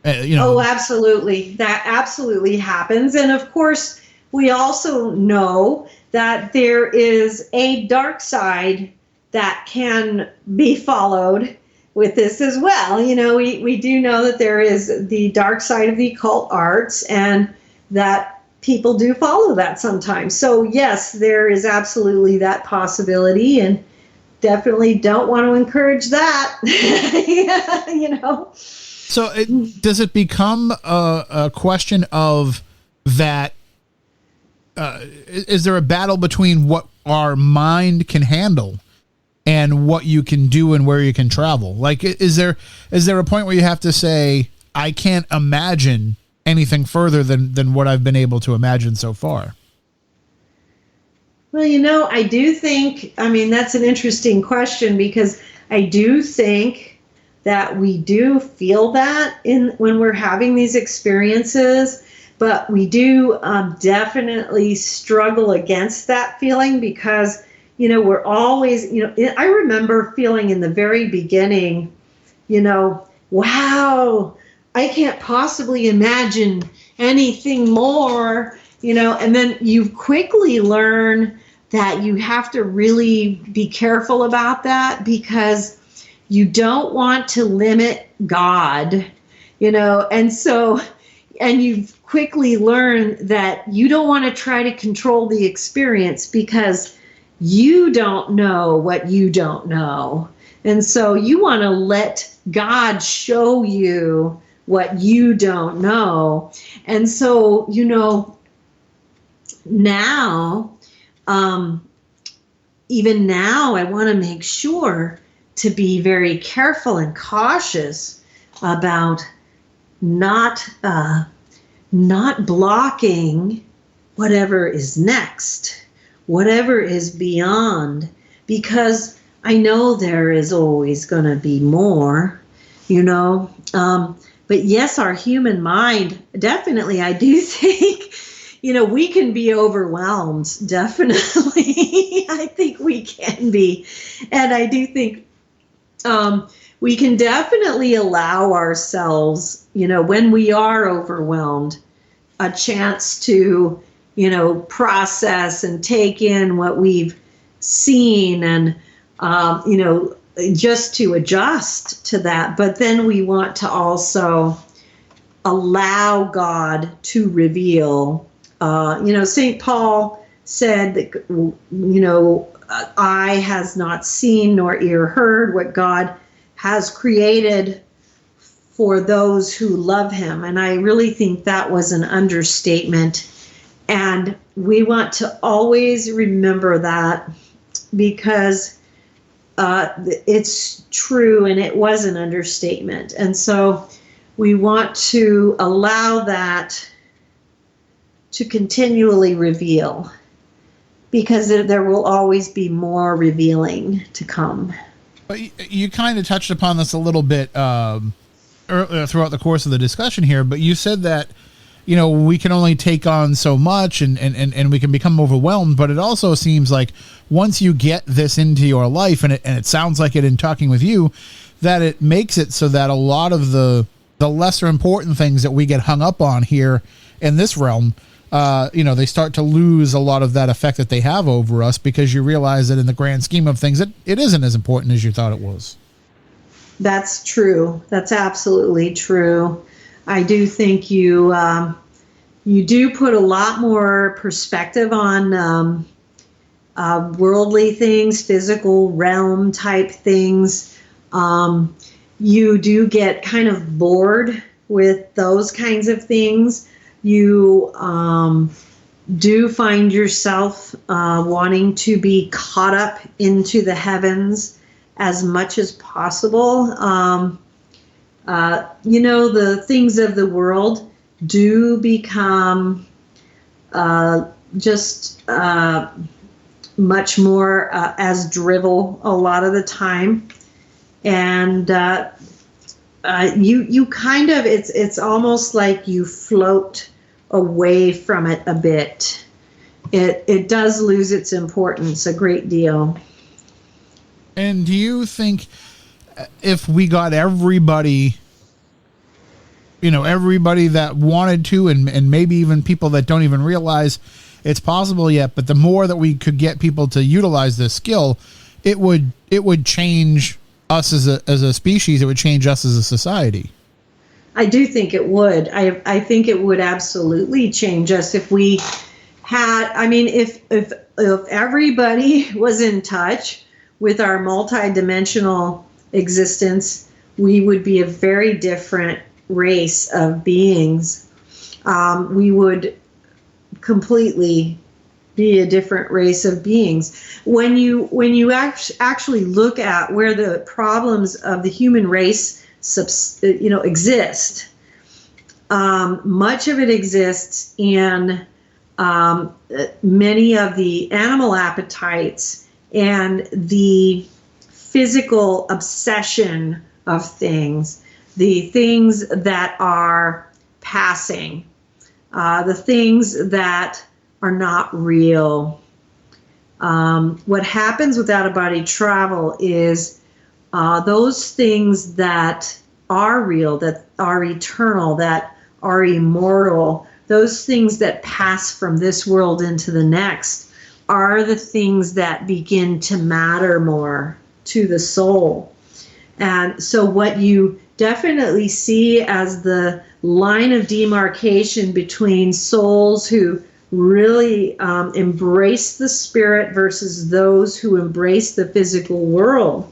Oh, absolutely. That absolutely happens. And of course, we also know that there is a dark side that can be followed with this as well. We do know that there is the dark side of the occult arts, and that people do follow that sometimes. So yes, there is absolutely that possibility. And definitely don't want to encourage that. So does it become a question of that? Is there a battle between what our mind can handle and what you can do and where you can travel? Like, is there a point where you have to say, I can't imagine anything further than what I've been able to imagine so far? Well, I do think, that's an interesting question, because I do think that we do feel that when we're having these experiences, but we do definitely struggle against that feeling, because, we're always, I remember feeling in the very beginning, wow, I can't possibly imagine anything more, and then you quickly learn that you have to really be careful about that, because you don't want to limit God, and you quickly learn that you don't want to try to control the experience, because you don't know what you don't know. And so you want to let God show you what you don't know. And so, now, even now, I want to make sure to be very careful and cautious about not blocking whatever is next, whatever is beyond, because I know there is always going to be more, but yes, our human mind, definitely, I do think, we can be overwhelmed, definitely. I think we can be. And I do think we can definitely allow ourselves, when we are overwhelmed, a chance to, process and take in what we've seen, and, just to adjust to that. But then we want to also allow God to reveal. St. Paul said that, eye has not seen nor ear heard what God has created for those who love him. And I really think that was an understatement. And we want to always remember that, because it's true, and it was an understatement. And so we want to allow that to continually reveal, because there will always be more revealing to come. You kind of touched upon this a little bit throughout the course of the discussion here, but you said that, we can only take on so much, and we can become overwhelmed. But it also seems like once you get this into your life, and it sounds like it in talking with you, that it makes it so that a lot of the lesser important things that we get hung up on here in this realm, they start to lose a lot of that effect that they have over us, because you realize that in the grand scheme of things, it isn't as important as you thought it was. That's true. That's absolutely true. I do think you do put a lot more perspective on worldly things, physical realm type things. You do get kind of bored with those kinds of things. You do find yourself wanting to be caught up into the heavens as much as possible. The things of the world do become just much more as drivel a lot of the time. And you kind of, it's almost like you float away from it a bit. It does lose its importance a great deal. And do you think if we got everybody that wanted to, and maybe even people that don't even realize it's possible yet, but the more that we could get people to utilize this skill, it would change us as a species. It would change us as a society. I do think it would. I think it would absolutely change us if we had, if everybody was in touch with our multidimensional existence, we would be a very different race of beings. We would completely be a different race of beings. When you actually look at where the problems of the human race exist, much of it exists in many of the animal appetites and the physical obsession of things, the things that are passing, the things that are not real. What happens with out-of-body travel is those things that are real, that are eternal, that are immortal, those things that pass from this world into the next are the things that begin to matter more to the soul. And so what you definitely see as the line of demarcation between souls who really embrace the spirit versus those who embrace the physical world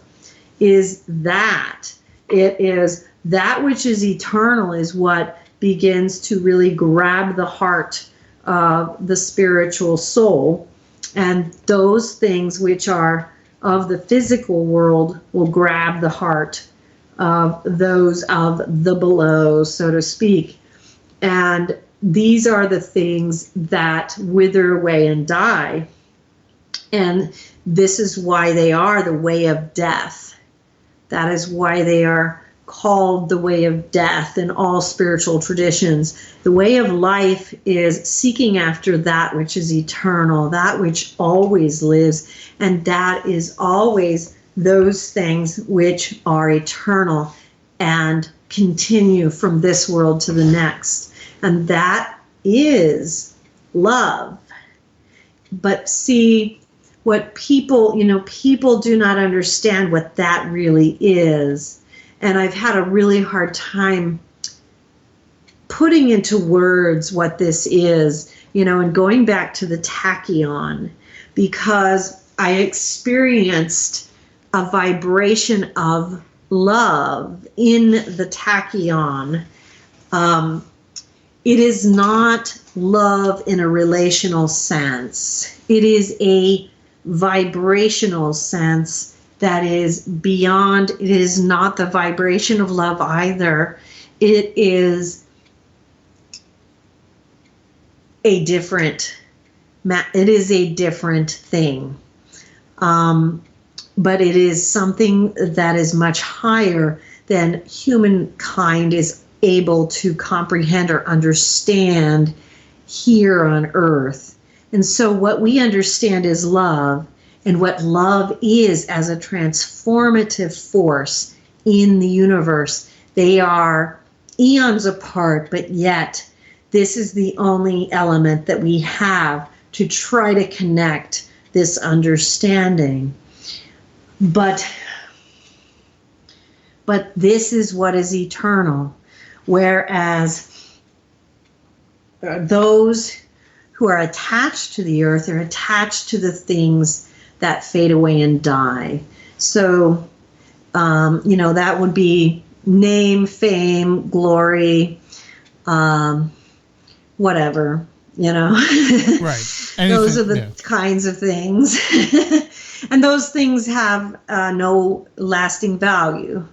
is that it is that which is eternal is what begins to really grab the heart of the spiritual soul, and those things which are of the physical world will grab the heart of those of the below, so to speak. And these are the things that wither away and die. And this is why they are the way of death. That is why they are called the way of death in all spiritual traditions. The way of life is seeking after that which is eternal, that which always lives, and that is always those things which are eternal and continue from this world to the next. And that is love. But see, what people do not understand what that really is. And I've had a really hard time putting into words what this is, and going back to the tachyon, because I experienced a vibration of love in the tachyon. It is not love in a relational sense. It is a vibrational sense that is beyond. It is not the vibration of love either. It is a different thing. But it is something that is much higher than humankind is able to comprehend or understand here on earth. And so what we understand is love, and what love is as a transformative force in the universe. They are eons apart, but yet this is the only element that we have to try to connect this understanding. But this is what is eternal, whereas those who are attached to the earth are attached to the things that fade away and die. So, that would be name, fame, glory, whatever, Right. Those are the kinds of things. And those things have no lasting value,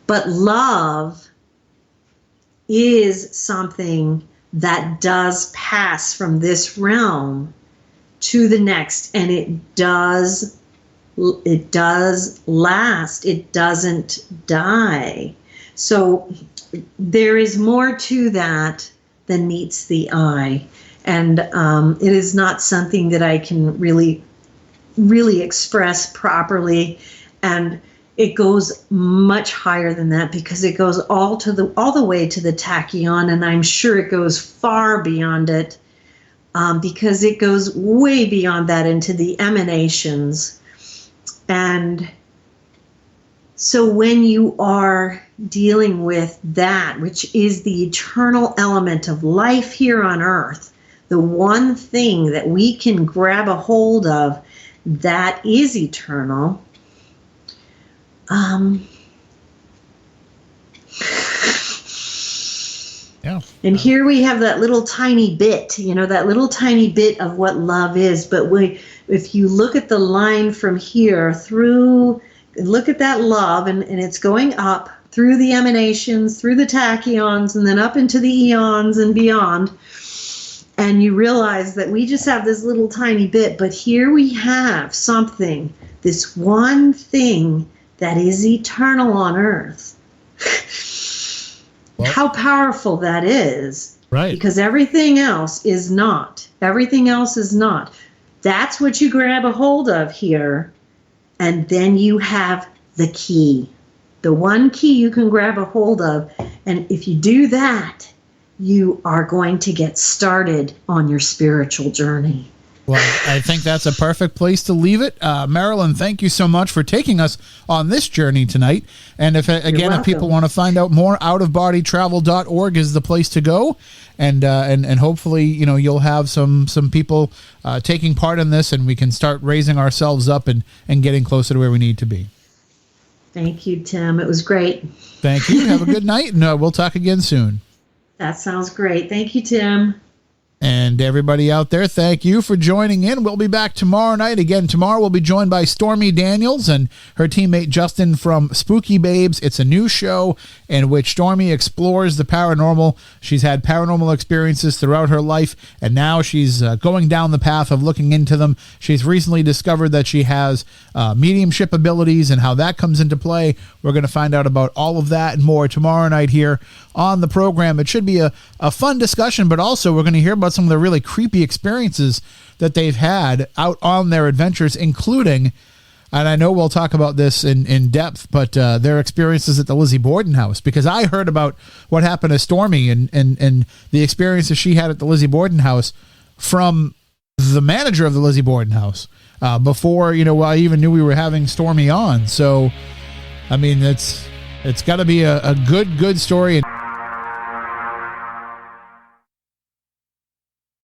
But love is something that does pass from this realm to the next, and it does last. It doesn't die. So there is more to that than meets the eye, and it is not something that I can really express properly, and it goes much higher than that because it goes all the way to the tachyon, and I'm sure it goes far beyond it. Because it goes way beyond that into the emanations. And so when you are dealing with that, which is the eternal element of life here on earth, the one thing that we can grab a hold of that is eternal. Yeah. And here we have that little tiny bit, that little tiny bit of what love is. But if you look at the line from here through, look at that love, and it's going up through the emanations, through the tachyons, and then up into the eons and beyond. And you realize that we just have this little tiny bit, but here we have something, this one thing that is eternal on earth. Well, how powerful that is. Right. Because everything else is not. Everything else is not. That's what you grab a hold of here. And then you have the key. The one key you can grab a hold of. And if you do that, you are going to get started on your spiritual journey. Well, I think that's a perfect place to leave it. Marilynn, thank you so much for taking us on this journey tonight. And if people want to find out more, outofbodytravel.org is the place to go. And hopefully, you'll have some people taking part in this, and we can start raising ourselves up and getting closer to where we need to be. Thank you, Tim. It was great. Thank you. Have a good night, and we'll talk again soon. That sounds great. Thank you, Tim. And everybody out there, thank you for joining in. We'll be back tomorrow night. Again, tomorrow we'll be joined by Stormy Daniels and her teammate Justin from Spooky Babes. It's a new show in which Stormy explores the paranormal. She's had paranormal experiences throughout her life, and now she's going down the path of looking into them. She's recently discovered that she has mediumship abilities and how that comes into play. We're going to find out about all of that and more tomorrow night here on the program. It should be a fun discussion, but also we're going to hear about some of the really creepy experiences that they've had out on their adventures, including, and I know we'll talk about this in depth, but their experiences at the Lizzie Borden house, because I heard about what happened to Stormy and the experiences she had at the Lizzie Borden house from the manager of the Lizzie Borden house before, I even knew we were having Stormy on. So, I mean, it's got to be a good story.